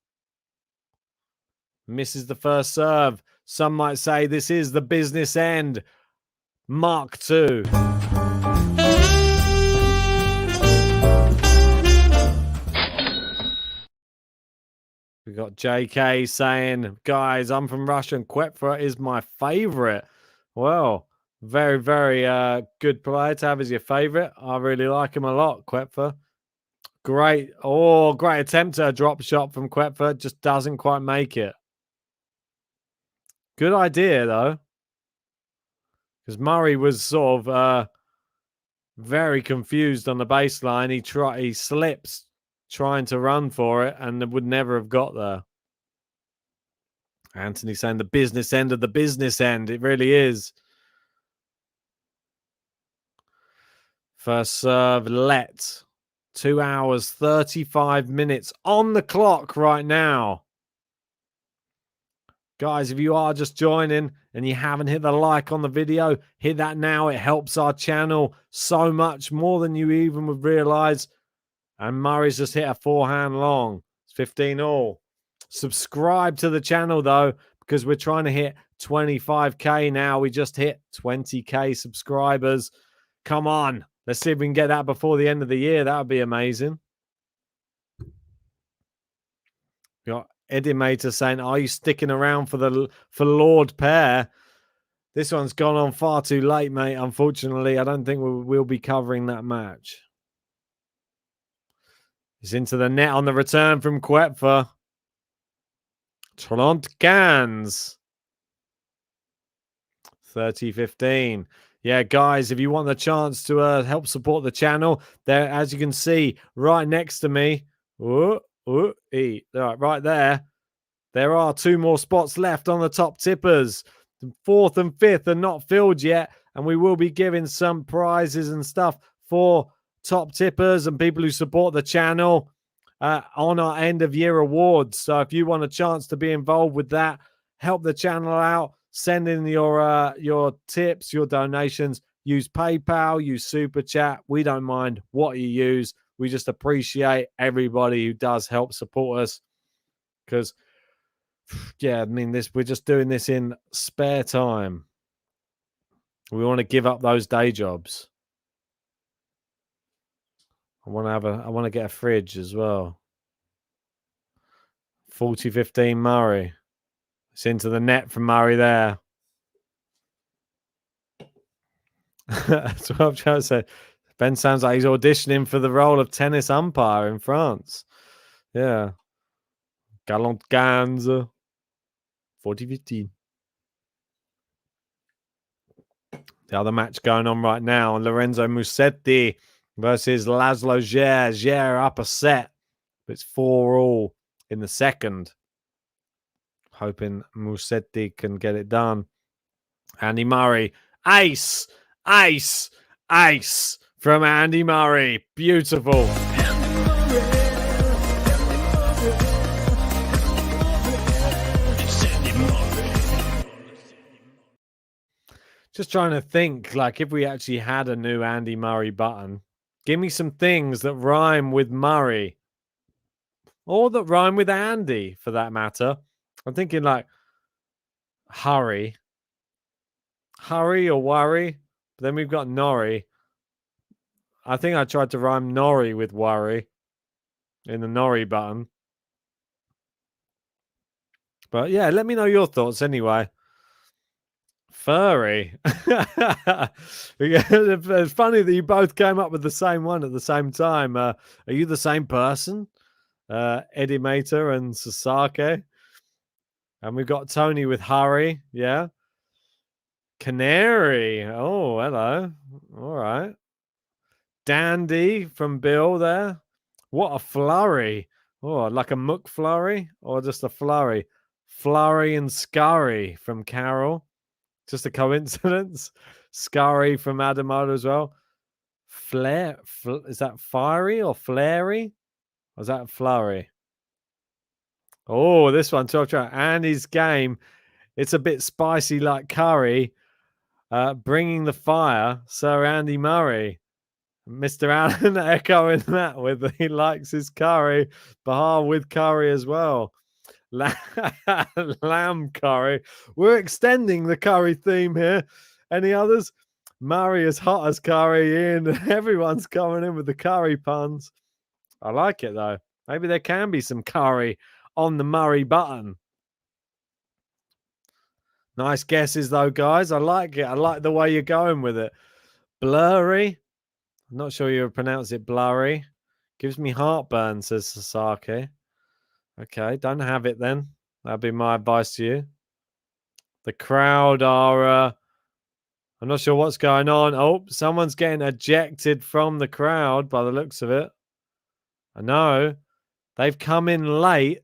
Misses the first serve. Some might say this is the business end. Mark 2. We got JK saying, guys, I'm from Russia and Koepfer is my favorite. Well, very, very good player to have as your favorite. I really like him a lot, Koepfer. Great. Oh, great attempt at a drop shot from Koepfer. Just doesn't quite make it. Good idea, though. Because Murray was sort of very confused on the baseline. He slips trying to run for it and would never have got there. Anthony saying the business end of the business end. It really is. First serve, let. 2 hours, 35 minutes on the clock right now. Guys, if you are just joining and you haven't hit the like on the video, hit that now. It helps our channel so much more than you even would realize. And Murray's just hit a forehand long. It's 15 all. Subscribe to the channel, though, because we're trying to hit 25K now. We just hit 20K subscribers. Come on. Let's see if we can get that before the end of the year. That would be amazing. We got Edimator saying, are you sticking around for Lord Pair? This one's gone on far too late, mate. Unfortunately, I don't think we'll be covering that match. It's into the net on the return from Koepfer. 30-15. 30-15. Yeah, guys, if you want the chance to help support the channel, there, as you can see, right next to me, right there, there are 2 more spots left on the top tippers. 4th and 5th are not filled yet, and we will be giving some prizes and stuff for top tippers and people who support the channel on our end of year awards. So if you want a chance to be involved with that, help the channel out, send in your tips, your donations, use PayPal, use Super Chat. We don't mind what you use. We just appreciate everybody who does help support us. Because, yeah, I mean, we're just doing this in spare time. We want to give up those day jobs. I want to get a fridge as well. 40-15 Murray. It's into the net from Murray there. That's what I'm trying to say. Ben sounds like he's auditioning for the role of tennis umpire in France. Yeah. Galant Gans. 40-15. The other match going on right now. Lorenzo Musetti versus Laszlo Djere. Djere up a set. It's 4-all in the second. Hoping Musetti can get it done. Andy Murray. Ace. Ace. Ace from Andy Murray. Beautiful. Just trying to think, like, if we actually had a new Andy Murray button, give me some things that rhyme with Murray. Or that rhyme with Andy, for that matter. I'm thinking, like, hurry. Hurry or worry. But then we've got Norrie. I think I tried to rhyme Norrie with worry in the Norrie button. But yeah, let me know your thoughts anyway. Furry. It's funny that you both came up with the same one at the same time. Are you the same person? Eddie Mater and Sasaki. And we've got Tony with Hurry. Yeah. Canary. Oh, hello. All right. Dandy from Bill there. What a flurry. Oh, like a McFlurry or just a flurry? Flurry and Scurry from Carol. Just a coincidence. Scurry from Adamoto as well. Flare. Is that fiery or flary? Or is that flurry? Oh, this one, 12 track. Andy's game. It's a bit spicy like curry. Bringing the fire, Sir Andy Murray. Mr. Allen echoing that with he likes his curry. Bahar with curry as well. Lamb curry. We're extending the curry theme here. Any others? Murray as hot as curry in. Everyone's coming in with the curry puns. I like it though. Maybe there can be some curry on the Murray button. Nice guesses though, guys. I like it. I like the way you're going with it. Blurry. I'm not sure you would pronounce it blurry. Gives me heartburn, says Sasaki. Okay, don't have it then. That'd be my advice to you. The crowd are... I'm not sure what's going on. Oh, someone's getting ejected from the crowd by the looks of it. I know. They've come in late.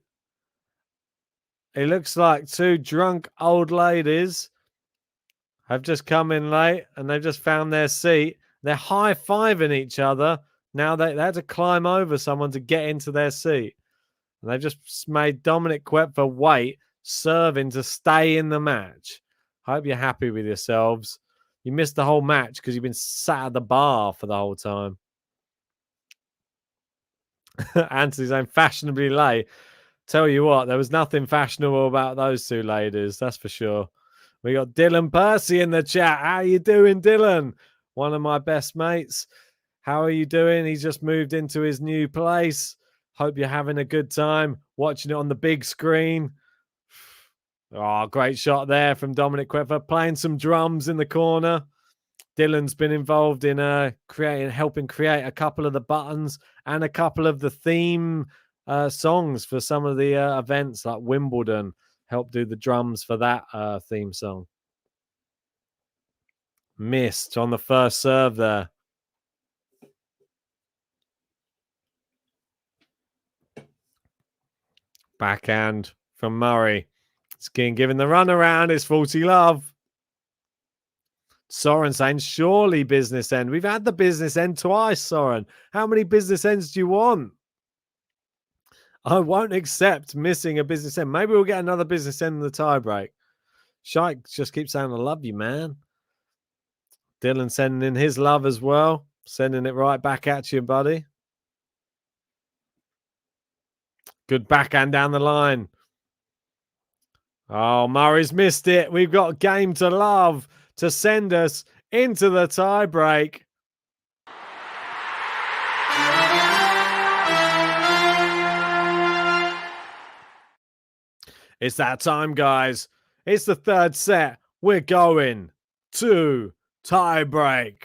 It looks like two drunk old ladies have just come in late and they've just found their seat. They're high-fiving each other. Now they had to climb over someone to get into their seat. And they've just made Dominik Koepfer wait, serving to stay in the match. Hope you're happy with yourselves. You missed the whole match because you've been sat at the bar for the whole time. Anthony's saying fashionably late. Tell you what, there was nothing fashionable about those two ladies, that's for sure. We got Dylan Percy in the chat. How you doing, Dylan? One of my best mates. How are you doing? He's just moved into his new place. Hope you're having a good time watching it on the big screen. Oh, great shot there from Dominik Koepfer, playing some drums in the corner. Dylan's been involved in helping create a couple of the buttons and a couple of the theme songs for some of the events like Wimbledon. Helped do the drums for that theme song. Missed on the first serve there. Backhand from Murray. Skin giving the run around. It's 40 love. Soren saying, surely business end. We've had the business end twice, Soren. How many business ends do you want? I won't accept missing a business end. Maybe we'll get another business end in the tiebreak. Shike just keeps saying, I love you, man. Dylan sending in his love as well. Sending it right back at you, buddy. Good backhand down the line. Oh, Murray's missed it. We've got game to love to send us into the tiebreak. It's that time, guys. It's the third set. We're going to tiebreak.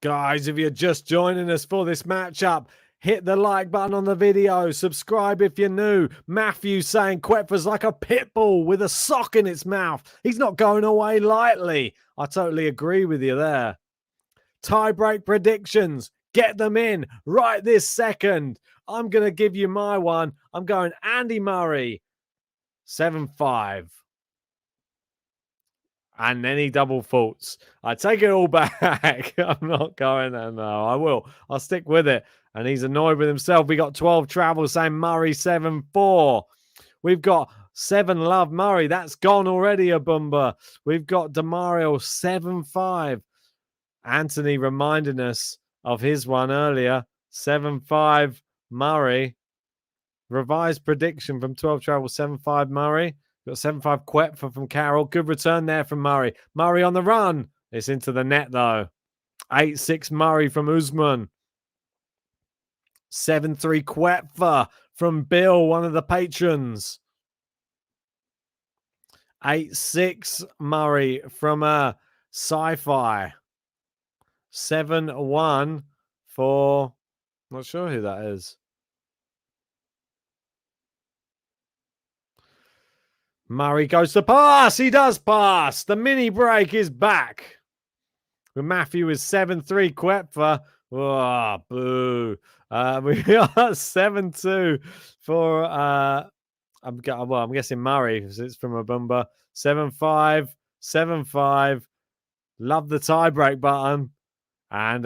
Guys, if you're just joining us for this matchup, hit the like button on the video. Subscribe if you're new. Matthew saying Koepfer's like a pit bull with a sock in its mouth. He's not going away lightly. I totally agree with you there. Tiebreak predictions. Get them in right this second. I'm going to give you my one. I'm going Andy Murray, 7-5. And any double faults. I take it all back. I'm not going there. No, I will. I'll stick with it. And he's annoyed with himself. We got 12 travel saying Murray 7-4. We've got 7 love Murray. That's gone already, a Abumba. We've got Demario 7-5. Anthony reminding us of his one earlier. 7-5 Murray. Revised prediction from 12 travel 7-5 Murray. Got 7-5 Koepfer from Carroll. Good return there from Murray. Murray on the run. It's into the net, though. 8-6 Murray from Usman. 7-3 Koepfer from Bill, one of the patrons. 8-6 Murray from Sci-Fi. 7-1 for... Not sure who that is. Murray goes to pass. He does pass. The mini break is back. With Matthew is 7-3 Koepfer. Oh, boo. We got 7-2 for I'm guessing Murray because it's from Abumba. 7-5, 7-5. Love the tiebreak button. And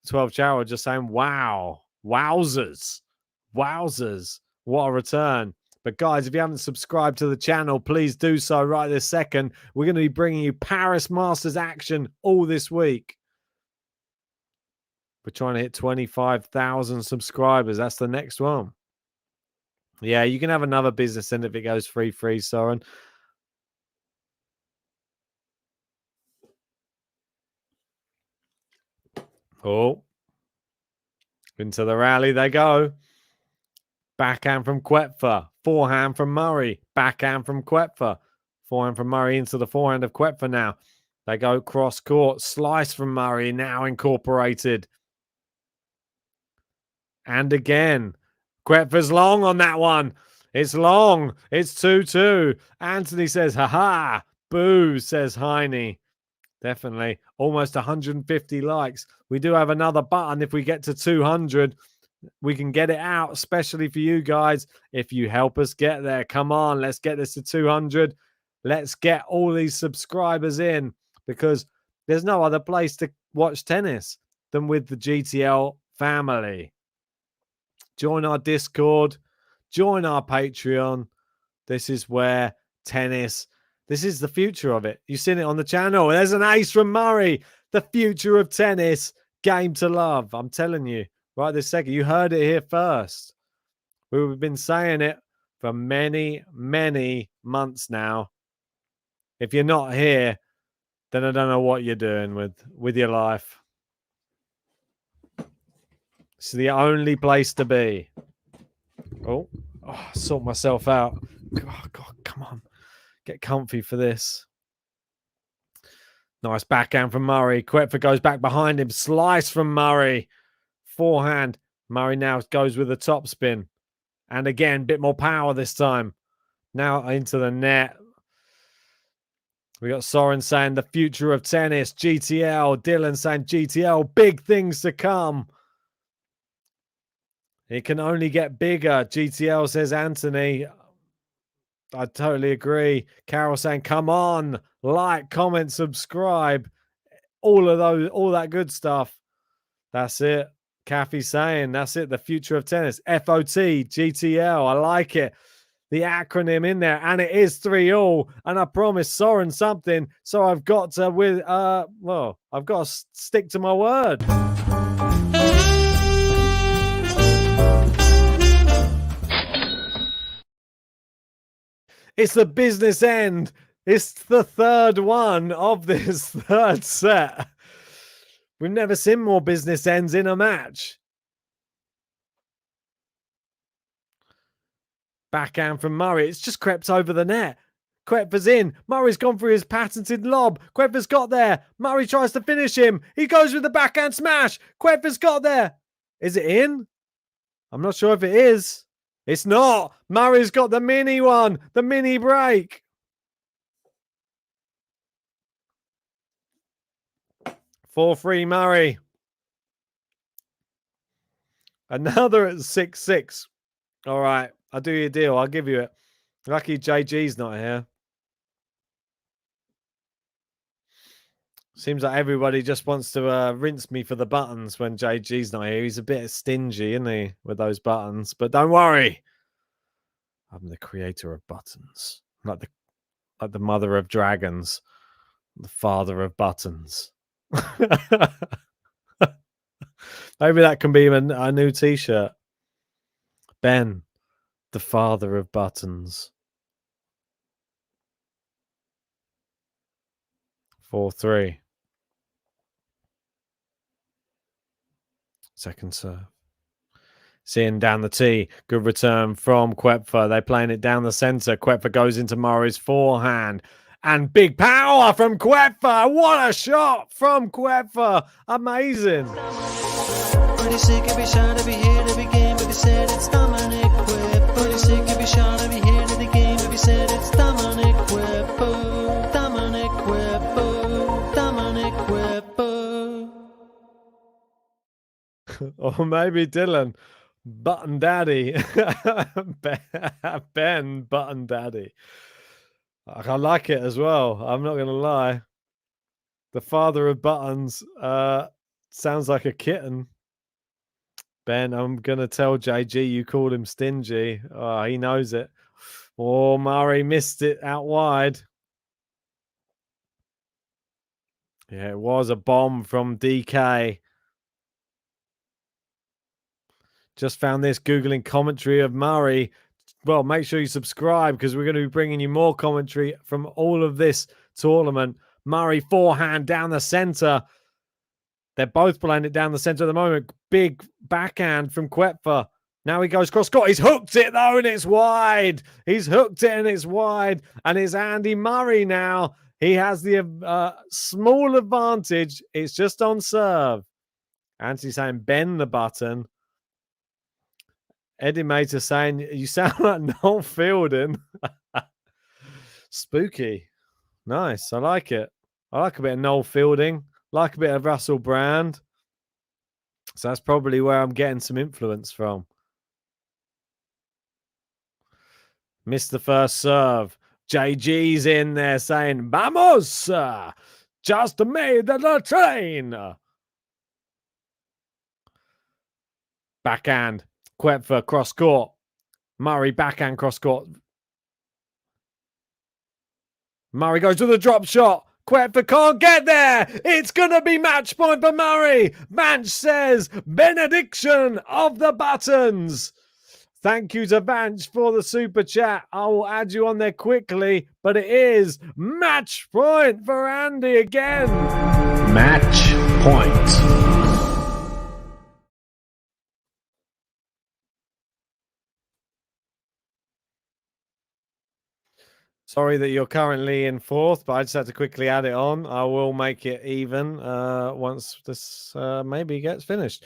12 Chow just saying, wow. Wowzers. Wowzers. What a return. But guys, if you haven't subscribed to the channel, please do so right this second. We're going to be bringing you Paris Masters action all this week. We're trying to hit 25,000 subscribers. That's the next one. Yeah, you can have another business end if it goes free, Soren. Oh. Into the rally they go. Backhand from Koepfer. Forehand from Murray. Backhand from Koepfer. Forehand from Murray into the forehand of Koepfer now. They go cross court. Slice from Murray now incorporated. And again. Koepfer's long on that one. It's long. It's 2-2. Anthony says, ha-ha. Boo, says Heine. Definitely. Almost 150 likes. We do have another button. If we get to 200, we can get it out, especially for you guys. If you help us get there, come on, let's get this to 200. Let's get all these subscribers in because there's no other place to watch tennis than with the GTL family. Join our Discord. Join our Patreon. This is where tennis, this is the future of it. You've seen it on the channel. There's an ace from Murray. The future of tennis. Game to love. I'm telling you. Right this second. You heard it here first. We've been saying it for many, many months now. If you're not here, then I don't know what you're doing with your life. It's the only place to be. Oh, sort myself out. God, come on. Get comfy for this. Nice backhand from Murray. Koepfer goes back behind him. Slice from Murray. Forehand. Murray now goes with a top spin. And again, bit more power this time. Now into the net. We got Soren saying the future of tennis. GTL. Dylan saying GTL. Big things to come. It can only get bigger. GTL says Anthony. I totally agree. Carol saying, come on, like, comment, subscribe. All of those, all that good stuff. That's it. Kathy saying, that's it. The future of tennis. FOT, GTL. I like it. The acronym in there. And it is 3-all. And I promised Soren something. So I've got to I've got to stick to my word. It's the business end. It's the third one of this third set. We've never seen more business ends in a match. Backhand from Murray. It's just crept over the net. Koepfer's in. Murray's gone for his patented lob. Koepfer's got there. Murray tries to finish him. He goes with the backhand smash. Koepfer's got there. Is it in? I'm not sure if it is. It's not. Murray's got the mini one. The mini break. 4-3 Murray. Another at 6-6. All right. I'll do you a deal. I'll give you it. Lucky JG's not here. Seems like everybody just wants to rinse me for the buttons when JG's not here. He's a bit stingy, isn't he, with those buttons? But don't worry. I'm the creator of buttons. Like the mother of dragons. The father of buttons. Maybe that can be a new t-shirt. Ben, the father of buttons. 4-3. Second serve. Seeing down the tee. Good return from Koepfer. They're playing it down the centre. Koepfer goes into Murray's forehand. And big power from Koepfer. What a shot from Koepfer. Amazing. Pretty sick every shot, every hit, every game, every set, it's Dominik Koepfer. Pretty sick every shot, every hit, every game, every set, it's Dominik Koepfer. Dominik Koepfer. Dominik Koepfer. Or maybe Dylan. Button Daddy. Ben Button Daddy. I like it as well. I'm not going to lie. The father of buttons sounds like a kitten. Ben, I'm going to tell JG you called him stingy. Oh, he knows it. Oh, Murray missed it out wide. Yeah, it was a bomb from DK. Just found this Googling commentary of Murray. Well, make sure you subscribe because we're going to be bringing you more commentary from all of this tournament. Murray forehand down the centre. They're both playing it down the centre at the moment. Big backhand from Koepfer. Now he goes cross court. He's hooked it though and it's wide. He's hooked it and it's wide. And it's Andy Murray now. He has the small advantage. It's just on serve. Anthony saying bend the button. Eddie Mater saying, you sound like Noel Fielding. Spooky. Nice. I like it. I like a bit of Noel Fielding. Like a bit of Russell Brand. So that's probably where I'm getting some influence from. Missed the first serve. JG's in there saying, Vamos! Just made the train. Backhand. Koepfer cross court. Murray backhand cross court. Murray goes to the drop shot. Koepfer can't get there. It's going to be match point for Murray. Vanch says benediction of the buttons. Thank you to Vanch for the super chat. I will add you on there quickly, but it is match point for Andy again. Match point. Sorry that you're currently in fourth, but I just had to quickly add it on. I will make it even once this maybe gets finished.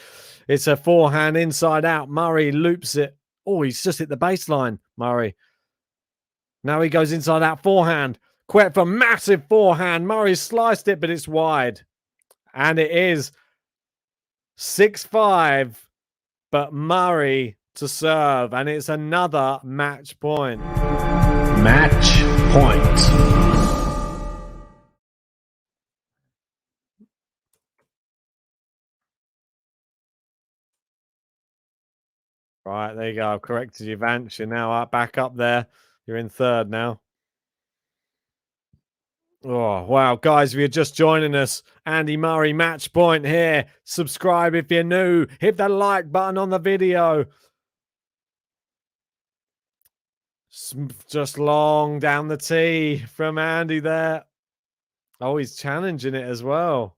It's a forehand inside out. Murray loops it. Oh, he's just hit the baseline, Murray. Now he goes inside out forehand. Koepfer, massive forehand. Murray sliced it, but it's wide. And it is 6-5, but Murray to serve. And it's another match point. Match point. Right, there you go. I've corrected you, Vance. You're now back up there. You're in third now. Oh, wow. Guys, if you're just joining us, Andy Murray match point here. Subscribe if you're new. Hit the like button on the video. Just long down the tee from Andy there. Oh, he's challenging it as well.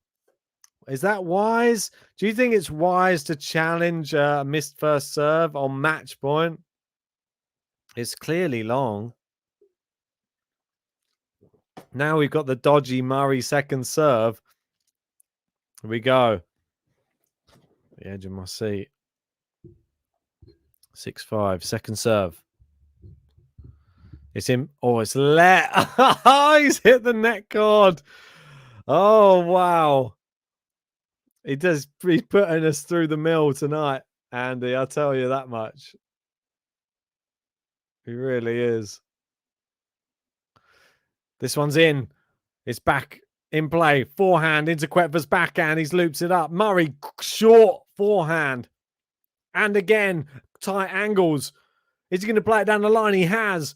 Is that wise? Do you think it's wise to challenge a missed first serve on match point? It's clearly long. Now we've got the dodgy Murray second serve. Here we go. The edge of my seat. 6-5, second serve. It's him. Oh, it's let. He's hit the net cord. Oh, wow. He's putting us through the mill tonight, Andy. I'll tell you that much. He really is. This one's in. It's back in play. Forehand into Koepfer's backhand. He's loops it up. Murray, short forehand. And again, tight angles. Is he going to play it down the line? He has.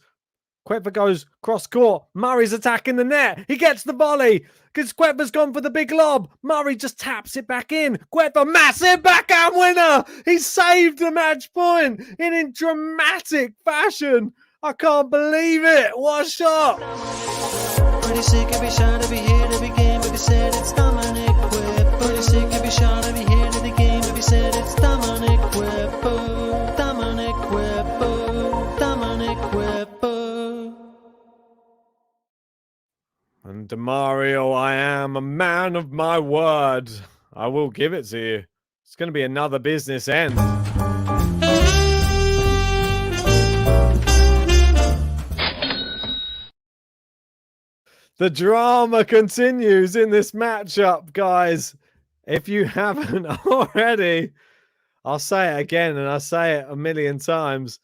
Koepfer goes cross court. Murray's attacking the net. He gets the volley because Koepfer's gone for the big lob. Murray just taps it back in. Koepfer, massive backhand winner. He saved the match point in dramatic fashion. I can't believe it. What a shot. Pretty sick every shot, every hit, every game, said it's Dominik Koepfer. But he's sick every shot, every hit of the game. If he said it's Dominik Koepfer. Dominik Koepfer. Dominik Koepfer. And Demario, I am a man of my word. I will give it to you. It's going to be another business end. The drama continues in this matchup, guys. If you haven't already, I'll say it again, and I'll say it a million times.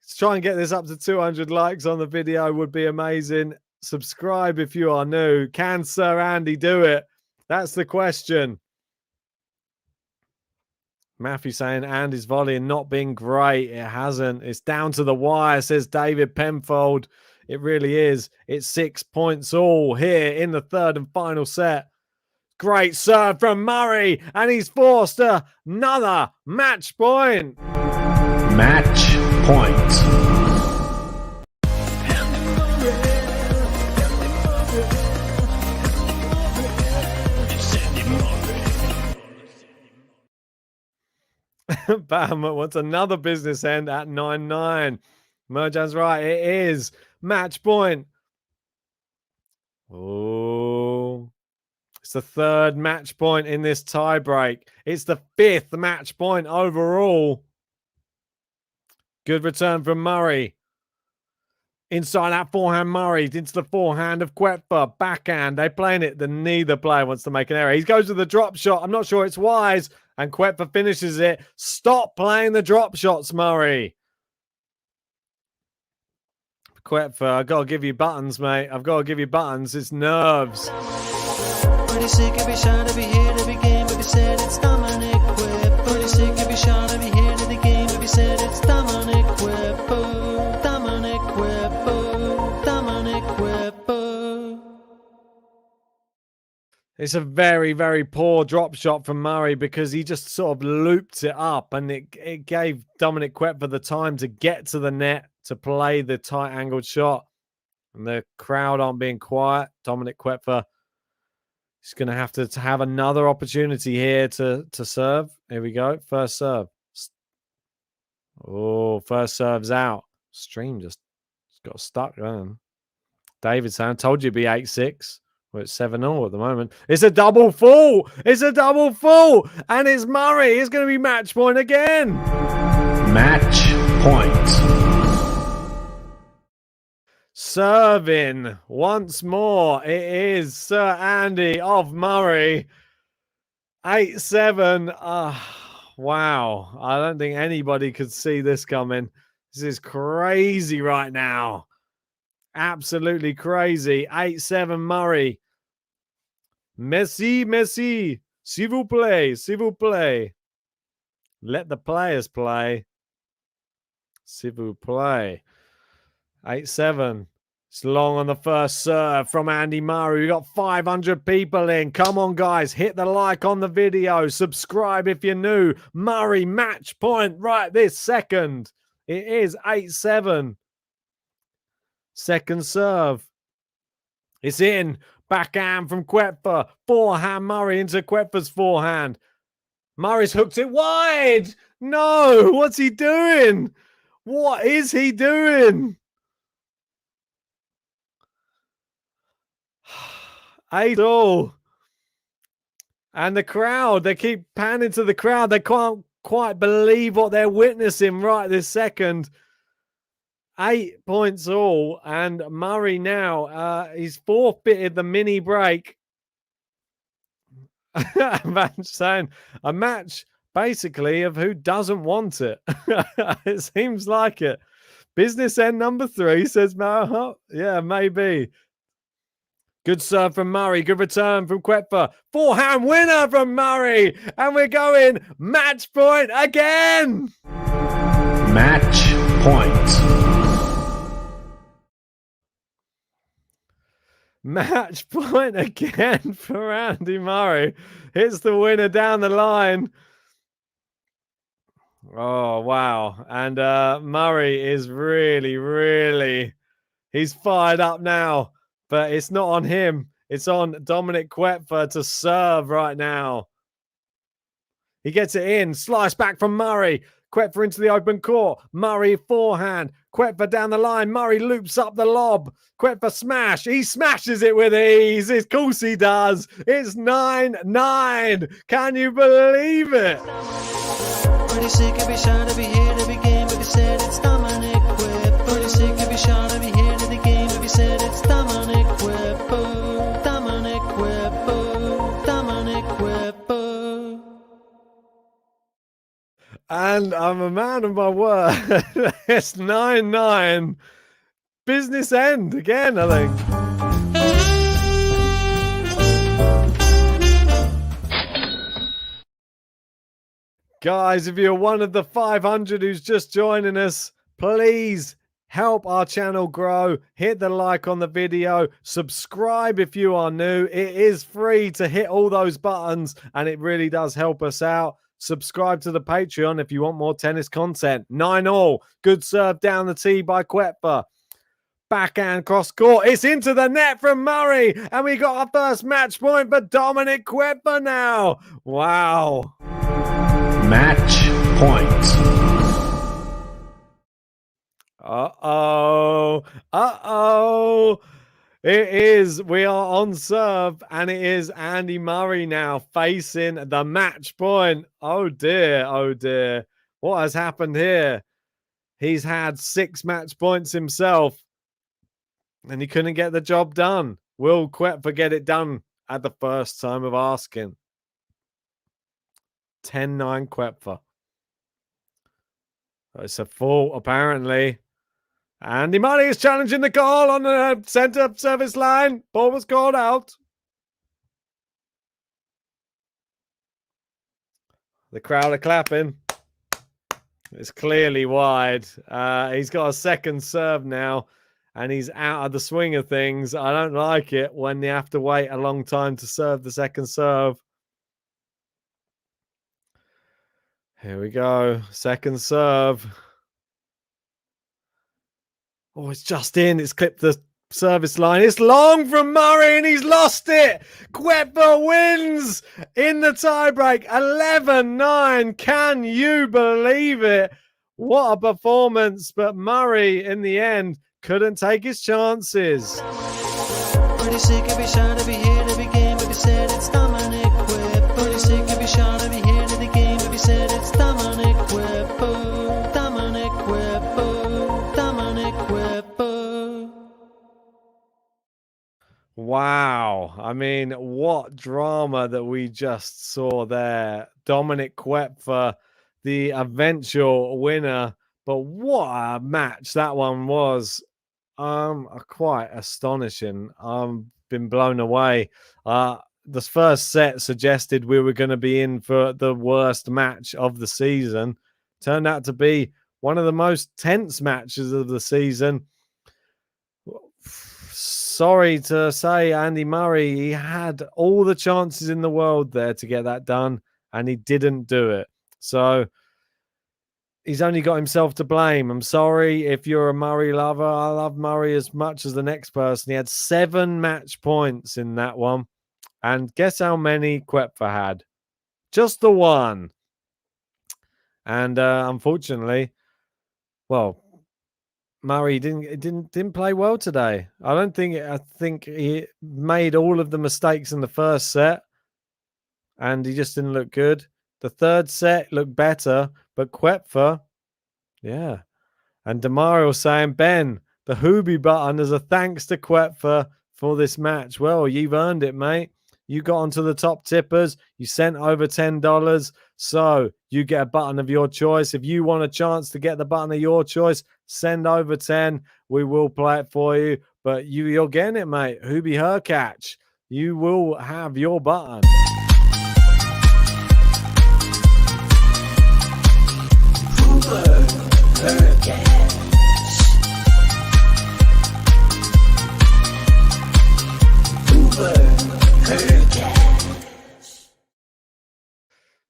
Let's try and get this up to 200 likes on the video would be amazing. Subscribe if you are new. Can Sir Andy do it? That's the question. Matthew saying Andy's volley not being great. It hasn't. It's down to the wire, says David Penfold. It really is. It's 6 points all here in the third and final set. Great serve from Murray, and he's forced another match point. Match point. Bam wants another business end at 9-9. Merjan's right. It is match point. Oh, it's the third match point in this tiebreak. It's the fifth match point overall. Good return from Murray. Inside that forehand, Murray into the forehand of Koepfer. Backhand. They're playing it. Neither player wants to make an error. He goes to the drop shot. I'm not sure it's wise. And Koepfer finishes it. Stop playing the drop shots, Murray. Koepfer, I've got to give you buttons, mate. I've got to give you buttons. It's nerves. Pretty sick every shot, every hit, every game. If he said it's Dominik Koepfer. Pretty sick every shot, every hit of the game. If he said it's Dominik Koepfer. Dominik Koepfer. Dominik Koepfer. It's a very, very poor drop shot from Murray because he just sort of looped it up, and it gave Dominik Koepfer the time to get to the net to play the tight angled shot. And the crowd aren't being quiet. Dominik Koepfer is going to have another opportunity here to serve. Here we go. First serve. Oh, first serve's out. Stream just got stuck, man. David saying, told you it'd be 8-6. Well, it's 7-0 at the moment. It's a double full. It's a double full. And it's Murray. It's going to be match point again. Match point. Serving once more. It is Sir Andy of Murray. 8-7. Wow. I don't think anybody could see this coming. This is crazy right now. Absolutely crazy. 8-7 Murray. Merci. S'il vous plaît. Let the players play. S'il vous plaît. 8-7. It's long on the first serve from Andy Murray. We got 500 people in. Come on, guys. Hit the like on the video. Subscribe if you're new. Murray match point right this second. It is 8-7. Second serve. It's in. Backhand from Koepfer. Forehand Murray into Koepfer's forehand. Murray's hooked it wide. No, what's he doing? What is he doing? 8-all. And the crowd, they keep panning to the crowd. They can't quite believe what they're witnessing right this second. 8 points all, and Murray now, he's forfeited the mini break. Saying a match basically of who doesn't want it. It seems like it. Business end number 3, says Marahop. Yeah, maybe. Good serve from Murray. Good return from Koepfer. Forehand winner from Murray. And we're going match point again. Match point. Match point again for Andy Murray. Hits the winner down the line. Oh, wow. And Murray is really, he's fired up now. But it's not on him. It's on Dominik Koepfer to serve right now. He gets it in. Slice back from Murray. Koepfer into the open court. Murray forehand. Koepfer down the line. Murray loops up the lob. Koepfer smash. He smashes it with ease. Of course he does. It's 9-9. Can you believe it? Pretty sick, every shot, every hit, every game, every set, it's Dominik Koepfer. Pretty sick, every shot, every hit, every game, every set, it's Dominik Koepfer. Dominik Koepfer. Dominik Koepfer. And I'm a man of my word. It's 9-9. Business end again, I think. Guys, if you're one of the 500 who's just joining us, please help our channel grow. Hit the like on the video. Subscribe if you are new. It is free to hit all those buttons, and it really does help us out. Subscribe to the Patreon if you want more tennis content. 9-all. Good serve down the tee by Koepfer. Backhand cross court. It's into the net from Murray. And we got our first match point for Dominik Koepfer now. Wow. Match point. Uh-oh. Uh-oh. It is. We are on serve, and it is Andy Murray now facing the match point. Oh, dear. Oh, dear. What has happened here? He's had 6 match points himself, and he couldn't get the job done. Will Koepfer get it done at the first time of asking? 10-9 Koepfer. It's a fault, apparently. Andy Murray is challenging the call on the center service line. Ball was called out. The crowd are clapping. It's clearly wide. He's got a second serve now, and he's out of the swing of things. I don't like it when you have to wait a long time to serve the second serve. Here we go. Second serve. Oh, it's just in. It's clipped the service line. It's long from Murray, and he's lost it. Koepfer wins in the tiebreak. 11-9. Can you believe it? What a performance. But Murray, in the end, couldn't take his chances. Pretty sick, every shot, every hit, every game, every set, it's Dominik Koepfer. Pretty sick, every shot, every hit, every game, every set, it's Dominik Koepfer. Dominik Koepfer. Dominik Koepfer. Wow. I mean, what drama that we just saw there. Dominik Koepfer, the eventual winner. But what a match that one was. Quite astonishing. I've been blown away. The first set suggested we were going to be in for the worst match of the season. Turned out to be one of the most tense matches of the season. Sorry to say, Andy Murray, he had all the chances in the world there to get that done, and he didn't do it. So he's only got himself to blame. I'm sorry if you're a Murray lover. I love Murray as much as the next person. He had 7 match points in that one. And guess how many Koepfer had? Just the one. And unfortunately, well, Murray didn't play well today. I think he made all of the mistakes in the first set, and he just didn't look good. The third set looked better, but Koepfer, yeah. And Demario saying, Ben, the Hooby button is a thanks to Koepfer for this match. Well, you've earned it, mate. You got onto the top tippers. You sent over $10. So you get a button of your choice. If you want a chance to get the button of your choice, send over 10. We will play it for you. But you're getting it, mate. Hooby Hercatch. You will have your button.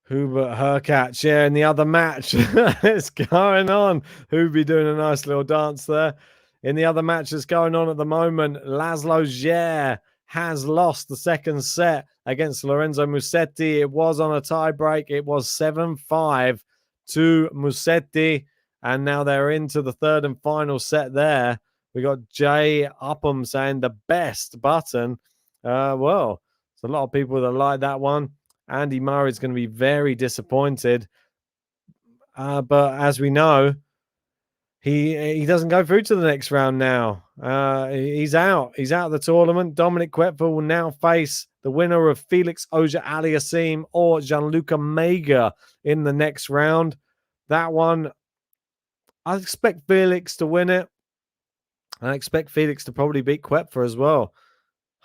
Hubert Hercatch, yeah, in the other match. It's going on. Hooby doing a nice little dance there. In the other match that's going on at the moment, Laszlo Djere has lost the second set against Lorenzo Musetti. It was on a tie break. It was 7-5 to Musetti. And now they're into the third and final set there. We got Jay Upham saying the best button. Well, there's a lot of people that like that one. Andy Murray's going to be very disappointed. But as we know, he doesn't go through to the next round now. He's out. He's out of the tournament. Dominik Koepfer will now face the winner of Felix Auger-Aliassime or Gianluca Mega in the next round. That one, I expect Felix to win it. I expect Felix to probably beat Koepfer as well.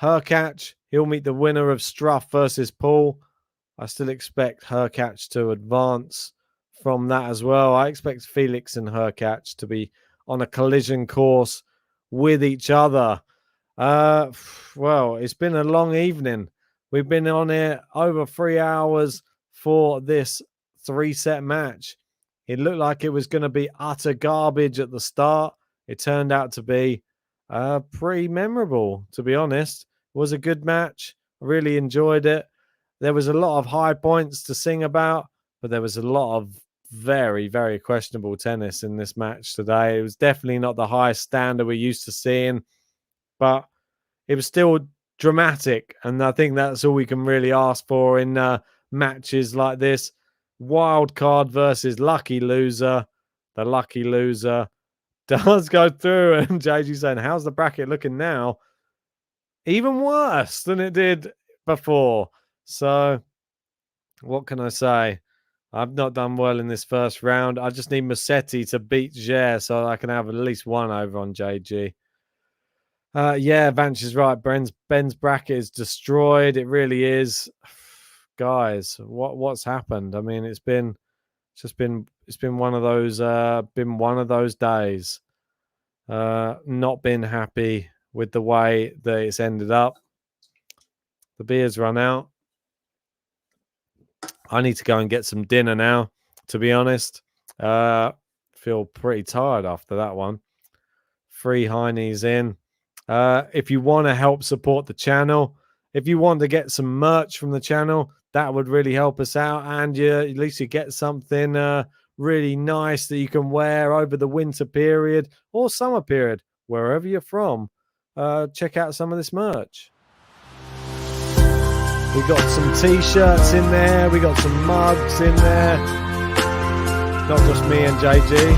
Hurkacz, he'll meet the winner of Struff versus Paul. I still expect Hurkacz to advance from that as well. I expect Felix and Hurkacz to be on a collision course with each other. Well, it's been a long evening. We've been on here over 3 hours for this 3-set match. It looked like it was going to be utter garbage at the start. It turned out to be pretty memorable, to be honest. It was a good match. I really enjoyed it. There was a lot of high points to sing about, but there was a lot of very, very questionable tennis in this match today. It was definitely not the highest standard we're used to seeing, but it was still dramatic. And I think that's all we can really ask for in matches like this. Wild card versus lucky loser. The lucky loser does go through. And JG saying, how's the bracket looking now? Even worse than it did before. So what can I say? I've not done well in this first round. I just need Musetti to beat Ger so I can have at least one over on JG. Yeah, Vance is right. Ben's bracket is destroyed. It really is. Guys, what's happened? I mean, it's been one of those days. Not been happy with the way that it's ended up. The beer's run out. I need to go and get some dinner now, to be honest. Feel pretty tired after that one. 3 Heinies in. If you want to help support the channel, if you want to get some merch from the channel, that would really help us out. And at least you get something really nice that you can wear over the winter period or summer period, wherever you're from. Check out some of this merch. We got some t-shirts in there. We got some mugs in there. Not just me and JG.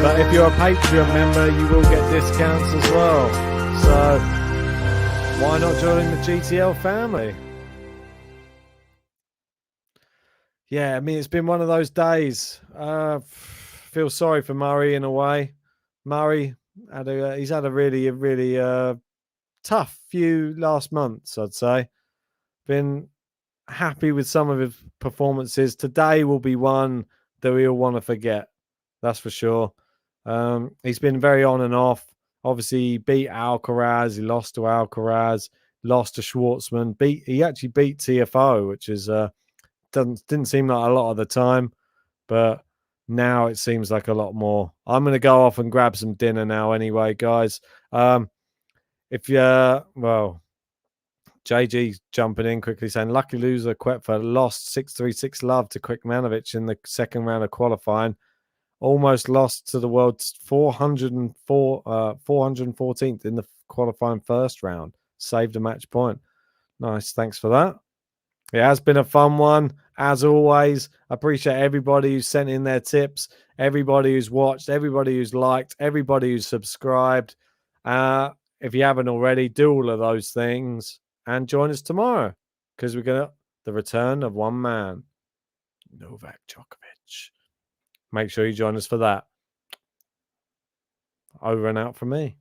But if you're a Patreon member, you will get discounts as well. So why not join the GTL family? Yeah, I mean, it's been one of those days. Feel sorry for Murray in a way. Murray, he's had a really tough few last months, I'd say. Been happy with some of his performances. Today will be one that we'll want to forget. That's for sure. He's been very on and off. Obviously, he beat Alcaraz. He lost to Alcaraz. Lost to Schwartzman. He actually beat TFO, which is didn't seem like a lot of the time, but now it seems like a lot more. I'm going to go off and grab some dinner now anyway, guys. JG jumping in quickly saying, lucky loser Koepfer lost 6-3, 6-love to Kvikmanovic in the second round of qualifying. Almost lost to the world's 414th in the qualifying first round. Saved a match point. Nice. Thanks for that. It has been a fun one, as always. I appreciate everybody who's sent in their tips, everybody who's watched, everybody who's liked, everybody who's subscribed. If you haven't already, do all of those things and join us tomorrow because we're going to the return of one man, Novak Djokovic. Make sure you join us for that. Over and out from me.